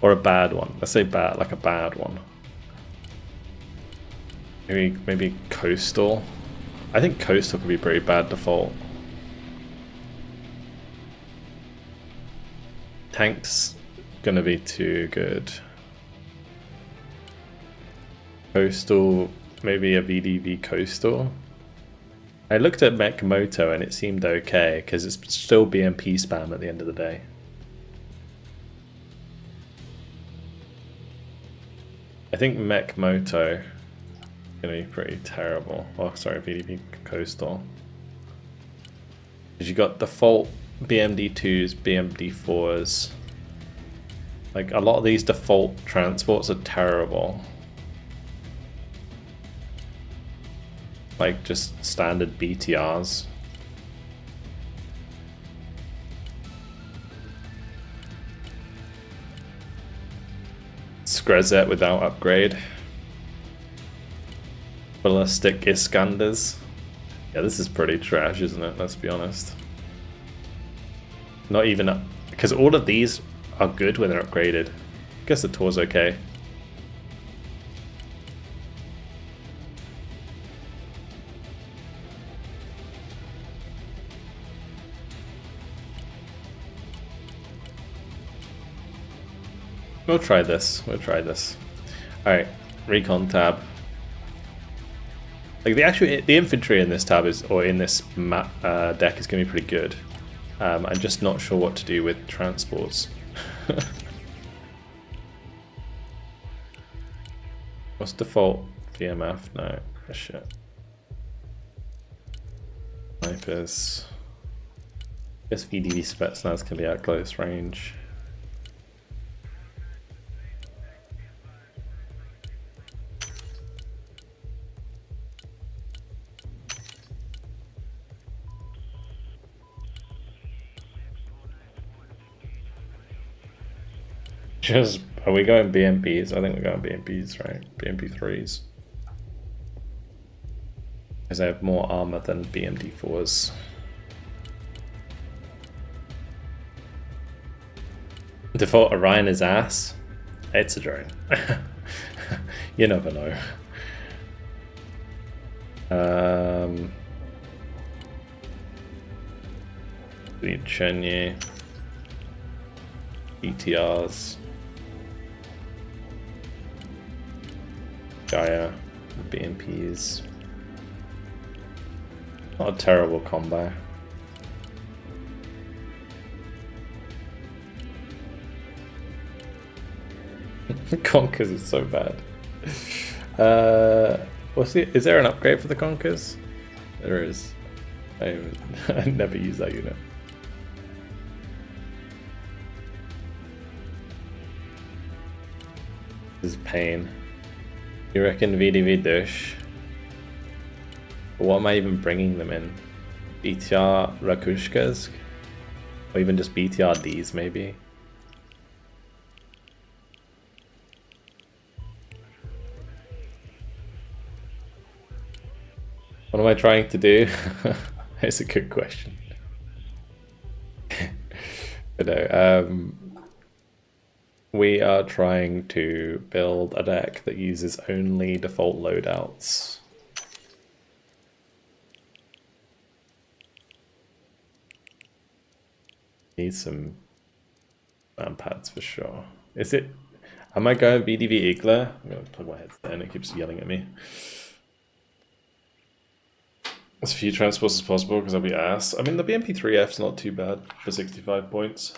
Or a bad one. Let's say bad, like a bad one. Maybe Coastal. I think Coastal could be pretty bad default. Tank's gonna be too good. Coastal, maybe a VDV Coastal. I looked at Mech Moto and it seemed okay because it's still BMP spam at the end of the day. I think Mech Moto is gonna be pretty terrible. Oh, sorry, VDV Coastal. Because you got default BMD2s, BMD4s. Like, a lot of these default transports are terrible. Like, just standard BTRs. Skrezet without upgrade. Ballistic Iskanders. Yeah, this is pretty trash, isn't it? Let's be honest. Not even... because all of these are good when they're upgraded. I guess the Tor's okay. We'll try this. Alright, recon tab. Like the infantry in this tab is, or in this deck is going to be pretty good. I'm just not sure what to do with transports. What's default VMF? No, shit. Snipers. I guess VDV Spetsnaz can be at close range. Are we going BMPs? I think we're going BMPs, right? BMP3s. Because they have more armor than BMD4s. Default Orion is ass. It's a drone. You never know. We need Chenye, ETRs, Gaia, BMPs. Not a terrible combo. Conkers is so bad. Is there an upgrade for the Conkers? There is. I never use that unit. This is pain. You reckon VDV Dush? What am I even bringing them in? BTR Rakushkas? Or even just BTR Ds maybe? What am I trying to do? It's a good question. But no, we are trying to build a deck that uses only default loadouts. Need some man pads for sure. Is it? Am I going VDV Igla? I'm going to plug my headset and it keeps yelling at me. As few transports as possible because I'll be ass. I mean, the BMP3F's not too bad for 65 points.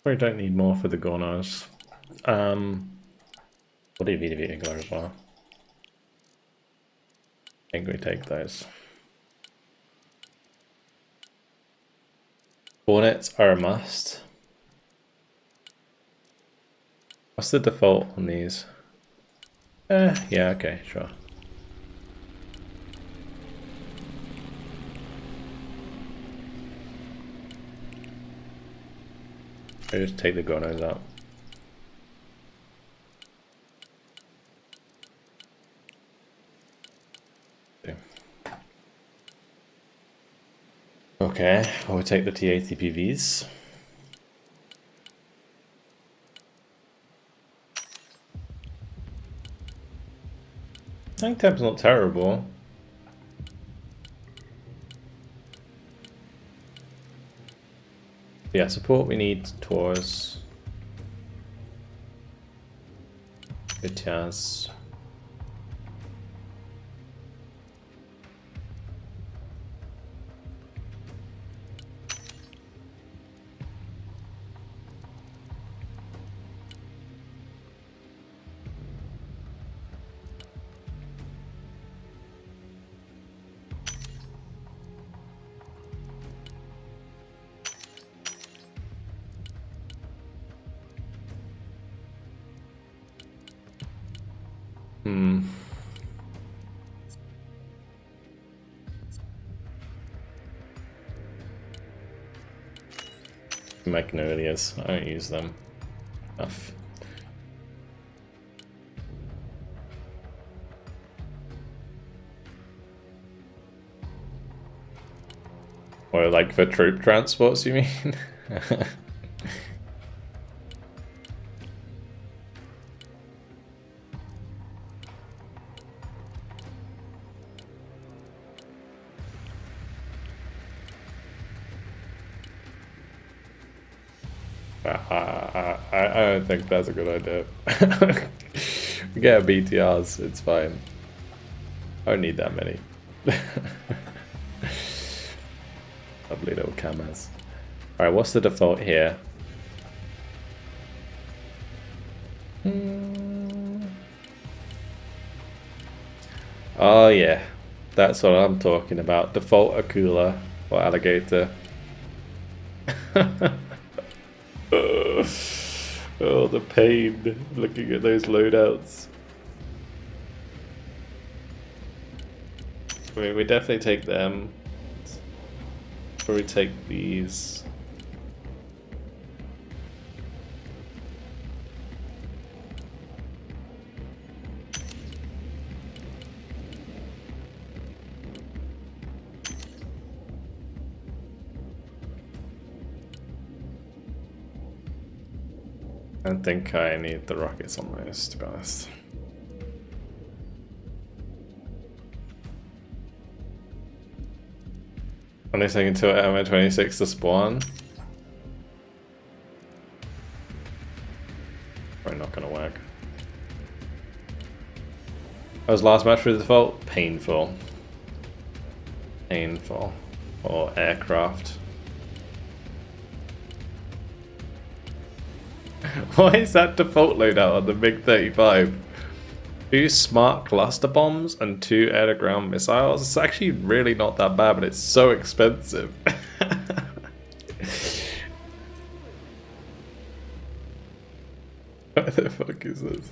We don't need more for the Gornos. What do you VDV Igla as well? I think we take those. Hornets are a must. What's the default on these? Yeah, okay, sure. I just take the Gornos out. Okay, we'll take the TATPVs. Tank tab's not terrible. Yeah, support we need Taurus. Vitaz. Magnolias, I don't use them enough. Or like for troop transports, you mean? I don't think that's a good idea. We get BTRs, it's fine. I don't need that many. Lovely little camas. Alright, what's the default here? Oh yeah, that's what I'm talking about. Default Akula or Alligator. Oh, the pain looking at those loadouts. I mean, we definitely take them. Or we take these. I don't think I need the rockets on this, to be honest. Only taking until ammo 26 to spawn. Probably not gonna work. That was last match with default. Painful. Painful. Or aircraft. Why is that default loadout on the MiG-35? 2 smart cluster bombs and 2 air-to-ground missiles. It's actually really not that bad, but it's so expensive. What the fuck is this?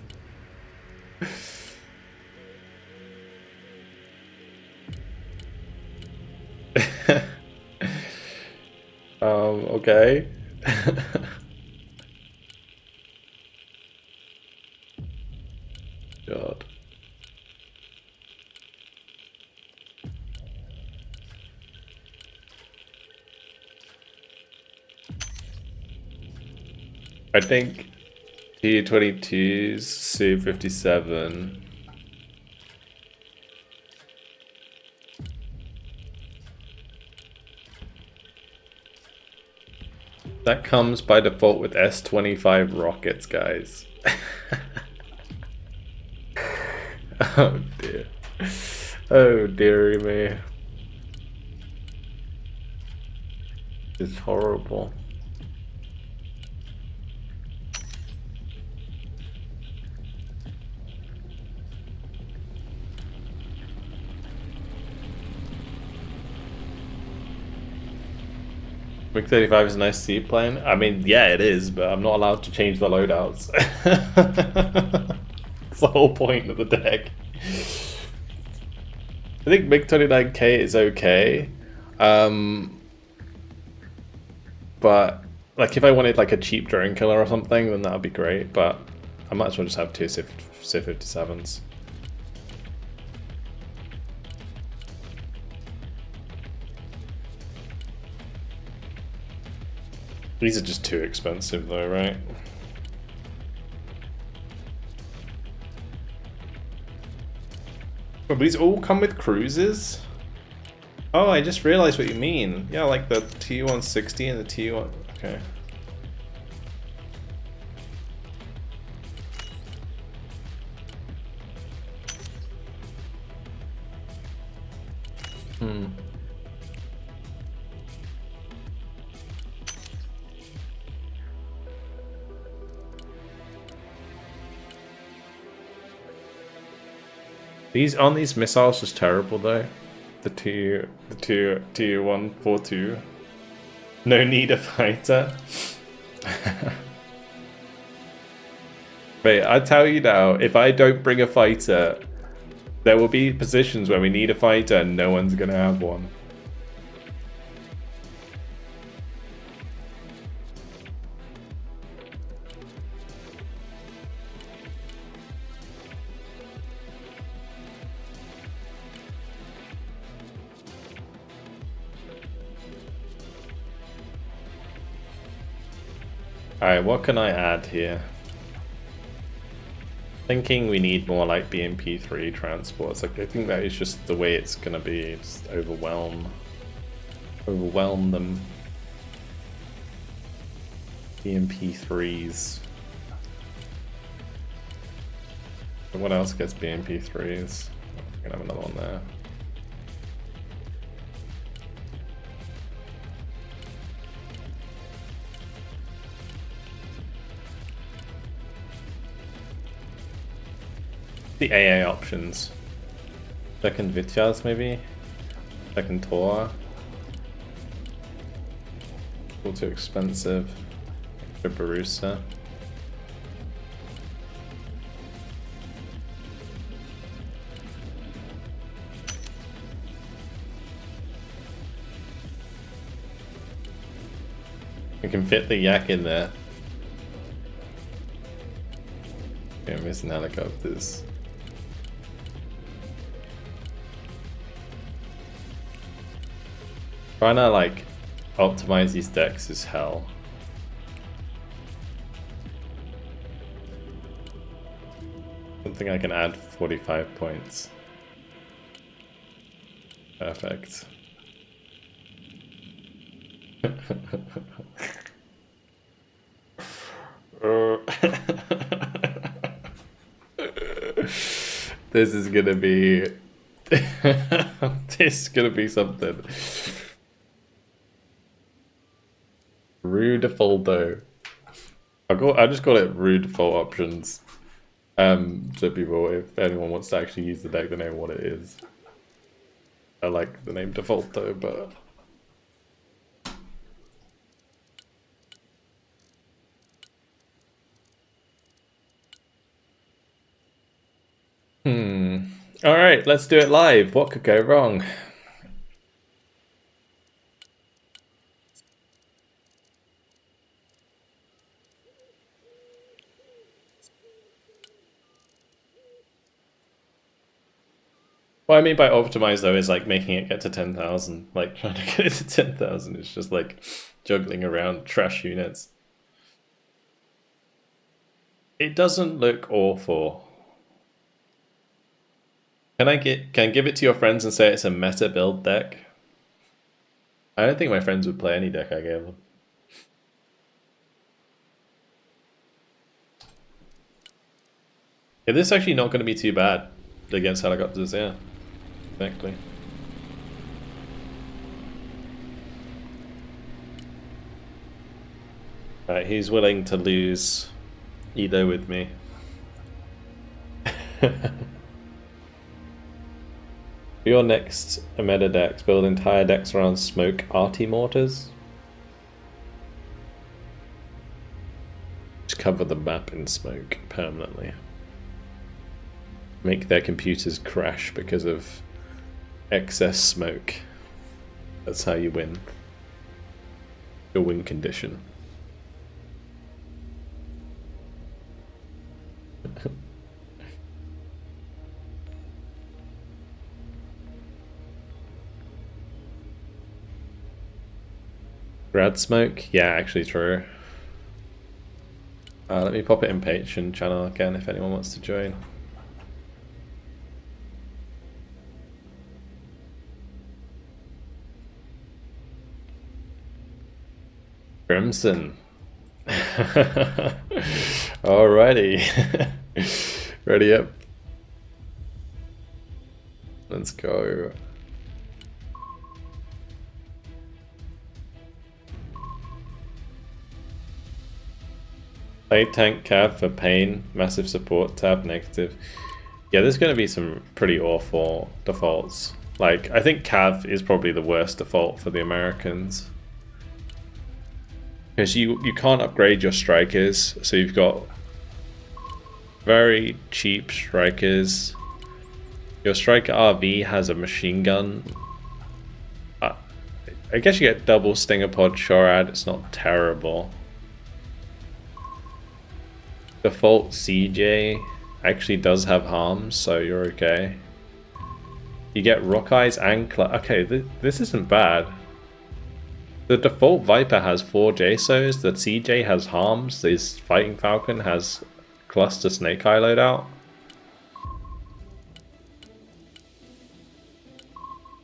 Okay. God. I think T-22's Su-57. That comes by default with S-25 rockets, guys. Oh dear. Oh dearie me. It's horrible. MiG-35 is a nice seaplane. I mean, yeah, it is, but I'm not allowed to change the loadouts. That's the whole point of the deck. I think MiG-29K is okay. But, like, if I wanted, like, a cheap drone killer or something, then that would be great. But I might as well just have 2 Su-57s. These are just too expensive though, right? But these all come with cruisers? Oh, I just realized what you mean. Yeah, like the Tu-160 and the Tu-1... Okay. Aren't these missiles just terrible though? The Tu-142. No need a fighter. Wait, I tell you now, if I don't bring a fighter, there will be positions where we need a fighter and no one's gonna have one. Alright, what can I add here? Thinking we need more like BMP-3 transports. Like, I think that is just the way it's gonna be. Just overwhelm them. BMP-3s. What else gets BMP-3s? We're gonna have another one there. The AA options. Second Vityaz maybe? Second Tor. All too expensive. Extra Barusa. We can fit the yak in there. Yeah, missing helicopters. Trying to like optimize these decks is hell. think I can add 45 points. Perfect. This is gonna be this is gonna be something. Rue defaulto. I just call it Rue default options. So people, if anyone wants to actually use the deck, they know what it is. I like the name defaulto, but Alright, let's do it live. What could go wrong? What I mean by optimize though is like making it get to 10,000. Like trying to get it to 10,000 is just like juggling around trash units. It doesn't look awful. Can I give it to your friends and say it's a meta build deck? I don't think my friends would play any deck I gave them. Yeah, this is actually not going to be too bad against helicopters, yeah. Exactly. Right, he's willing to lose ELO with me. For your next meta decks, build entire decks around smoke arty mortars. Just cover the map in smoke permanently. Make their computers crash because of excess smoke. That's how you win. Your win condition. Grad smoke? Yeah, actually true. Let me pop it in Patreon channel again if anyone wants to join. Crimson. Alrighty. Ready up. Let's go. Play tank Cav for pain, massive support tab, negative. Yeah, there's going to be some pretty awful defaults. Like, I think Cav is probably the worst default for the Americans. Because you can't upgrade your strikers, so you've got very cheap strikers. Your striker RV has a machine gun. I guess you get double stinger pod Shorad, it's not terrible. Default CJ actually does have harms, so you're okay. You get Rock Eyes and okay, this isn't bad. The default Viper has 4 JSOs, the CJ has harms, this Fighting Falcon has cluster Snake Eye loadout.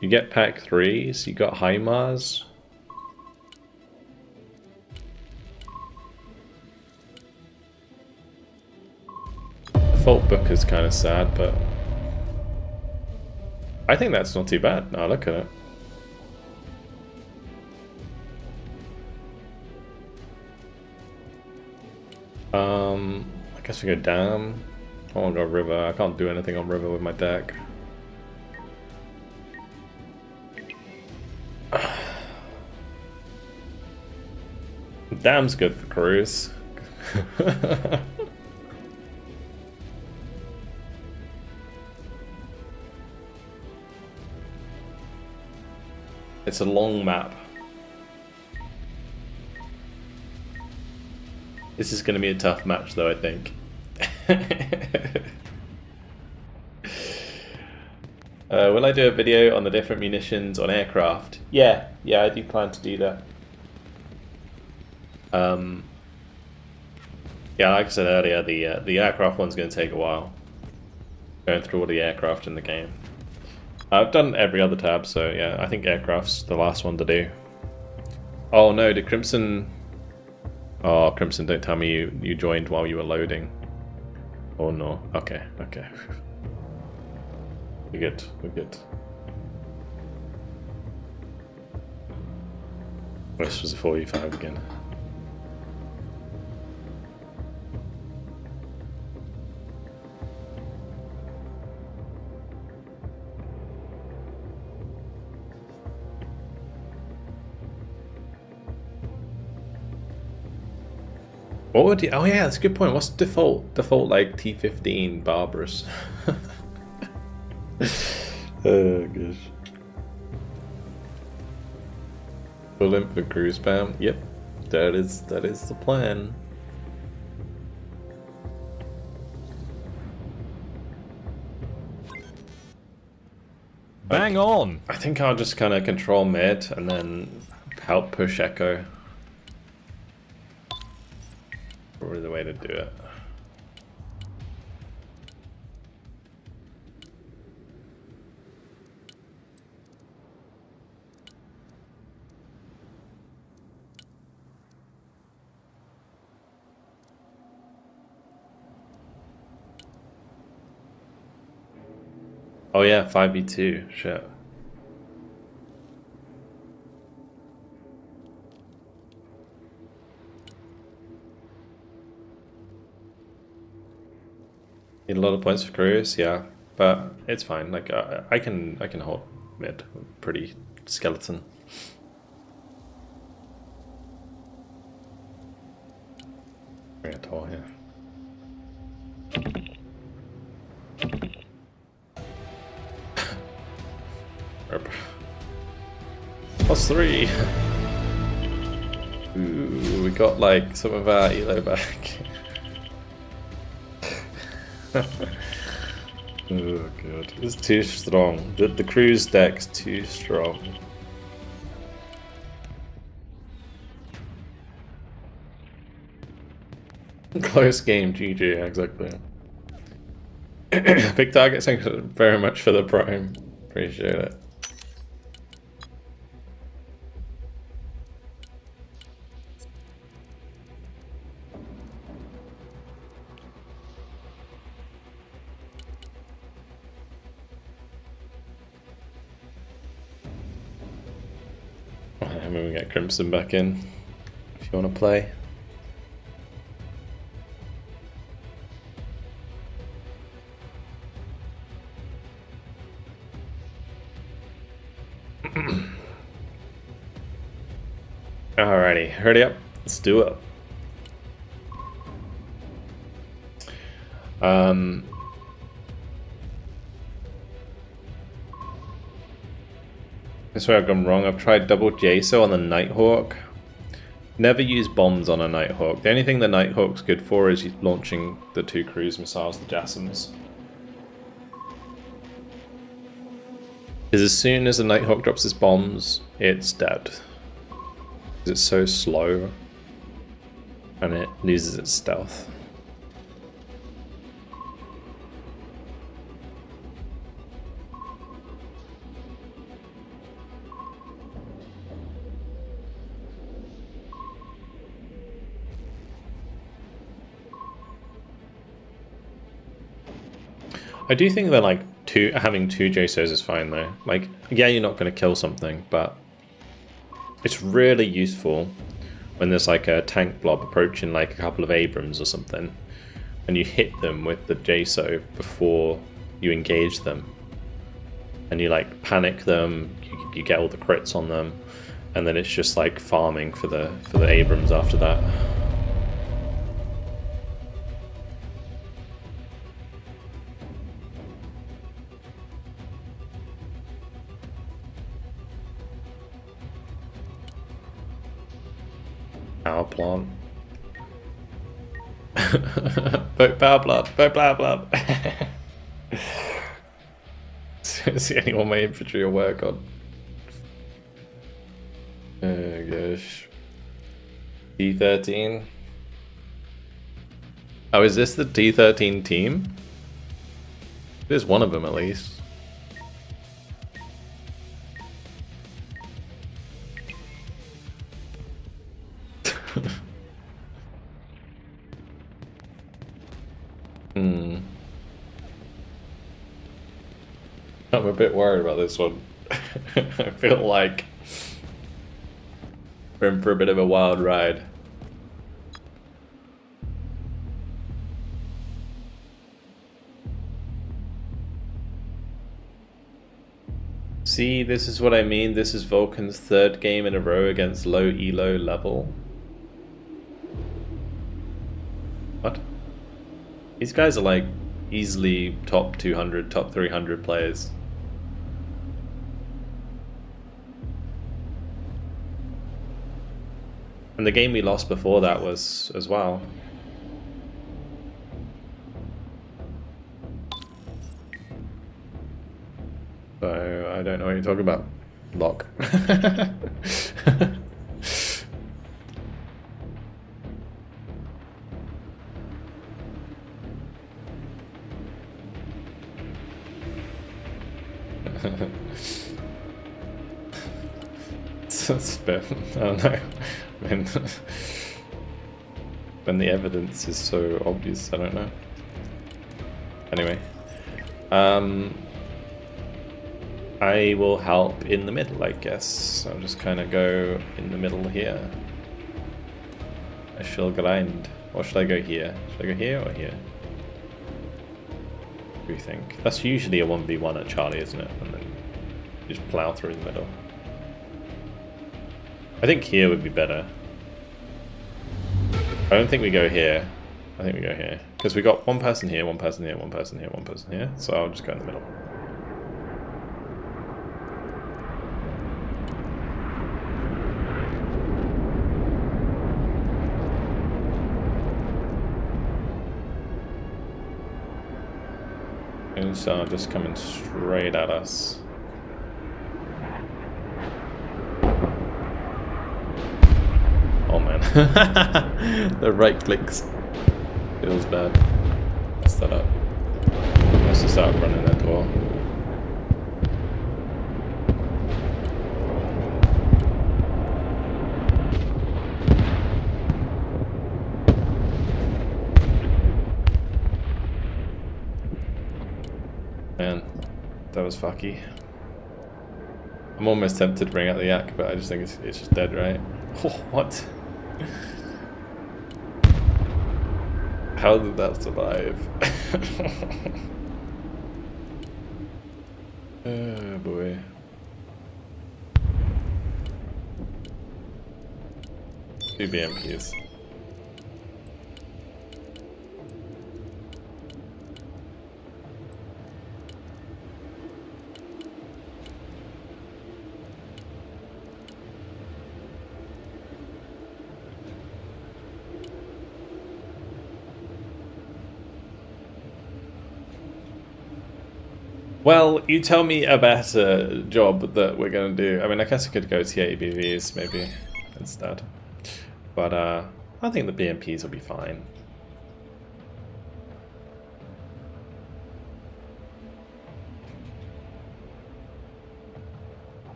You get pack 3s, you got HIMARS. Default book is kind of sad, but I think that's not too bad. Now look at it. I guess we go Dam. I want to go River. I can't do anything on River with my deck. Dam's good for Cruise. It's a long map. This is going to be a tough match though, I think. Will I do a video on the different munitions on aircraft? Yeah, I do plan to do that. Yeah, like I said earlier, the aircraft one's going to take a while. going through all the aircraft in the game. I've done every other tab, so yeah, I think aircraft's the last one to do. Oh no, did Crimson... Oh, Crimson, don't tell me you joined while you were loading. Oh no, okay. We're good. This was a 45 again. What would you... Oh yeah, that's a good point. What's default like T15 Barbarous? Oh gosh. Full in for crew spam. Yep, that is the plan. Bang on! I think I'll just kind of control mid and then help push Echo. Probably the way to do it. Oh yeah, 5v2, shit. Need a lot of points for crews, yeah, but it's fine. Like I can hold mid, pretty skeleton. Bring it tall here. +3. Ooh, we got like some of our ELO back. Oh god, it's too strong. The cruise deck's too strong. Close game, GG, exactly. Big target, thanks very much for the prime. Appreciate it. I'm gonna get Crimson back in if you want to play. Alrighty, hurry up, let's do it. That's where I've gone wrong. I've tried double JSO on the Nighthawk. Never use bombs on a Nighthawk. The only thing the Nighthawk's good for is launching the 2 cruise missiles, the JASSMs. Because as soon as the Nighthawk drops its bombs, it's dead. It's so slow and it loses its stealth. I do think that like having two JSOs is fine though. Like, yeah, you're not going to kill something, but it's really useful when there's like a tank blob approaching like a couple of Abrams or something, and you hit them with the JSO before you engage them, and you like panic them, you get all the crits on them, and then it's just like farming for the Abrams after that. Power plant. Vote power plant. Vote power plant. It's the only one my infantry will work on. Oh gosh. T13. Oh, is this the T13 team? There's one of them at least. I'm a bit worried about this one. I feel like we're in for a bit of a wild ride. See, this is what I mean. This is Vulcan's third game in a row against low ELO level. What? These guys are like easily top 200, top 300 players. And the game we lost before that was as well. So I don't know what you're talking about. Lock. It's a bit, I don't know. When the evidence is so obvious, I don't know. Anyway, I will help in the middle, I guess. I'll just kind of go in the middle here. I shall grind. Or should I go here? Should I go here or here? What do you think? That's usually a 1v1 at Charlie, isn't it? And then you just plow through the middle. I think here would be better. I don't think we go here. I think we go here. Because we got one person here, one person here, one person here, one person here. So I'll just go in the middle. And so just coming straight at us. Oh man, the right clicks feels bad. Mess that up. Let's just start running that door. Man, that was fucky. I'm almost tempted to bring out the yak, but I just think it's just dead, right? Oh, what? How did that survive? Oh boy. Two BMPs. Well, you tell me a better job that we're going to do. I mean, I guess I could go to ABVs maybe instead. But I think the BMPs will be fine.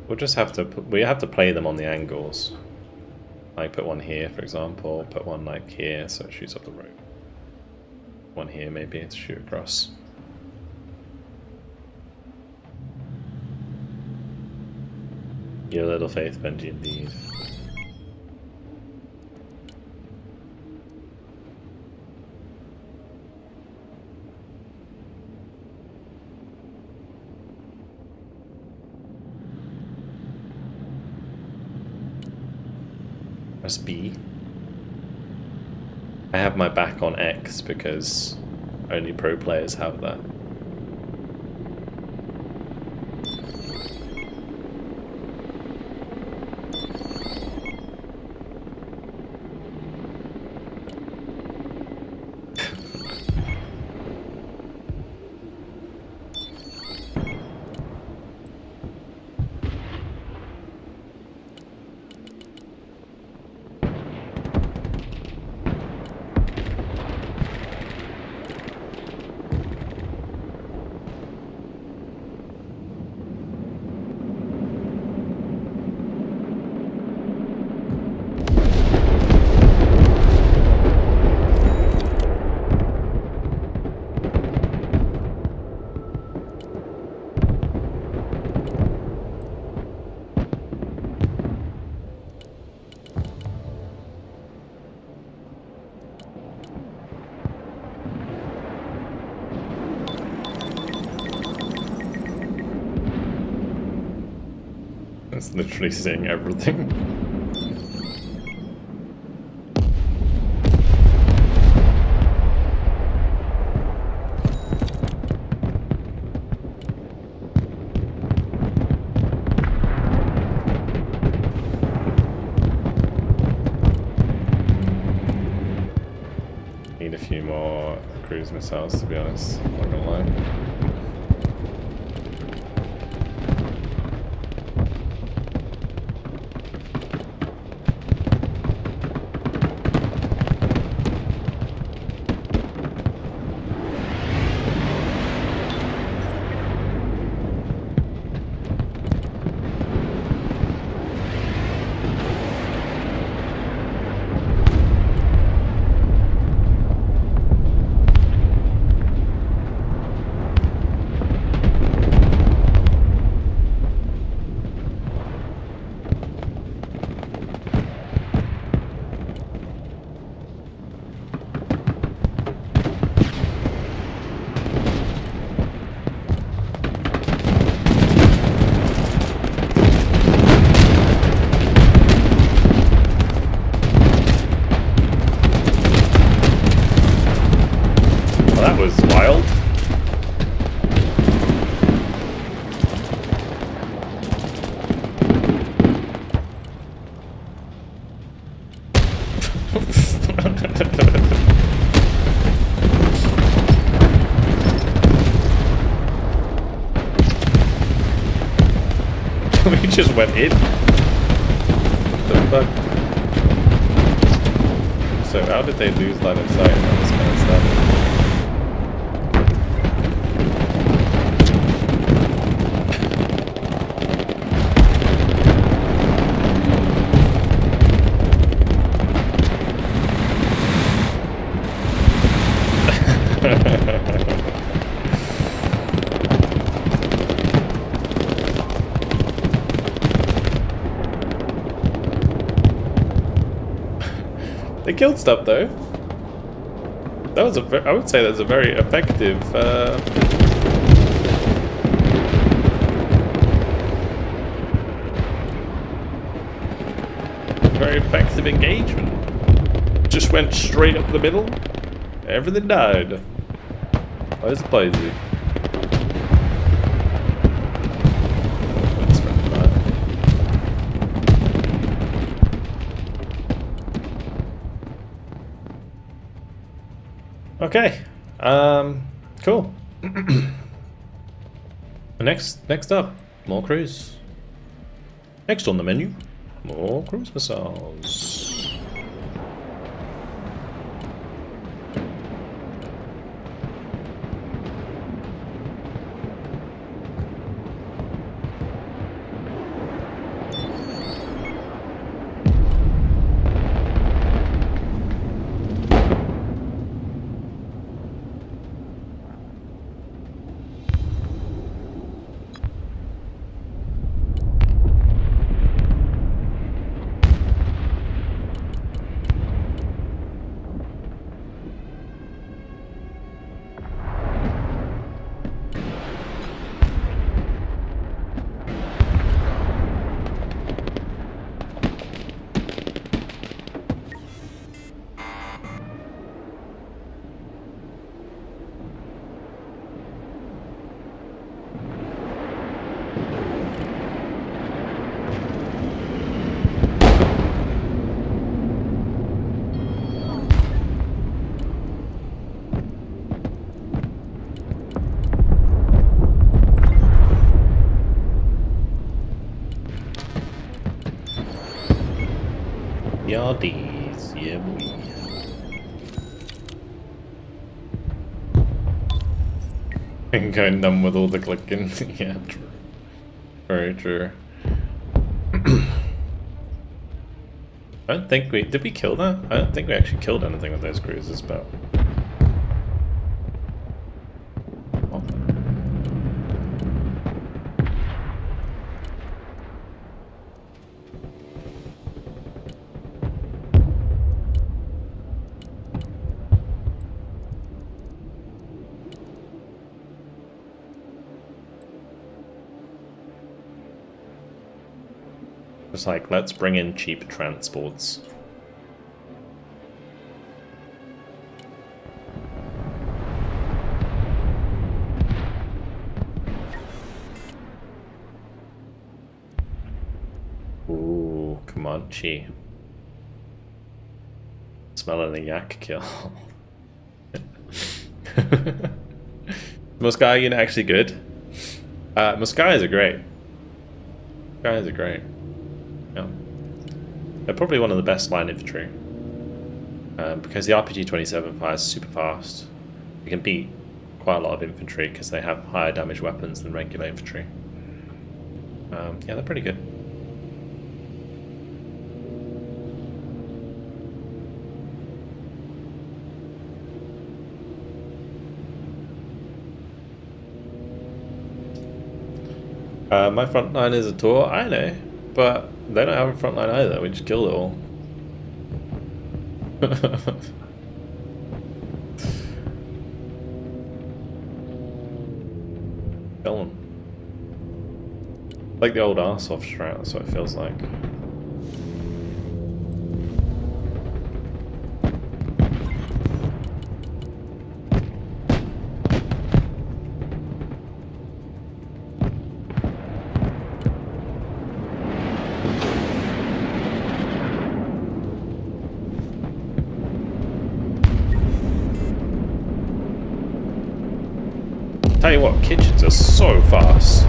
We'll just have to, we have to play them on the angles. Like put one here, for example, put one like here so it shoots up the road. One here maybe to shoot across. Your little faith, Benji, indeed. Press B. I have my back on X because only pro players have that. It's literally seeing everything. Need a few more cruise missiles, to be honest. I'm not gonna lie. Well, that was wild. We just went in. The fuck? So how did they lose line of sight and all this kind of stuff? They killed stuff though. That was I would say that's a very effective engagement. Just went straight up the middle. Everything died. I was spicy. Okay, cool. Next up, more cruise. Next on the menu, more cruise missiles. Yardies, yeah boy. I'm going numb with all the clicking. Yeah, true. Very true. I don't think did we kill that? I don't think we actually killed anything with those cruisers, but... Oh. Just like, let's bring in cheap transports. Ooh, Comanche. Smelling a yak kill. Muskai unit actually good. Muskai's are great. Muskai's are great. Yeah. They're probably one of the best line infantry. Because the RPG-27 fires super fast. You can beat quite a lot of infantry because they have higher damage weapons than regular infantry. Yeah, they're pretty good. My front line is a tour, I know, but they don't have a front line either, we just killed it all. Kill them. Like the old Arsoft strat, that's what it feels like. Tell you what, kitchens are so fast.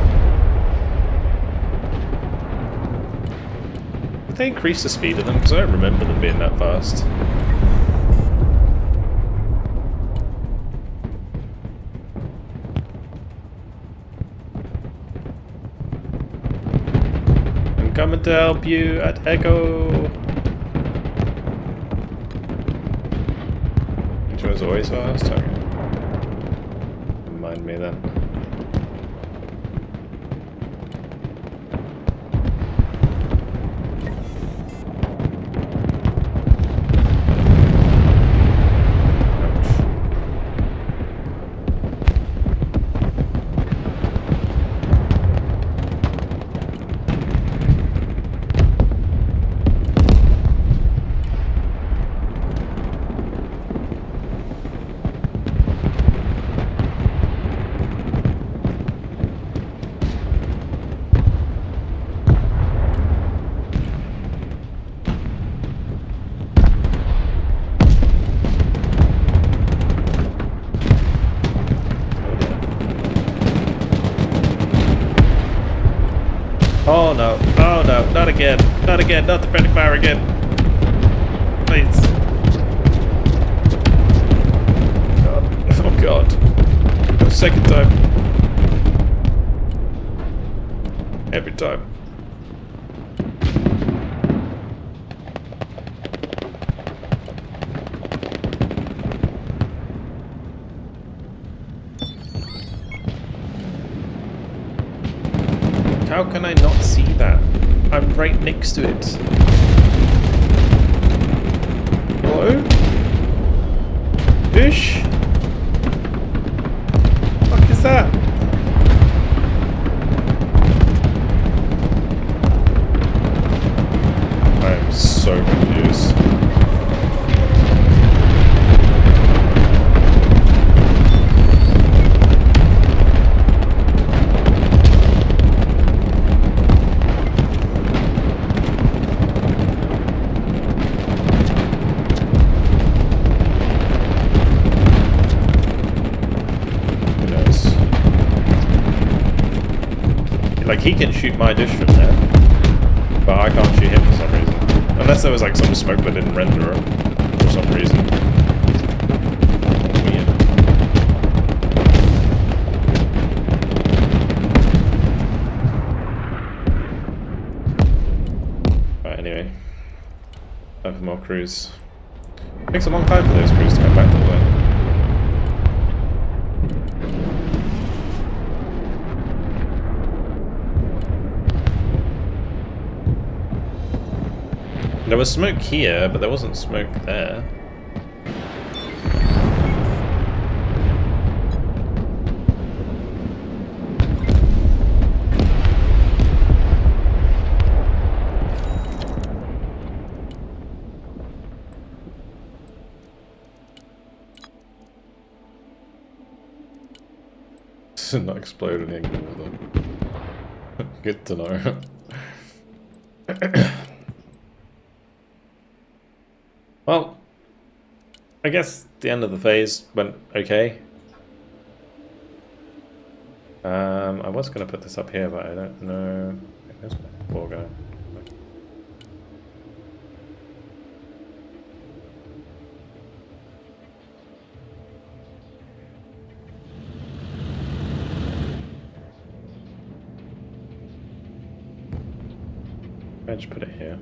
Did they increase the speed of them? Because I don't remember them being that fast. I'm coming to help you at Echo. Which was always fast? Okay. Mind me then. Oh no, not again, not again, not the friendly fire again. Please. Oh god. No, second time. Every time. How can I not see that? I'm right next to it. Hello? Fish? What the fuck is that? I am so confused. Like, he can shoot my dish from there, but I can't shoot him for some reason. Unless there was like some smoke that didn't render for some reason. Weird. Right, anyway. Time for more crews. It takes a long time for those crews to come back to the way. There was smoke here, but there wasn't smoke there. It's not exploding anymore though. Good to know. Well, I guess the end of the phase went okay. I was going to put this up here, but I don't know. Where's my ball going? I just put it here.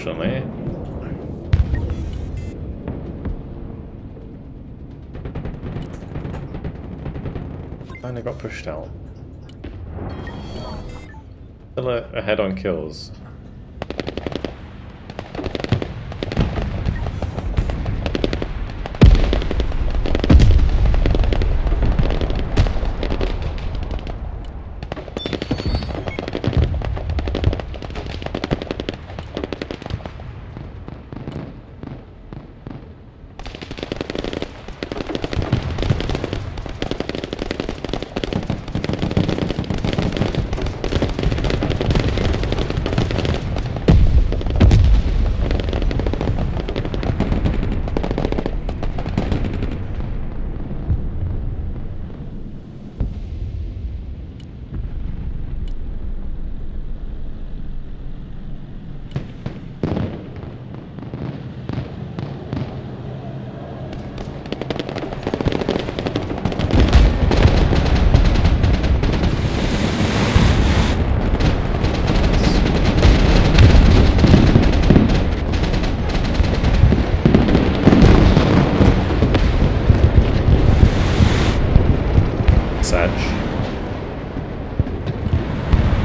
Unfortunately. And I got pushed out. Still ahead on kills.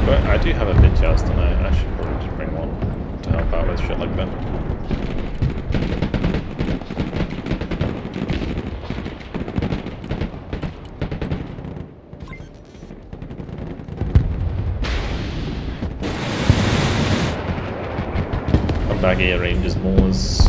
But I do have a mid-joust and I should probably just bring one to help out with shit like that. Come back here, Rangers Moors.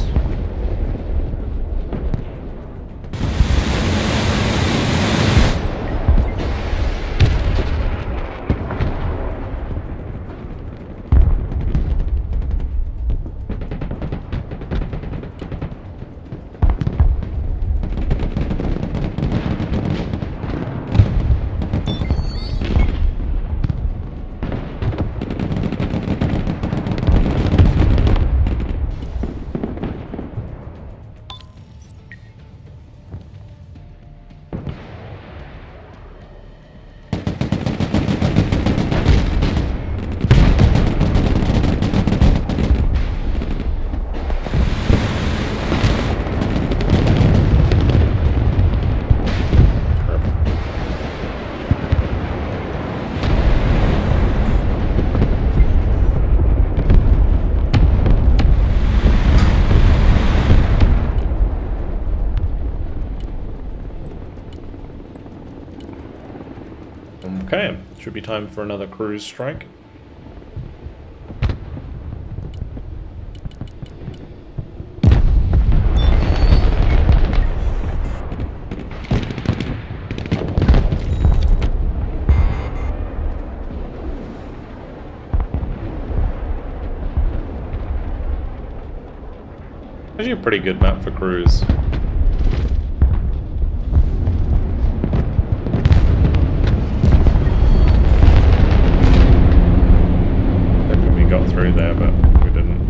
Okay, should be time for another cruise strike. Actually a pretty good map for cruise. Hoping we got through there, but we didn't.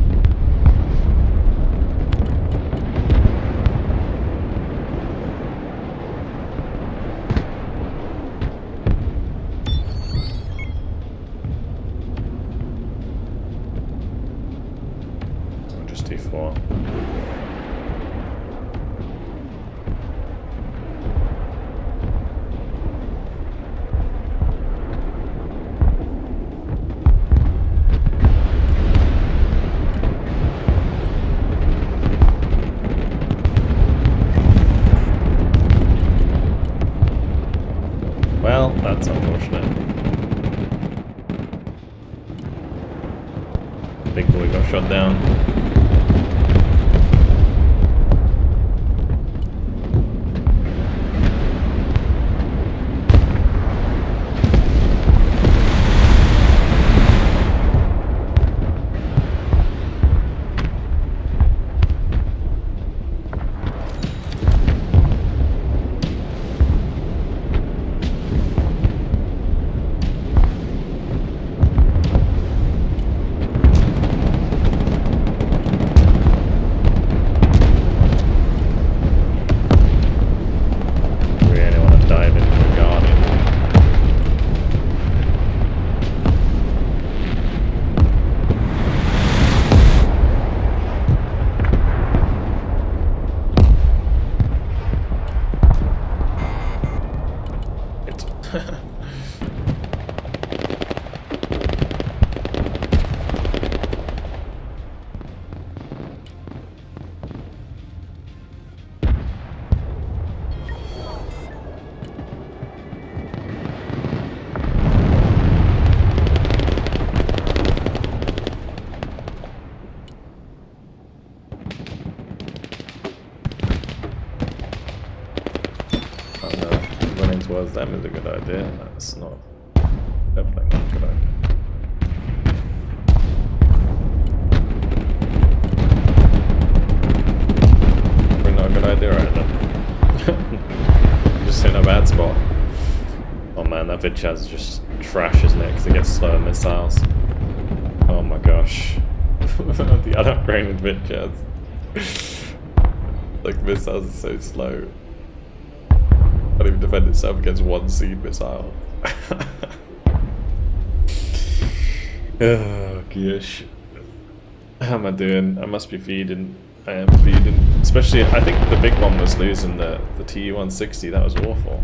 Or just D4. Well, that's unfortunate. Big boy got shot down. Towards them is a good idea. That's not, definitely not a good idea. Probably not a good idea right now. Just in a bad spot. Oh man, that VidChaz is just trash, isn't it? Because it gets slower missiles. Oh my gosh. The unupgraded VidChaz. Like, missiles are so slow. Can't even defend itself against one seed missile. Oh gosh. How am I doing? I must be feeding. I am feeding. Especially, I think the big one was losing the TU-160. That was awful.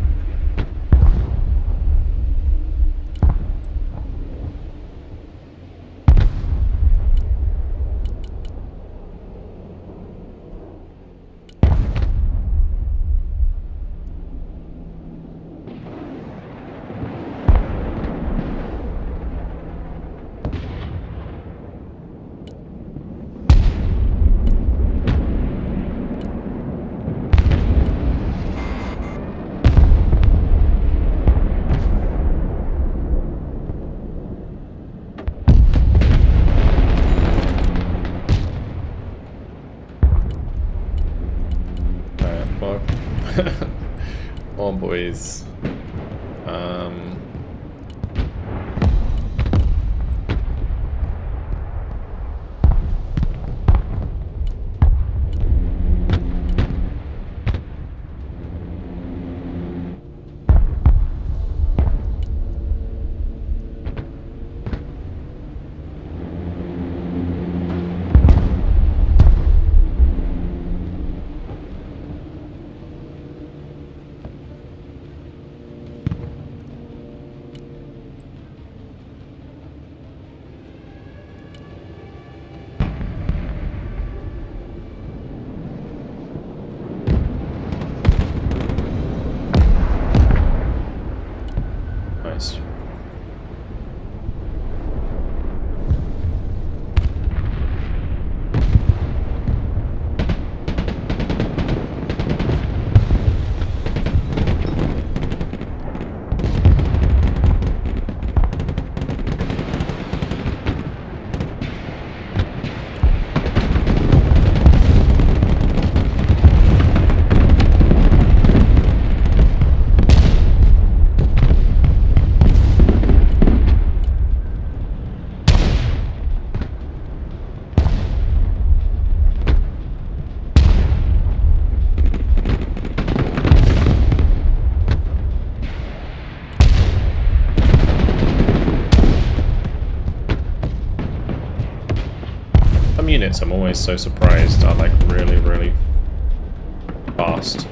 Oh boys. Nice. Some units I'm always so surprised are like really, really fast.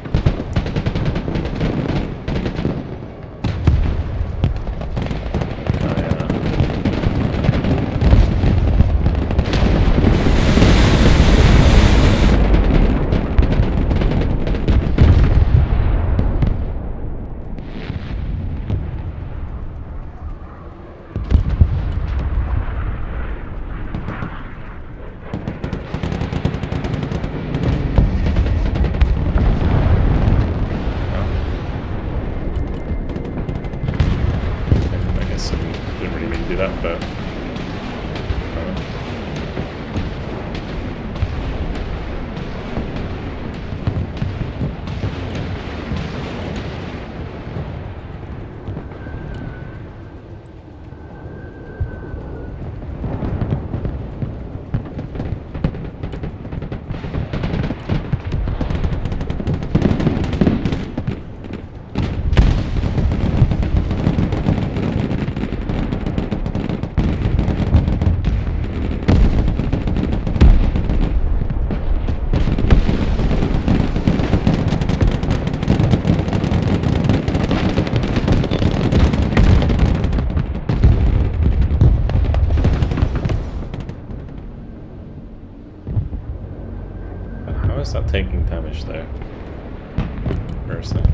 Is that taking damage there? Where is that?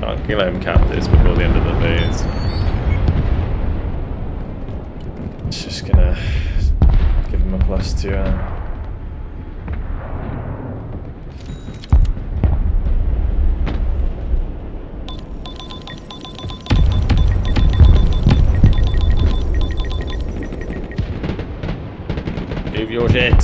I can let him cap this before the end of the phase. It's just gonna give him a +2. Move your shit.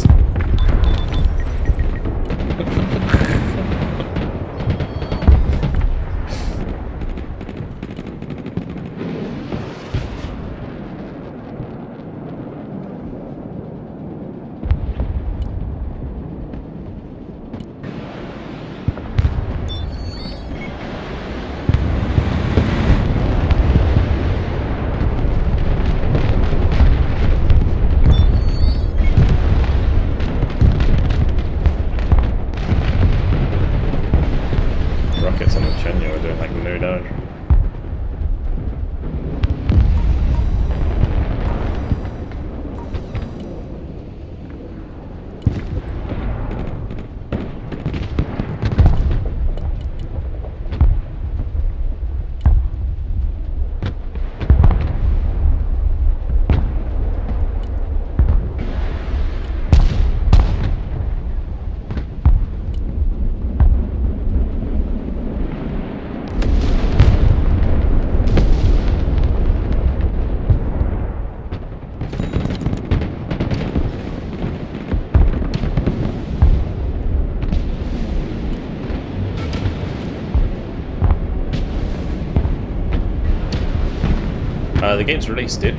The game's released, dude.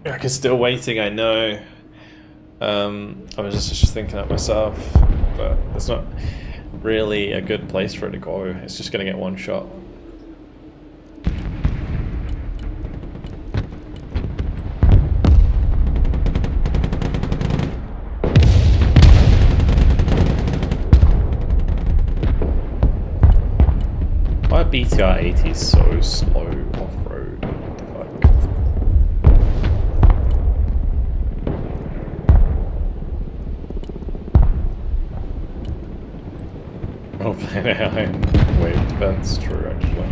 I'm still waiting, I know. I was just thinking that myself, but it's not really a good place for it to go. It's just gonna get one shot. Why BTR 80 is so slow off-road? What the fuck? Oh, I'm wave defense, true actually.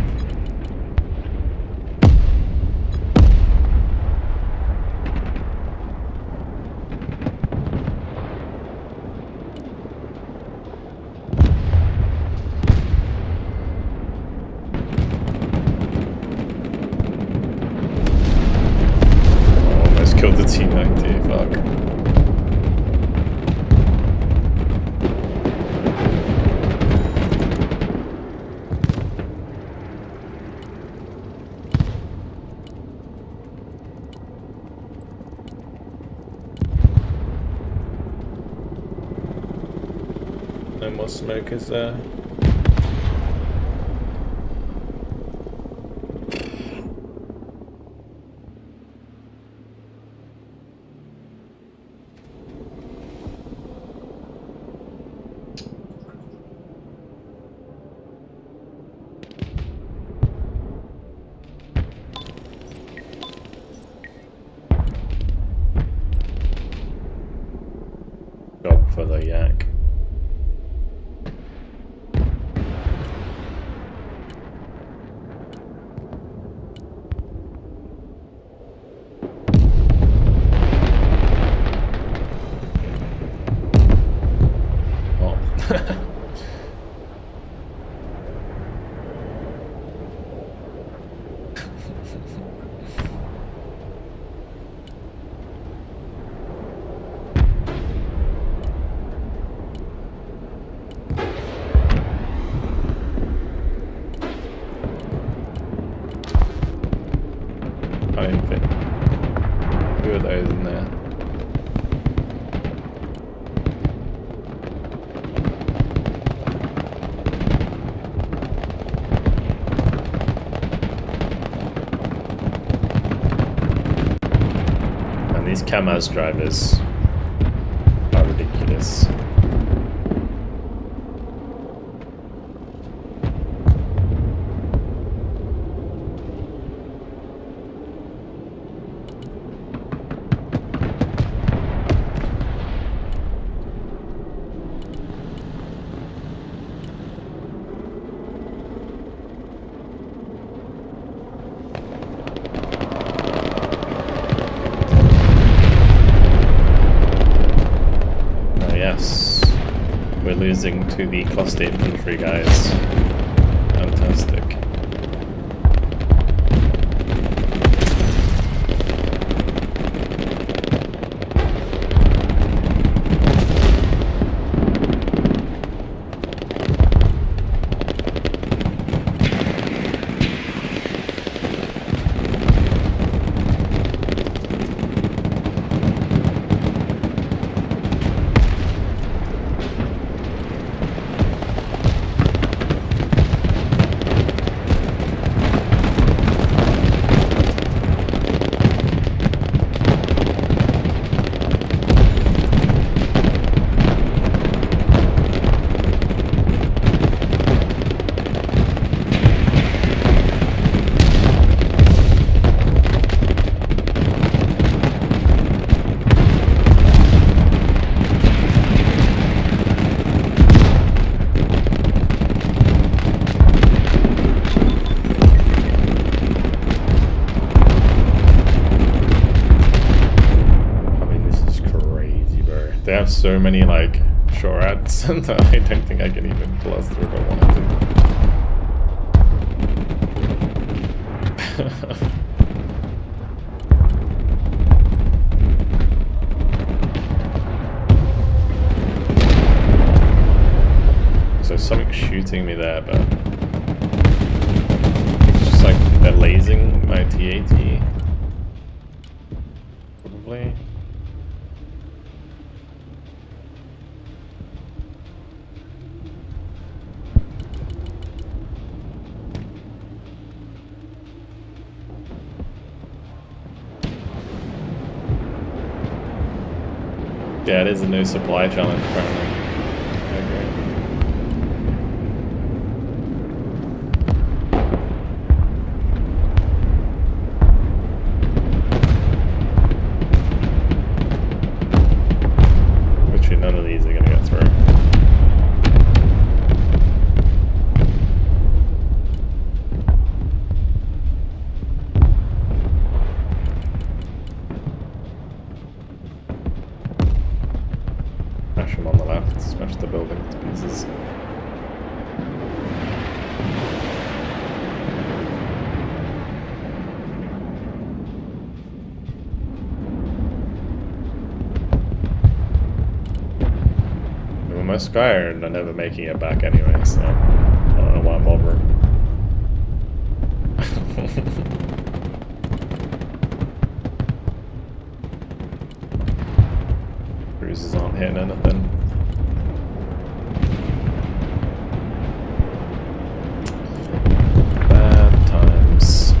Oh, almost killed the T90, fuck. No more smokers there. Job for the yak. Two of those in there. And these Kamaz drivers are ridiculous. We're losing to the cluster infantry guys. Fantastic. have so many like shore ads that I don't think I can even close through if I wanted to. So something's shooting me there, but it's just like they're lasing my TAT. Probably. Yeah, it is a new supply challenge apparently. I agree. Literally none of these are gonna get through. Smash them on the left, smash the building to pieces. I'm almost scared and I'm never making it back anyway, so I don't know why I'm bothering. Cruisers aren't hitting anything. Bad times.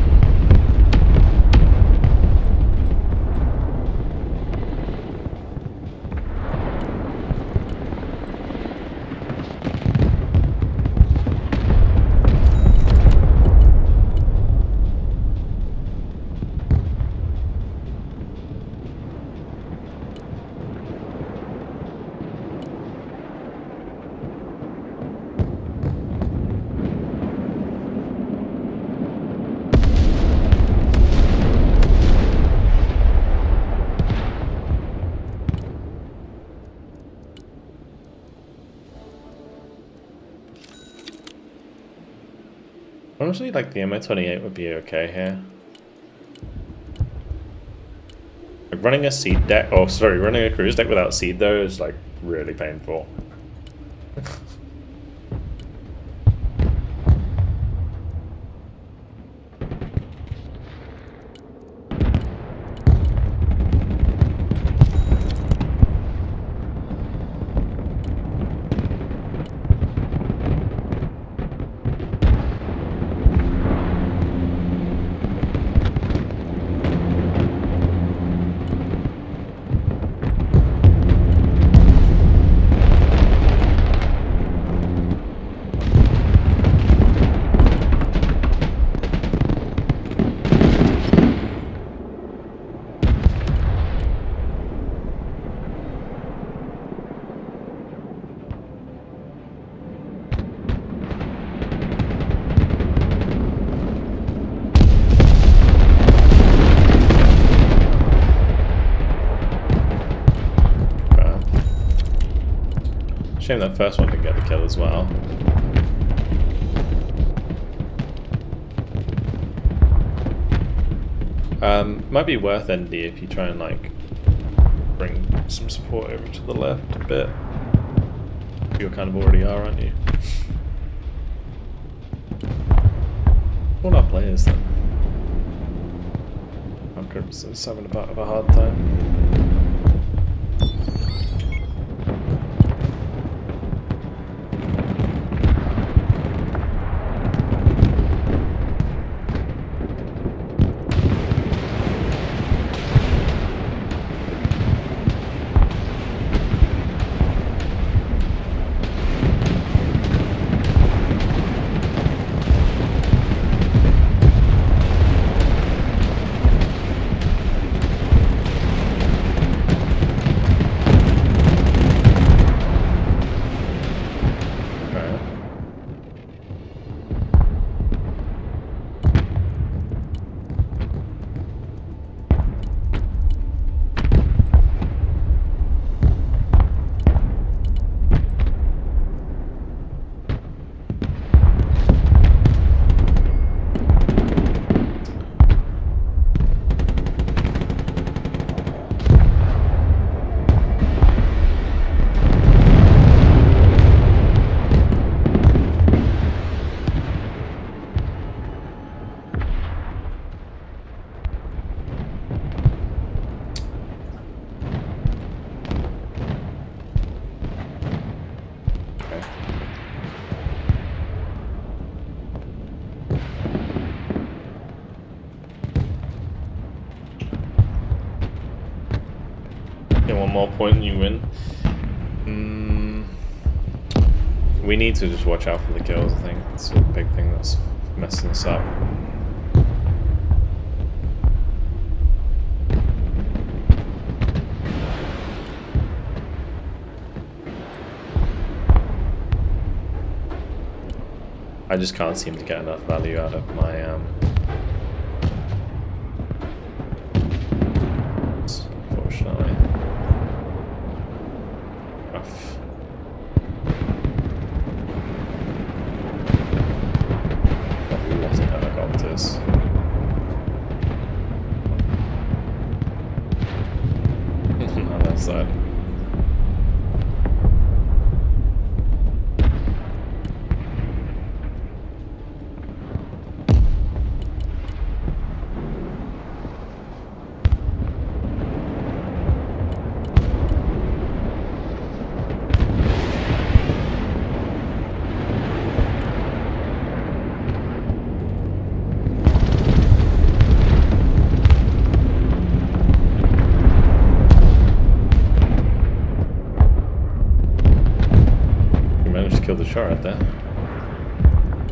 Honestly, like the MO28 would be okay here. Like running a seed deck, oh sorry, running a cruise deck without seed though is like really painful. Shame that first one didn't get the kill as well. Might be worth ND if you try and like bring some support over to the left a bit. You kind of already are, aren't you? All our players then. I'm just having a bit of a hard time. more point and you win. We need to just watch out for the kills, I think. It's a big thing that's messing us up. I just can't seem to get enough value out of my unfortunately. Rough. Lots of helicopters. On that side. Killed the shot right there.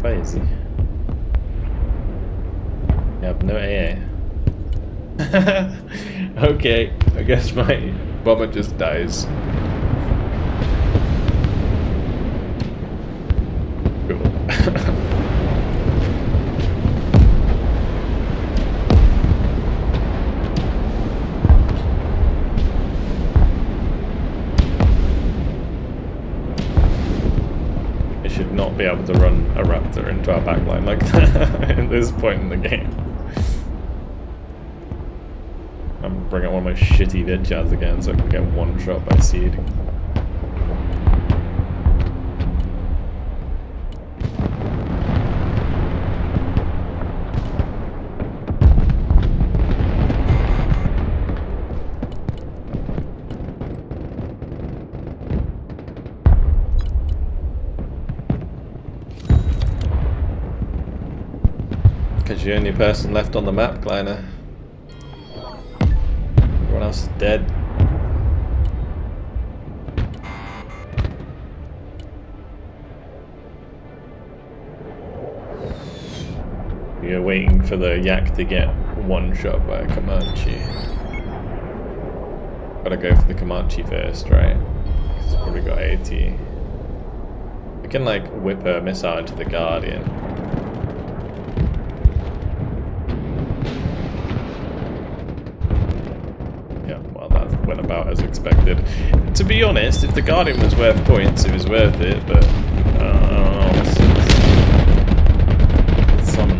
Crazy. You have no AA. Okay, I guess my bomber just dies. Cool. Not be able to run a raptor into our backline like that at this point in the game. I'm bringing out one of my shitty vidjads again so I can get one shot by seed. Because you're the only person left on the map, Kleiner. Everyone else is dead. You're waiting for the yak to get one shot by a Comanche. Gotta go for the Comanche first, right? He's probably got AT. I can like whip a missile into the Guardian. Went about as expected. To be honest, if the Guardian was worth points, it was worth it, but I don't know. It's some...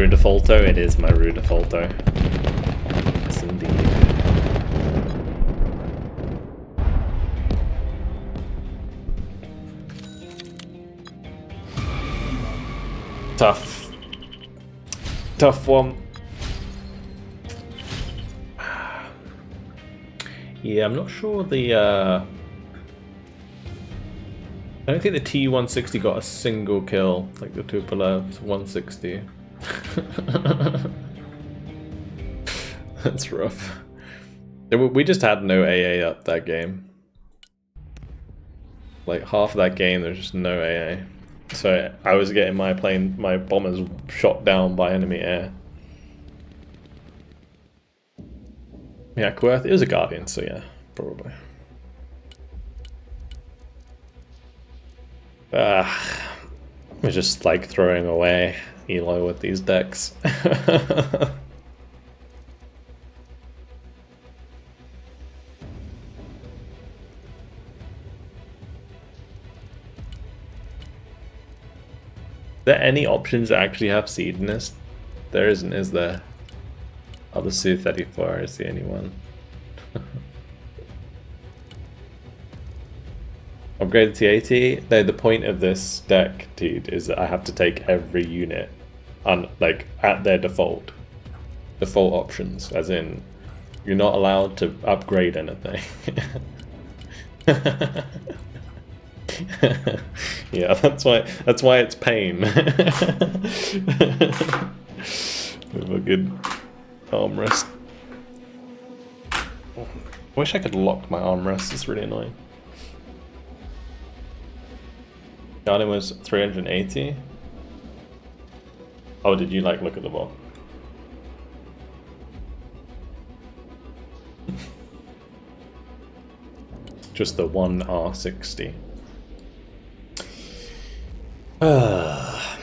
Defaulto? It is my Rue Defaulto. Yes, indeed. Tough. Tough one. Yeah, I'm not sure the I don't think the T-160 got a single kill like the Tupolev 160. That's rough. We just had no AA up that game. Like half of that game there's just no AA. So I was getting my bombers shot down by enemy air. Yeah, Querth, it was a Guardian, so yeah, probably. We're just like throwing away ELO with these decks. there any options that actually have seed in this? There isn't, is there? Oh, the Su-34 is the only one. Upgrade to 80? No, the point of this deck, dude, is that I have to take every unit on like at their default options, as in you're not allowed to upgrade anything. Yeah, that's why it's pain. With a good armrest. Wish I could lock my armrest, it's really annoying. Guardian was 380. Oh, did you like look at the ball? Just the one R60. I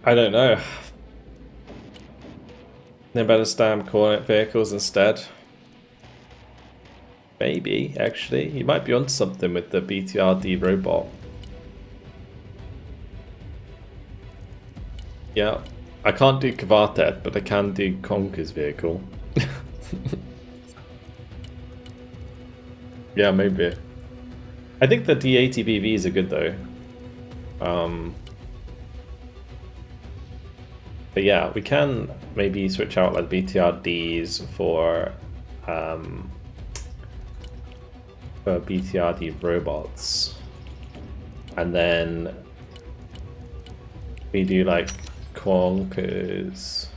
don't know. They better stamp coordinate vehicles instead. Maybe, actually. You might be onto something with the BTRD robot. Yeah, I can't do Kvartet, but I can do Conker's vehicle. Yeah, maybe. I think the D80 BVs are good though. But yeah, we can maybe switch out like BTRDs for BTRD robots, and then we do like Conkers.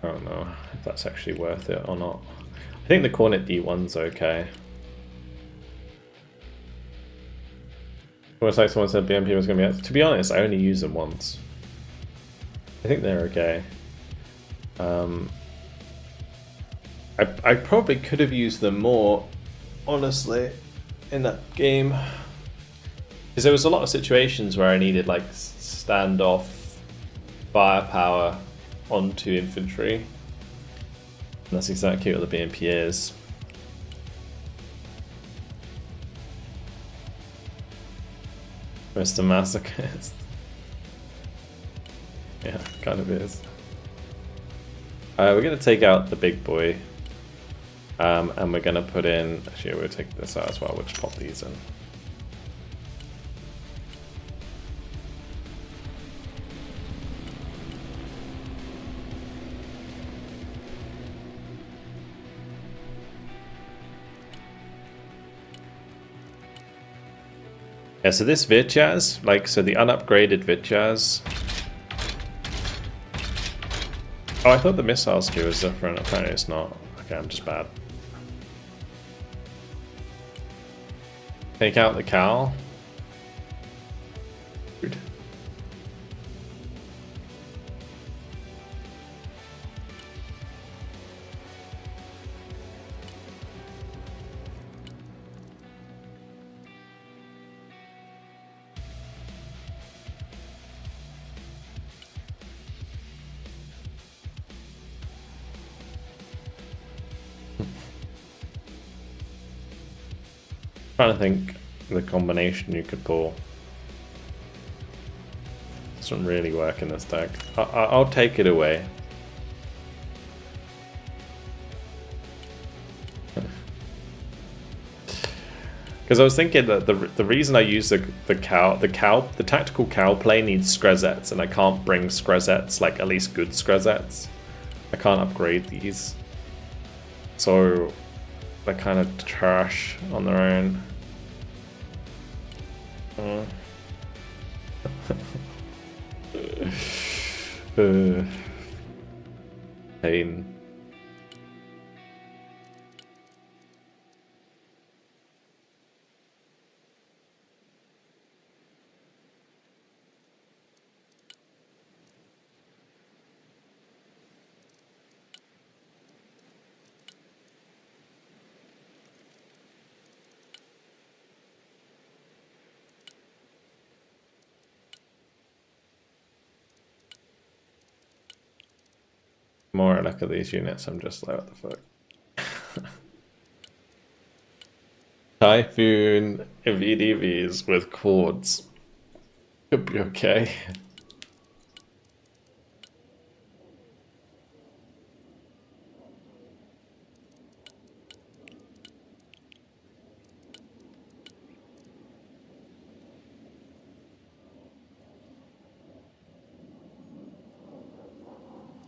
I don't know if that's actually worth it or not. I think the Cornet D1's okay. Almost like someone said BMP was going to be... To be honest, I only use them once. I think they're okay. I probably could have used them more, honestly, in that game. Because there was a lot of situations where I needed like standoff firepower onto infantry. And that's exactly what the BMP is. Mr. Masochist. Yeah, kind of is. We're going to take out the big boy. And we're going to put in... Actually, we'll take this out as well. We'll just pop these in. Yeah, so this Vitjaz, like, so the unupgraded Vitjaz. Oh, I thought the missile skill was different. Apparently it's not. Okay, I'm just bad. Take out the cow. Rude. Trying to think the combination you could pull. Doesn't really work in this deck. I'll take it away. Because I was thinking that the reason I use the tactical cow play needs Skrezettes, and I can't bring Skrezettes, like at least good Skrezettes. I can't upgrade these, so they're kind of trash on their own. Pain. More I look at these units, I'm just like, what the fuck? Typhoon VDVs with cords. Could be okay.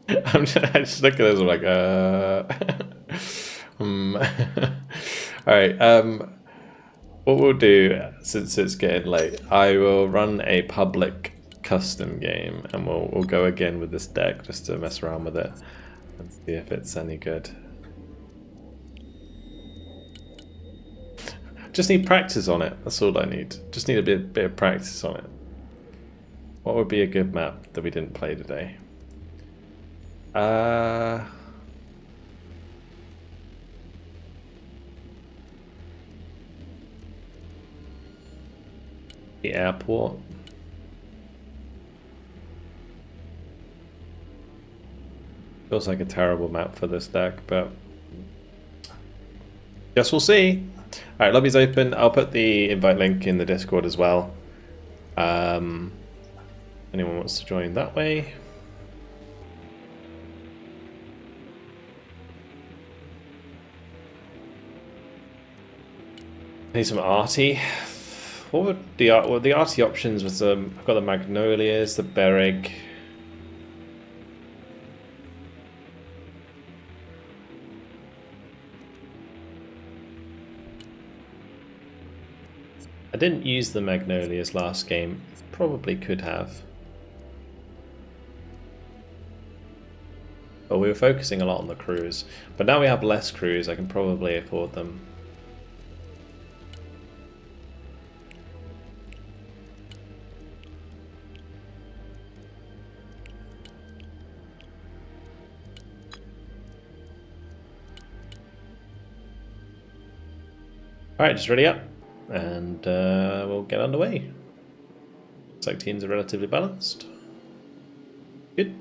I just look at this, I'm like, Alright, what we'll do, since it's getting late, I will run a public custom game, and we'll go again with this deck, just to mess around with it, and see if it's any good. Just need practice on it, that's all I need. Just need a bit of practice on it. What would be a good map that we didn't play today? The airport. Feels like a terrible map for this deck, but guess we'll see. Alright, lobby's open. I'll put the invite link in the Discord as well. Anyone wants to join that way? Need some arty. What would the arty options was? I've got the magnolias, the berrig. I didn't use the magnolias last game. Probably could have. But we were focusing a lot on the crews. But now we have less crews, I can probably afford them. Alright, just ready up, and we'll get underway. Looks like teams are relatively balanced. Good.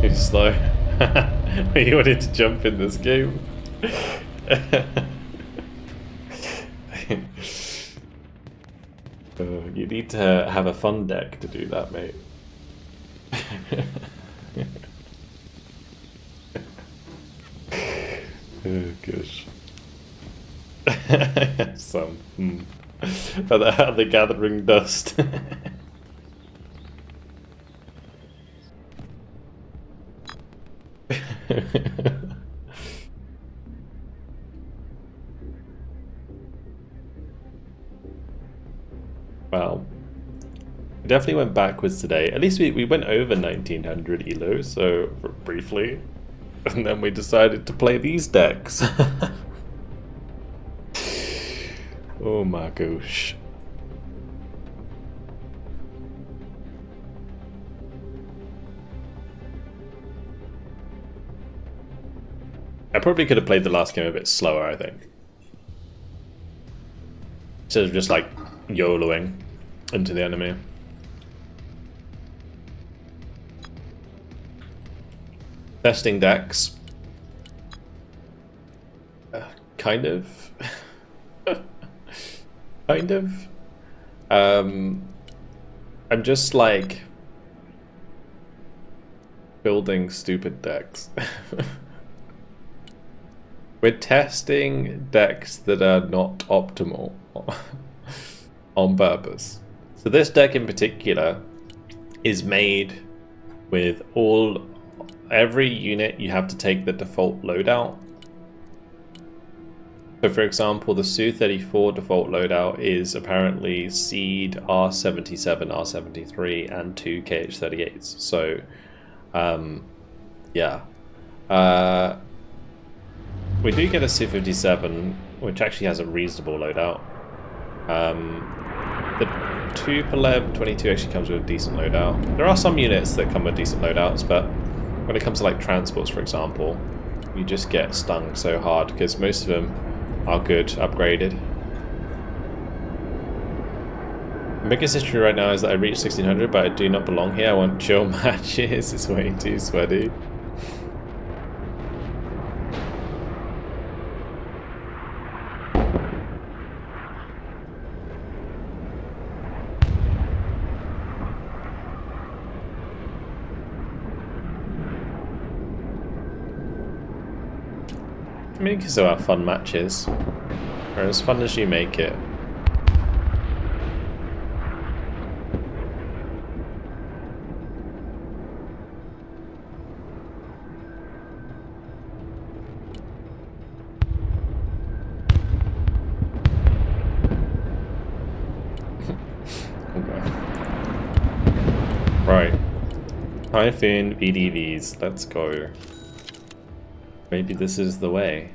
Too slow. You wanted to jump in this game. You need to have a fun deck to do that, mate. Oh gosh. Some. Are they gathering dust? Well, we definitely went backwards today. At least we went over 1900 ELO, so briefly. And then we decided to play these decks. Oh my gosh. I probably could have played the last game a bit slower, I think. Instead of just like YOLOing into the enemy. Testing decks. Kind of. Kind of. I'm just like building stupid decks. We're testing decks that are not optimal on purpose. So this deck in particular is made with every unit you have to take the default loadout. So for example, the Su-34 default loadout is apparently Seed, R77, R73 and 2 KH-38s. So yeah. We do get a Su-57, which actually has a reasonable loadout. The 2 Paleb 22 actually comes with a decent loadout. There are some units that come with decent loadouts, but when it comes to like transports, for example, you just get stung so hard because most of them are good, upgraded. The biggest issue right now is that I reached 1600, but I do not belong here. I want chill matches. It's way too sweaty. I mean, you can still have fun matches. Or as fun as you make it. Right. Typhoon VDVs, let's go. Maybe this is the way.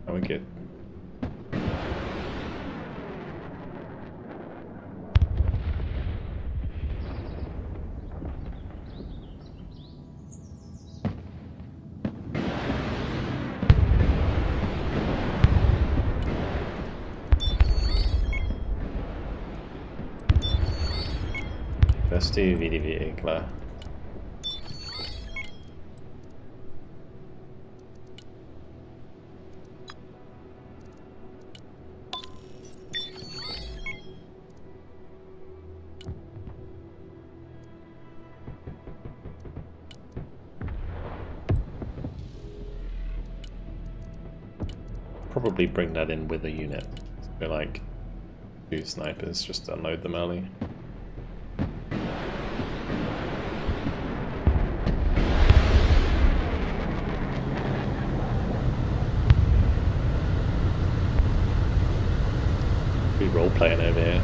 Are we good? Let's do VDV Igla. Probably bring that in with a unit. So like 2 snipers just to unload them early. Be role playing over here.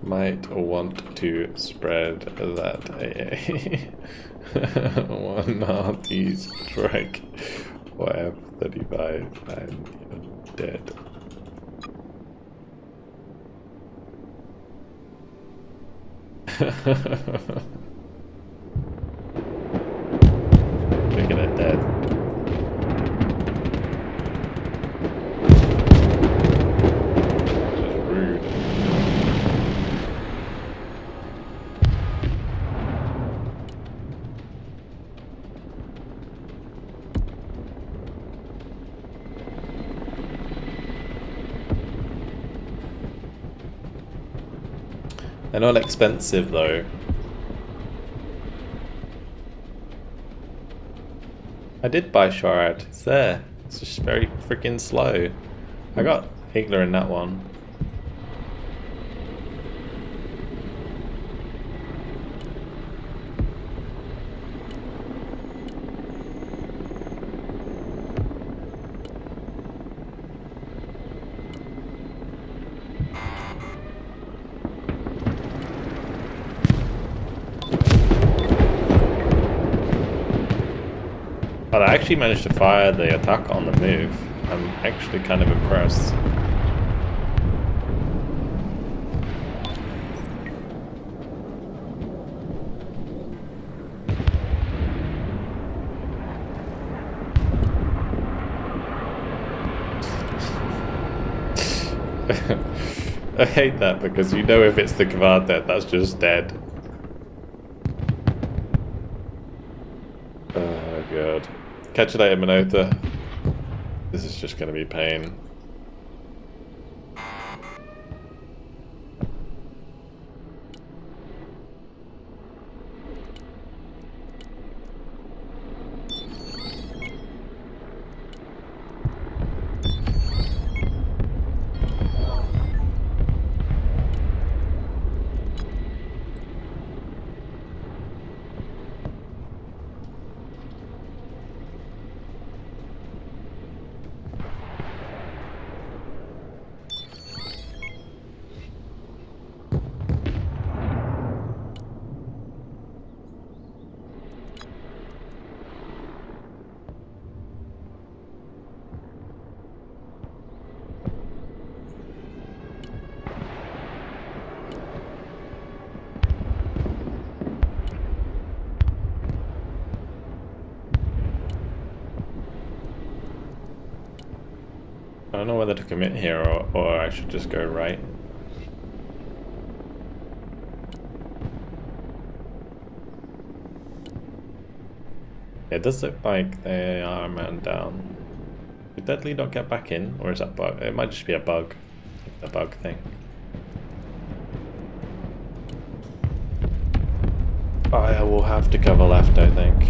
Might want to spread that AA. One hearty strike for F-35 and you're dead. Look at it dead. They're not expensive though. I did buy Shard, it's there. It's just very freaking slow. I got Igla in that one. But I actually managed to fire the attack on the move. I'm actually kind of impressed. I hate that because you know if it's the Kvartet, that's just dead. Oh god. Catch you later, Minota. This is just gonna be pain. don't know whether to commit here or I should just go right. It does look like they are man down. Did Deadly not get back in? Or is that bug? It might just be a bug. A bug thing. I will have to cover left, I think.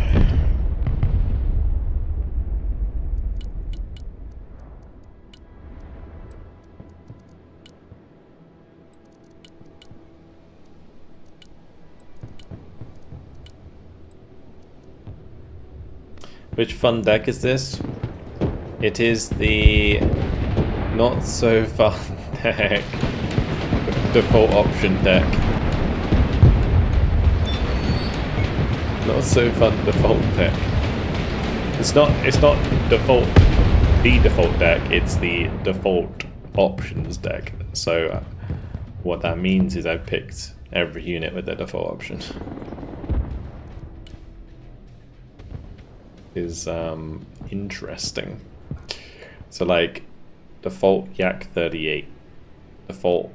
Which fun deck is this? It is the not so fun deck. Default option deck. Not so fun default deck. It's not default the default deck, it's the default options deck. So what that means is I've picked every unit with the default option. Is interesting. So like default Yak 38, default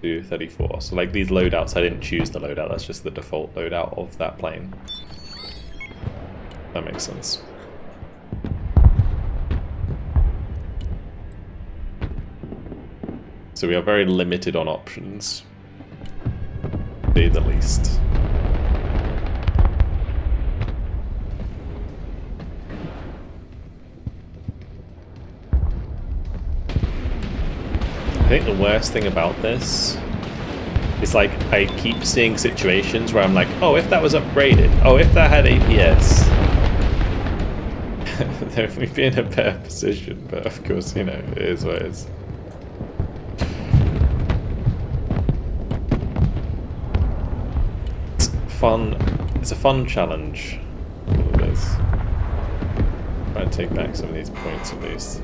234. So like these loadouts, I didn't choose the loadout, that's just the default loadout of that plane. That makes sense. So we are very limited on options, to say the least. I think the worst thing about this is like I keep seeing situations where I'm like, oh, if that was upgraded, oh, if that had APS, then we'd be in a better position. But of course, you know, it is what it is. It's fun. It's a fun challenge. All it is. Try to take back some of these points at least.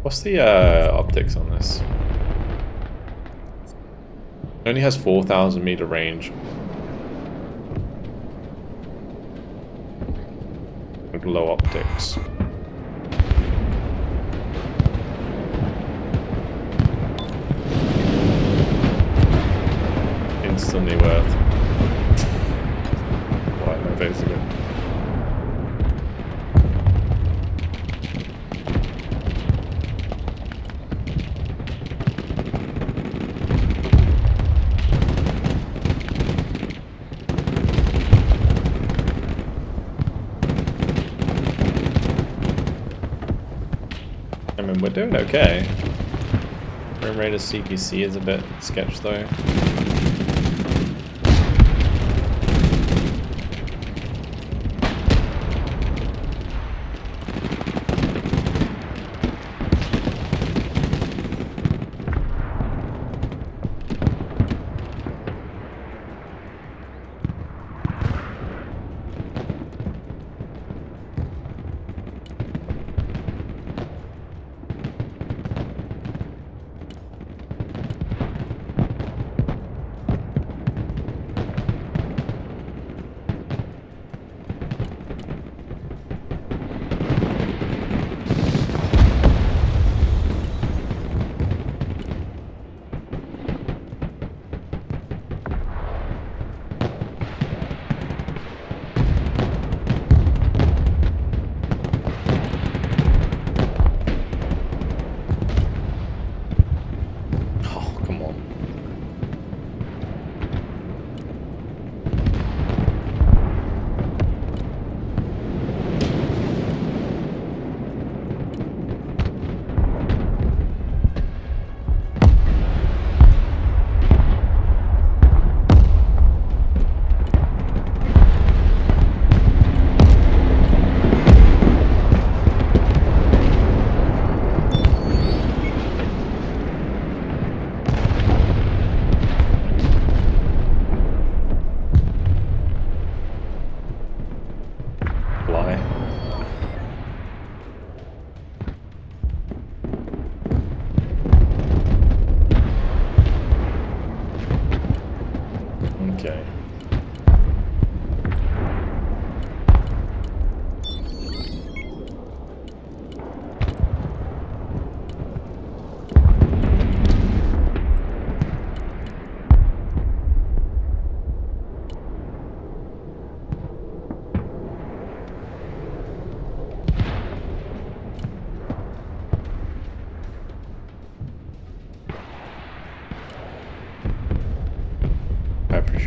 What's the optics on this? It only has 4,000 meter range. With low optics. Instantly worth. Why am I facing it? I mean, we're doing okay. Frame rate of CPC is a bit sketch though.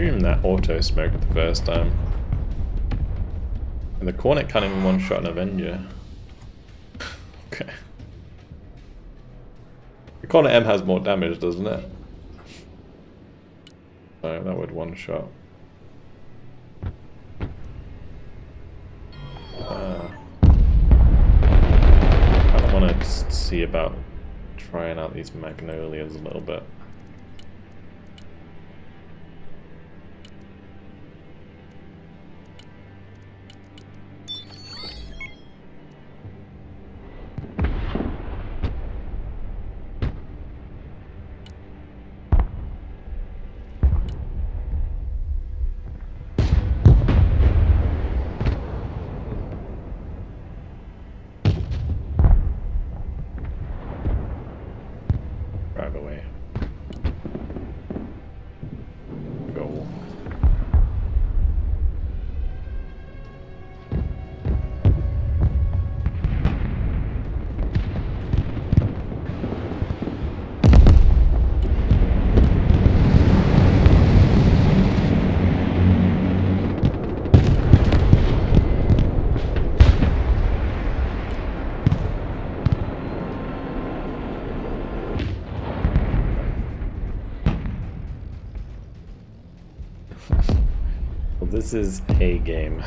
assume that auto smoked the first time. And the Cornet can't even one-shot an Avenger. Okay. The Cornet M has more damage, doesn't it? No, that would one-shot. I want to see about trying out these Magnolias a little bit. Drive away. Go. Well, this is a game.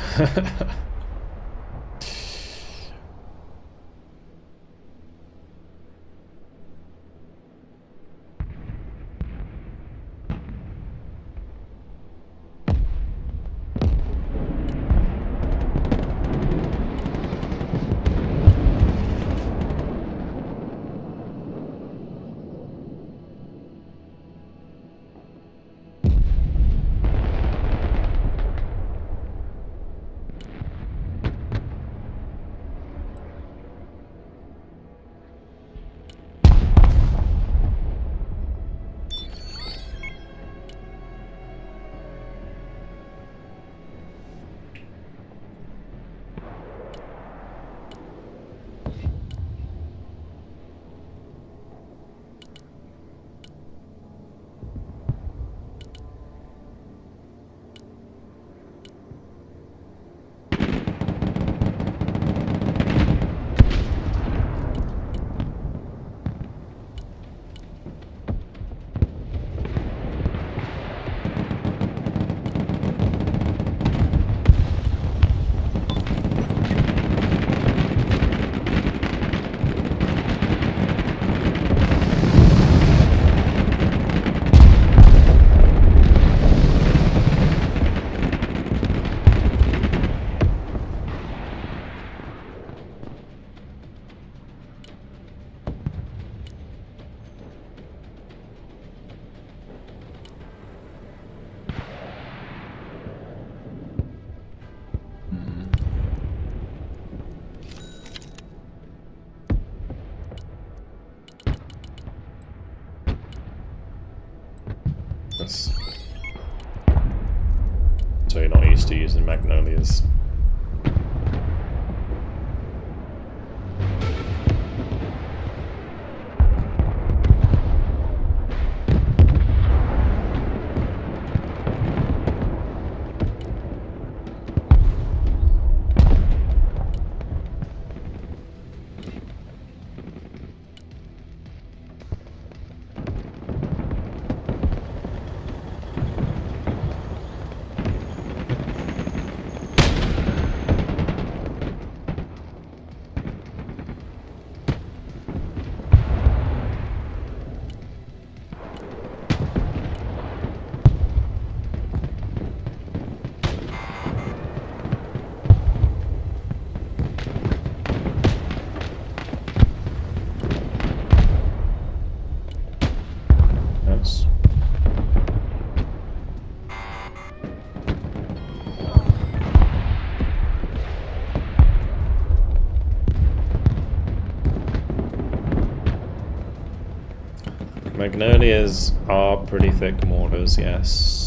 So you're not used to using Magnolias. Magnolias are pretty thick mortars, yes.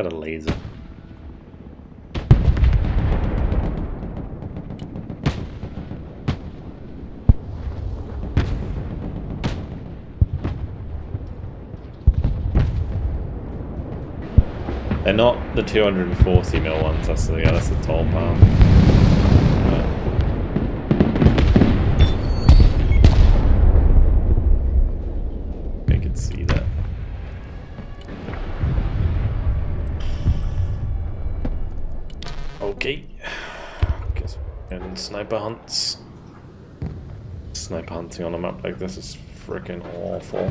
Had a laser. They're not the 240mm ones, that's the tall palm. I can see that. Okay. Guess we're going sniper hunts. Sniper hunting on a map like this is freaking awful.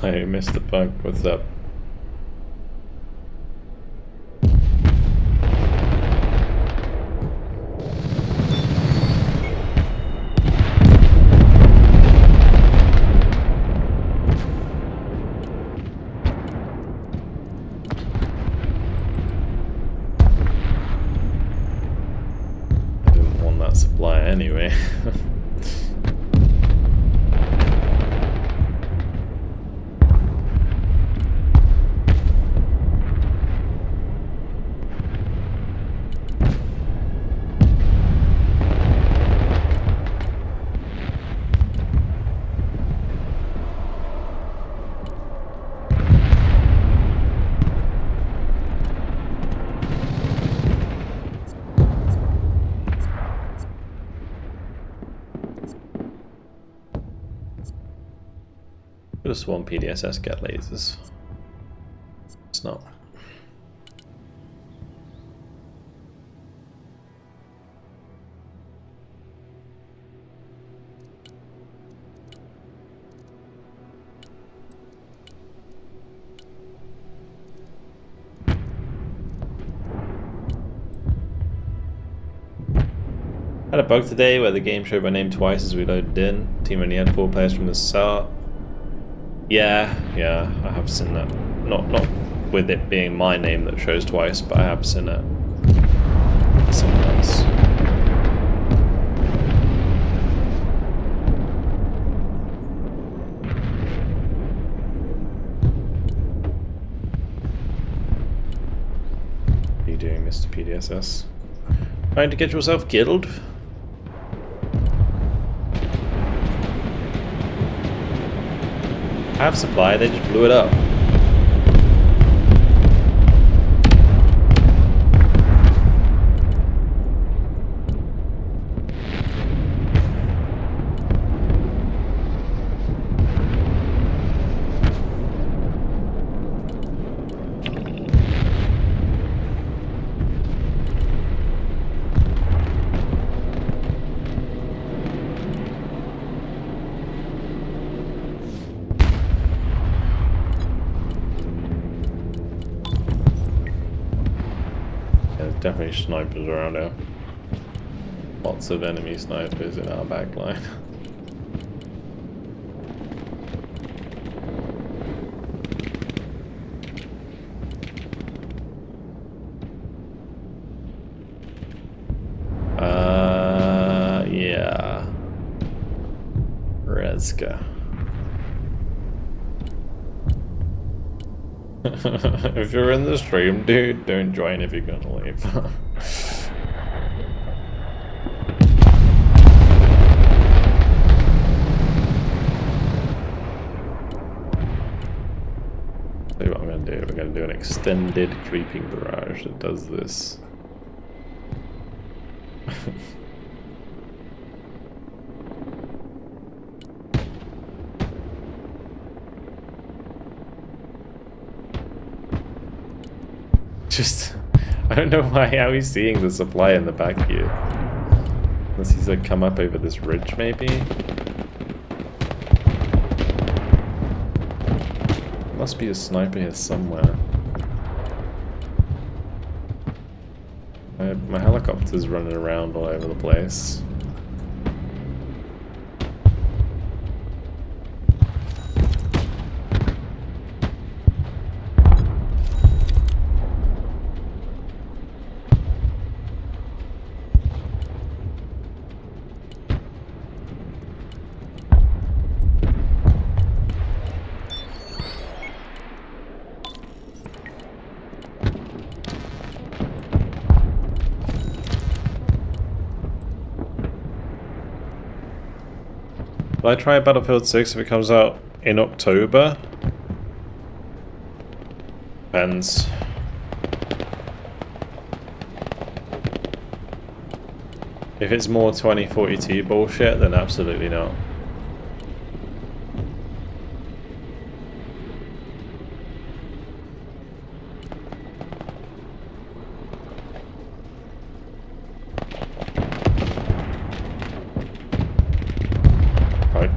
I missed the bug. What's up? I didn't want that supply anyway. Could have sworn PDSS get lasers. It's not. Had a bug today where the game showed my name twice as we loaded in. Team only had 4 players from the start. Yeah, I have seen that. Not with it being my name that shows twice, but I have seen it. Someone else. What are you doing, Mr. PDSS? Trying to get yourself killed? I have supply, they just blew it up. Definitely snipers around here. Lots of enemy snipers in our back line. Yeah. Rezka. If you're in the stream, dude, don't join if you're gonna leave. See what I'm gonna do. We're gonna do an extended creeping barrage that does this. Just, I don't know how he's seeing the supply in the back here. Unless he's like come up over this ridge, maybe? Must be a sniper here somewhere. My helicopter's running around all over the place. Will I try Battlefield 6 if it comes out in October? Depends. If it's more 2042 bullshit, then absolutely not.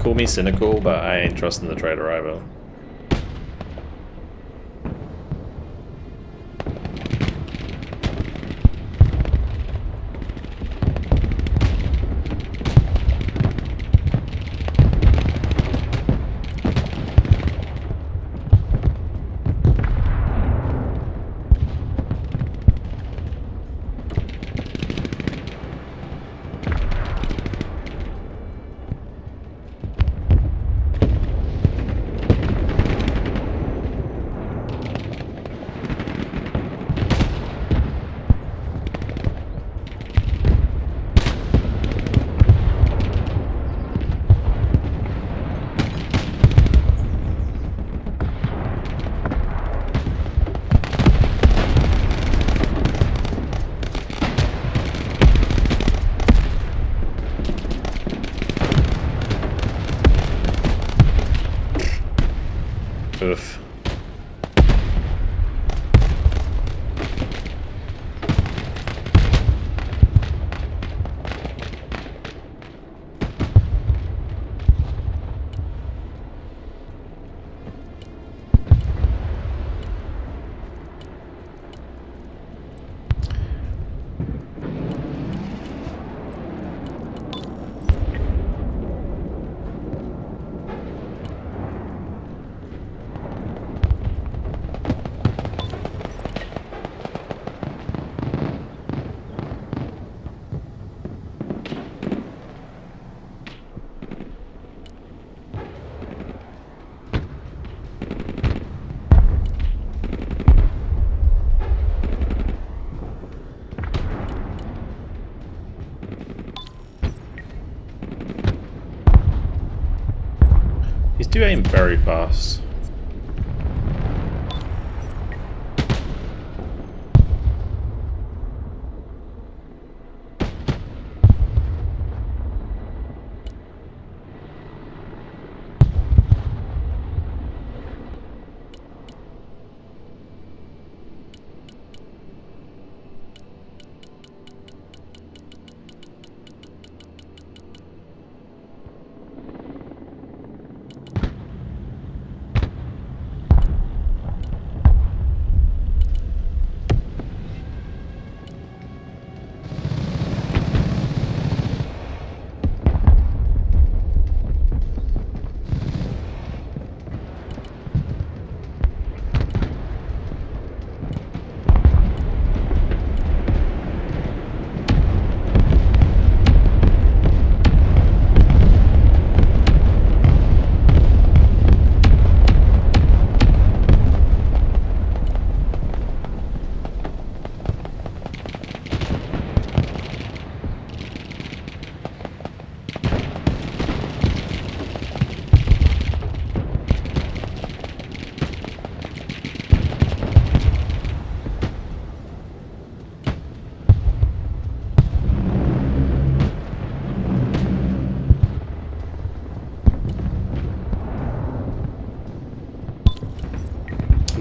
Call me cynical, but I ain't trusting the trailer either. Oof. These do aim very fast.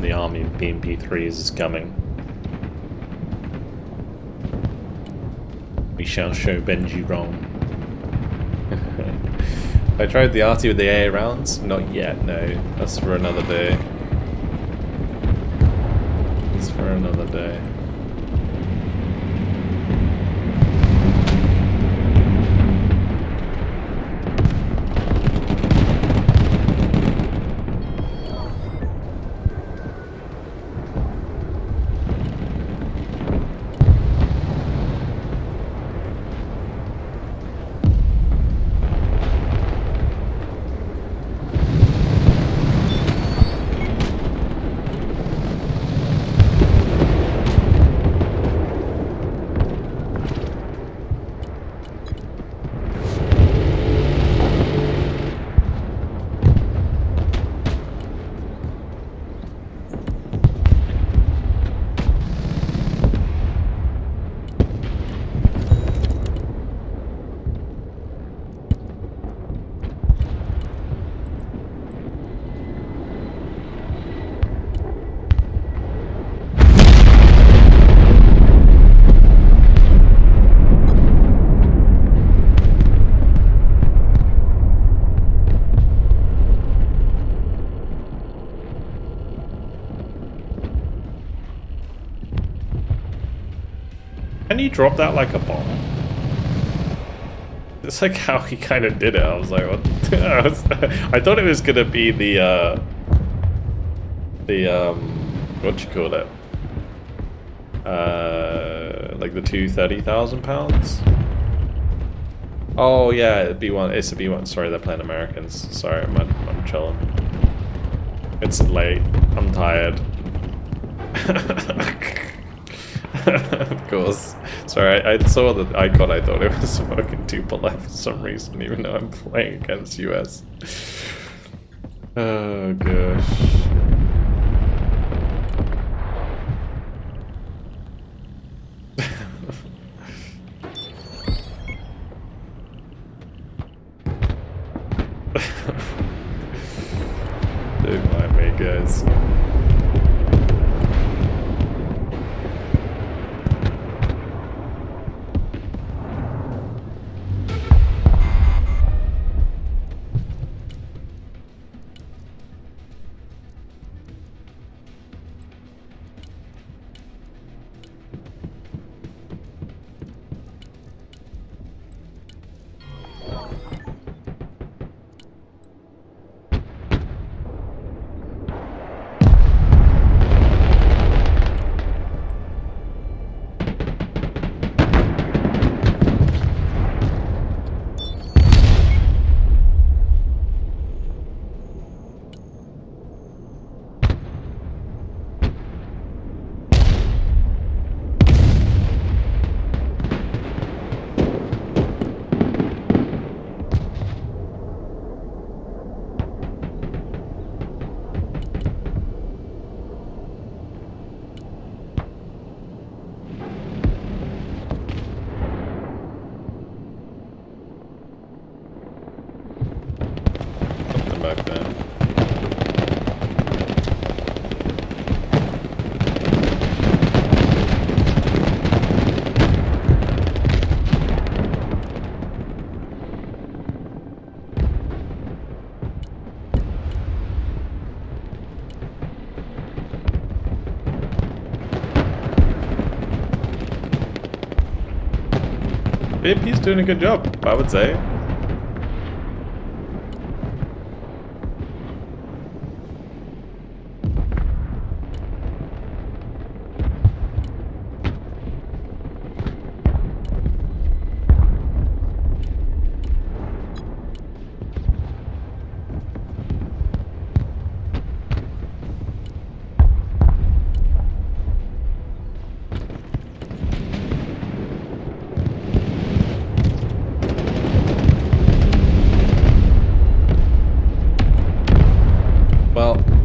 The army of BMP3s is coming. We shall show Benji wrong. I tried the arty with the AA rounds? Not yet, no. That's for another day. That's for another day. Can you drop that like a bomb? It's like how he kind of did it. I was like, what? I thought it was gonna be the what you call it? Like the two 30,000 pounds. Oh yeah, B1. It's a B1. Sorry, they're playing Americans. Sorry, I'm chilling. It's late. I'm tired. Of course. Sorry, I saw the icon, I thought it was fucking Tupolev for some reason, even though I'm playing against US. Oh gosh. Don't mind me, guys. Back then. He's doing a good job, I would say.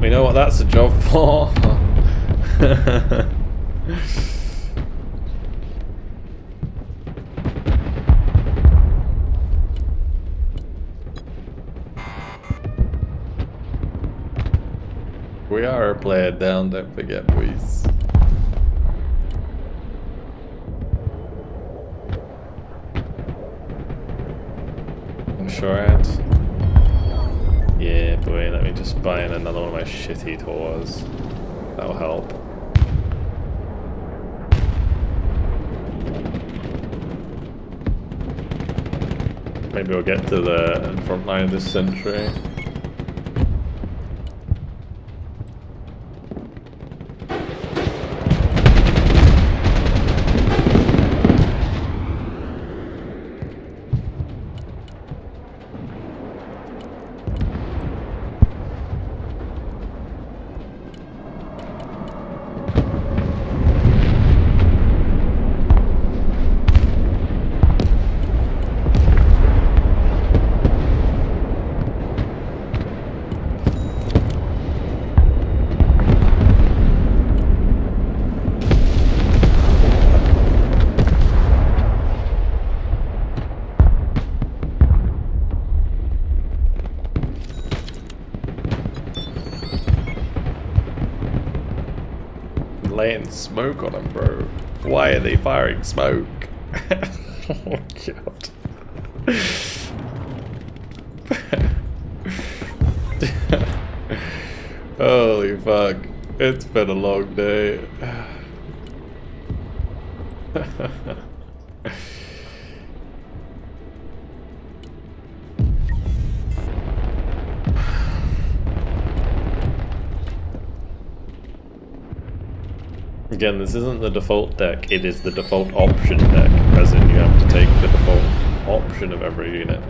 We know what that's a job for. We are a player down, don't forget, boys. Shorehand. Yeah, boy, let me just buy in another one of my shitty tours. That'll help. Maybe we'll get to the front line of this century. Laying smoke on them, bro. Why are they firing smoke? Oh god. Holy fuck. It's been a long day. Again, this isn't the default deck, it is the default option deck, as in you have to take the default option of every unit.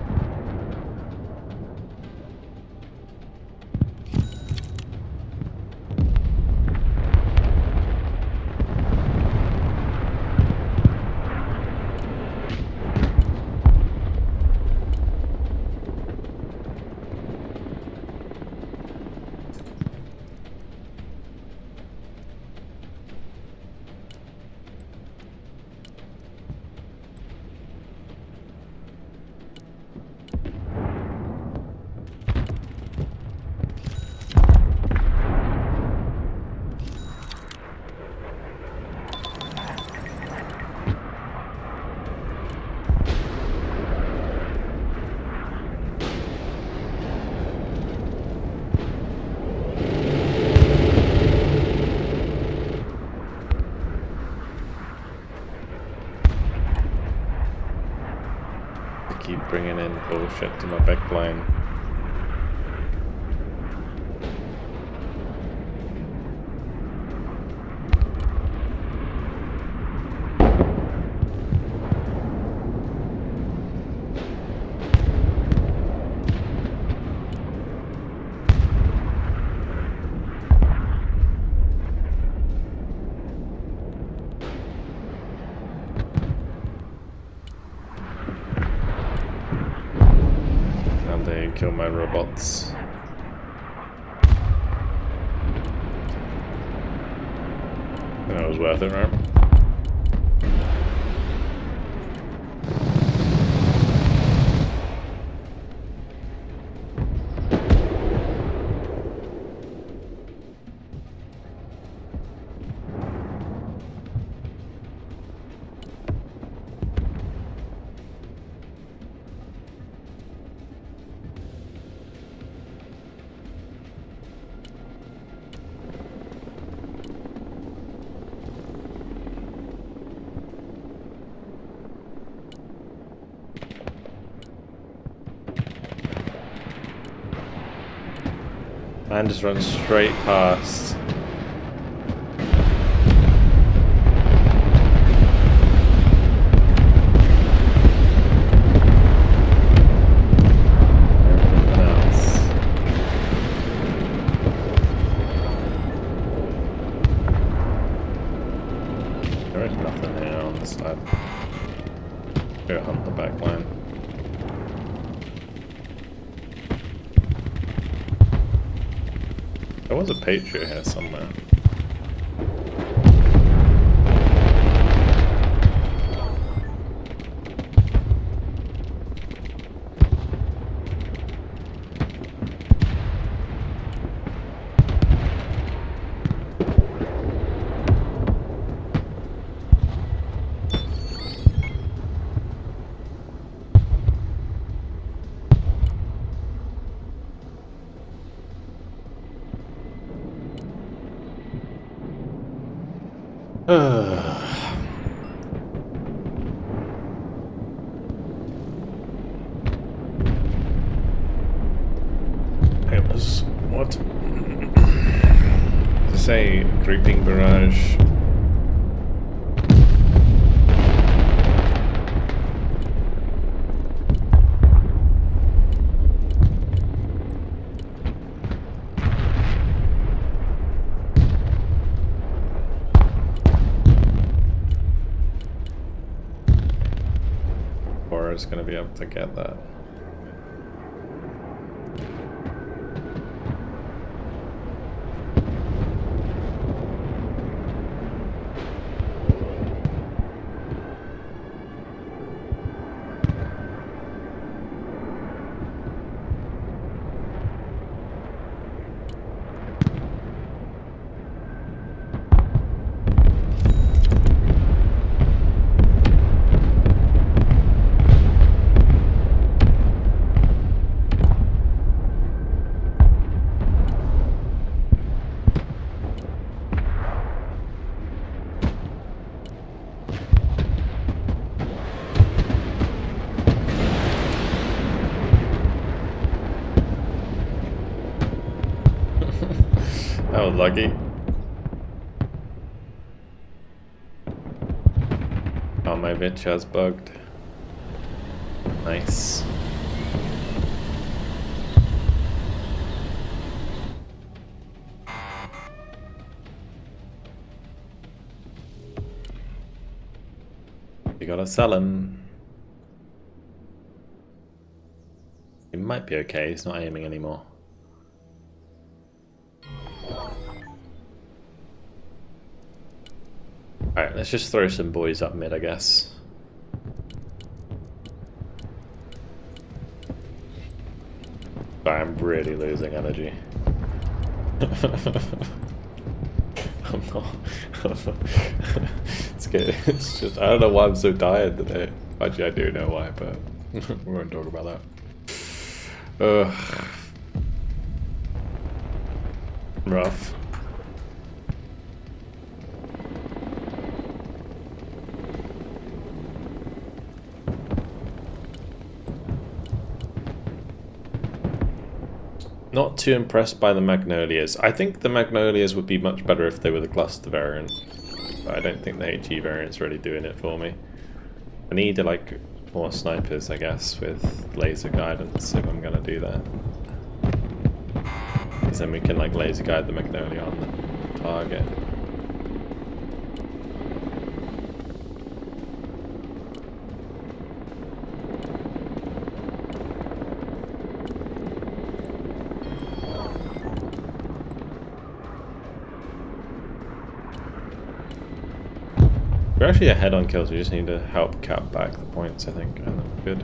Keep bringing in bullshit to my backline. They kill my robots. That was worth it, right? Man just runs straight past. Everything else. There is nothing here on this side. Go hunt the back line. There was a Patriot here somewhere. It was what? To say creeping barrage. Or is going to be able to get that. Oh, lucky. Oh, my bitch has bugged. Nice. You gotta sell him. He might be okay, he's not aiming anymore. Alright, let's just throw some boys up mid, I guess. But I'm really losing energy. I'm not. It's good. It's just, I don't know why I'm so tired today. Actually, I do know why, but we won't talk about that. Ugh. Rough. Not too impressed by the Magnolias. I think the Magnolias would be much better if they were the cluster variant. But I don't think the HE variant's really doing it for me. I need like more snipers, I guess, with laser guidance if I'm gonna do that. Because then we can like laser guide the Magnolia on the target. We're actually ahead on kills, we just need to help cap back the points, I think, and that's good.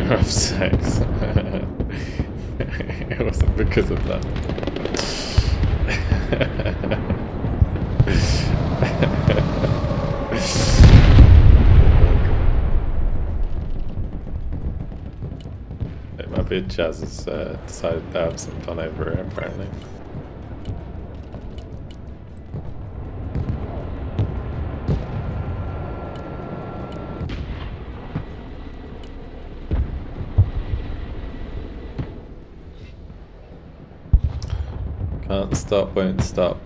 manner of sex. It wasn't because of that. My bitch has decided to have some fun over it, apparently. Can't stop, won't stop.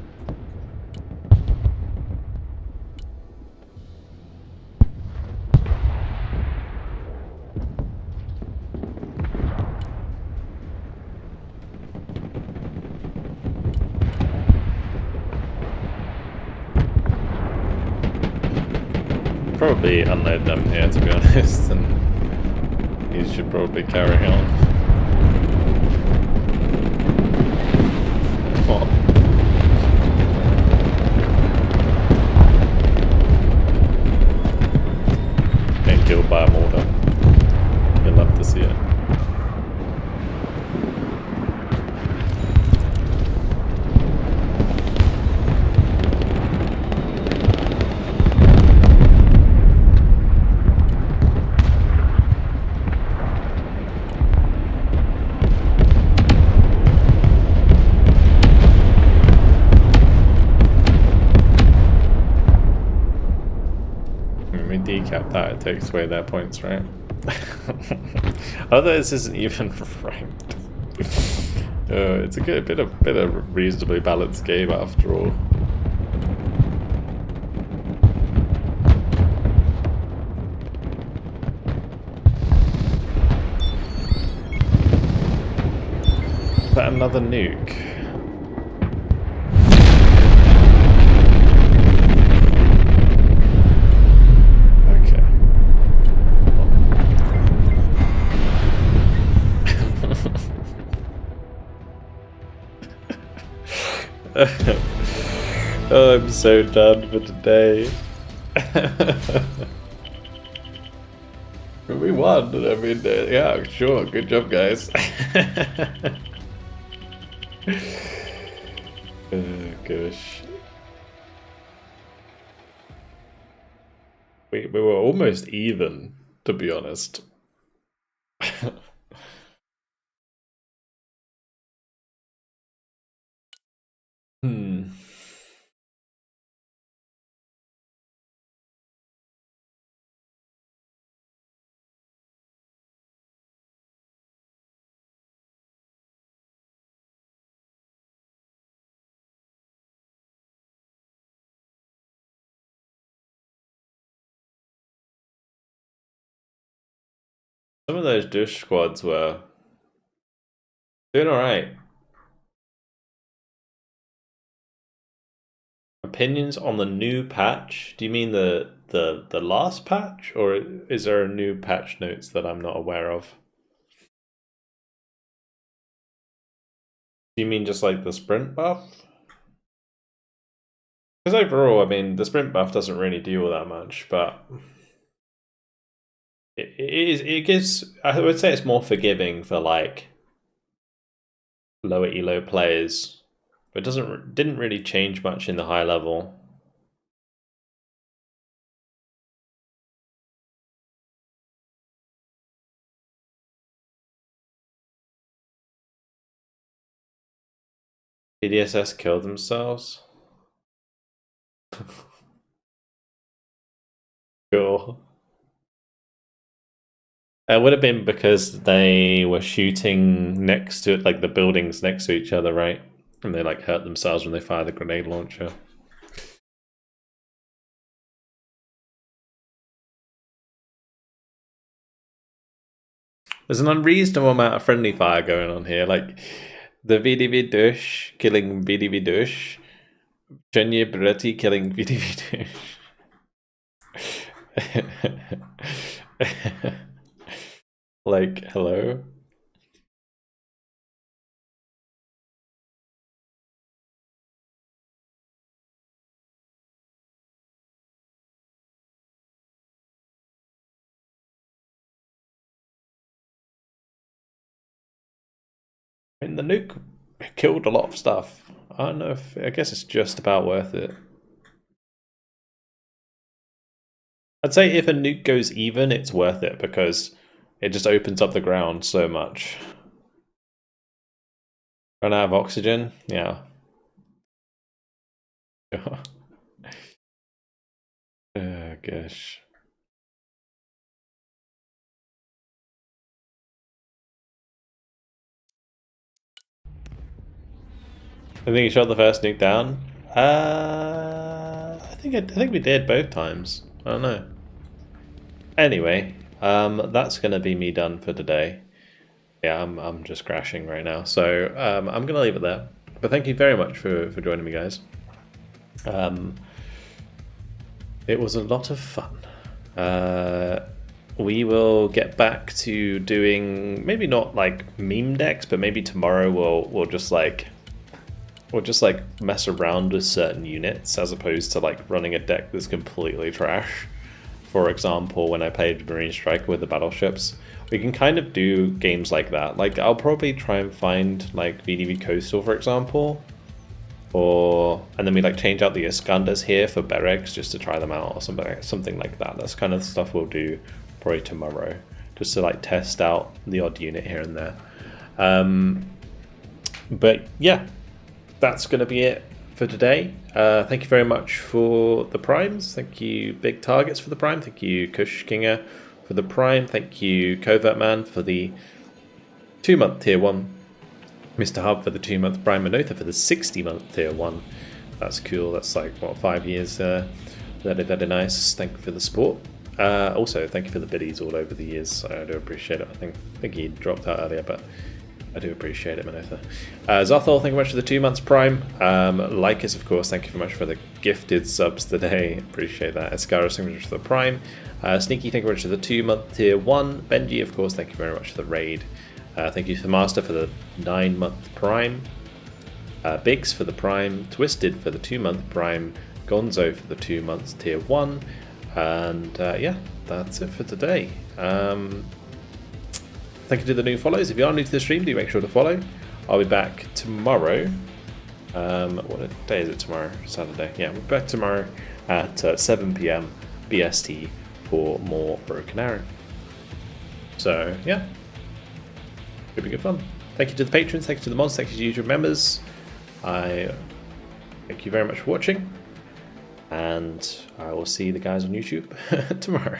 Probably unload them here, to be honest, and you should probably carry on. What? Getting killed by a mortar. You'll love to see it. Decap that, it takes away their points, right? Although this isn't even ranked. It's a good bit of reasonably balanced game after all. Is that another nuke? Oh, I'm so done for today. We won. I mean, yeah, sure. Good job, guys. Oh, gosh. We were almost even, to be honest. Some of those dish squads were doing alright. Opinions on the new patch? Do you mean the last patch, or is there a new patch notes that I'm not aware of? Do you mean just like the sprint buff? Because overall, I mean, the sprint buff doesn't really deal that much, but it gives. I would say it's more forgiving for like lower elo players, but didn't really change much in the high level. PDSS killed themselves. Cool. It would have been because they were shooting next to it, like the buildings next to each other, right? And they like hurt themselves when they fired the grenade launcher. There's an unreasonable amount of friendly fire going on here. Like the VDV Dush killing VDV Dush. Jenye Beretti killing VDV Dush. Like, hello? I mean, the nuke killed a lot of stuff. I don't know if... I guess it's just about worth it. I'd say if a nuke goes even, it's worth it because it just opens up the ground so much. Run out of oxygen? Yeah. Oh, gosh. I think you shot the first nuke down. I think we did both times. I don't know. Anyway, that's gonna be me done for today. Yeah, I'm just crashing right now, so I'm gonna leave it there. But thank you very much for joining me, guys. It was a lot of fun. We will get back to doing maybe not like meme decks, but maybe tomorrow we'll just like mess around with certain units as opposed to like running a deck that's completely trash. For example, when I played Marine Striker with the battleships, we can kind of do games like that. Like I'll probably try and find like VDV Coastal, for example, and then we like change out the Iskanders here for Bereks just to try them out or something like that. That's kind of stuff we'll do probably tomorrow, just to like test out the odd unit here and there. But yeah, that's going to be it for today. Thank you very much for the primes. Thank you Big Targets for the prime. Thank you Kush Kinger for the prime. Thank you Covert Man for the 2-month tier 1. Mr. Hub for the 2-month prime. Manotha for the 60-month tier 1. That's cool. That's like, what, 5 years? Very nice. Thank you for the support. Also, thank you for the biddies all over the years. I do appreciate it. I think he dropped out earlier, but I do appreciate it, Manotha. Zothol, thank you very much for the 2 months prime. Lycus, of course, thank you very much for the gifted subs today. Appreciate that. Escaros, thank you very much for the prime. Sneaky, thank you very much for the 2-month tier 1. Benji, of course, thank you very much for the raid. Thank you to Master for the 9-month prime. Biggs for the prime. Twisted for the 2-month prime. Gonzo for the 2 months tier 1. And yeah, that's it for today. Thank you to the new follows. If you are new to the stream, do make sure to follow. I'll be back tomorrow. What day is it tomorrow? Saturday. Yeah, we're back tomorrow at 7 PM BST for more Broken Arrow. So yeah, it'll be good fun. Thank you to the patrons, thank you to the mods, thank you to YouTube members. I thank you very much for watching, and I will see the guys on YouTube tomorrow.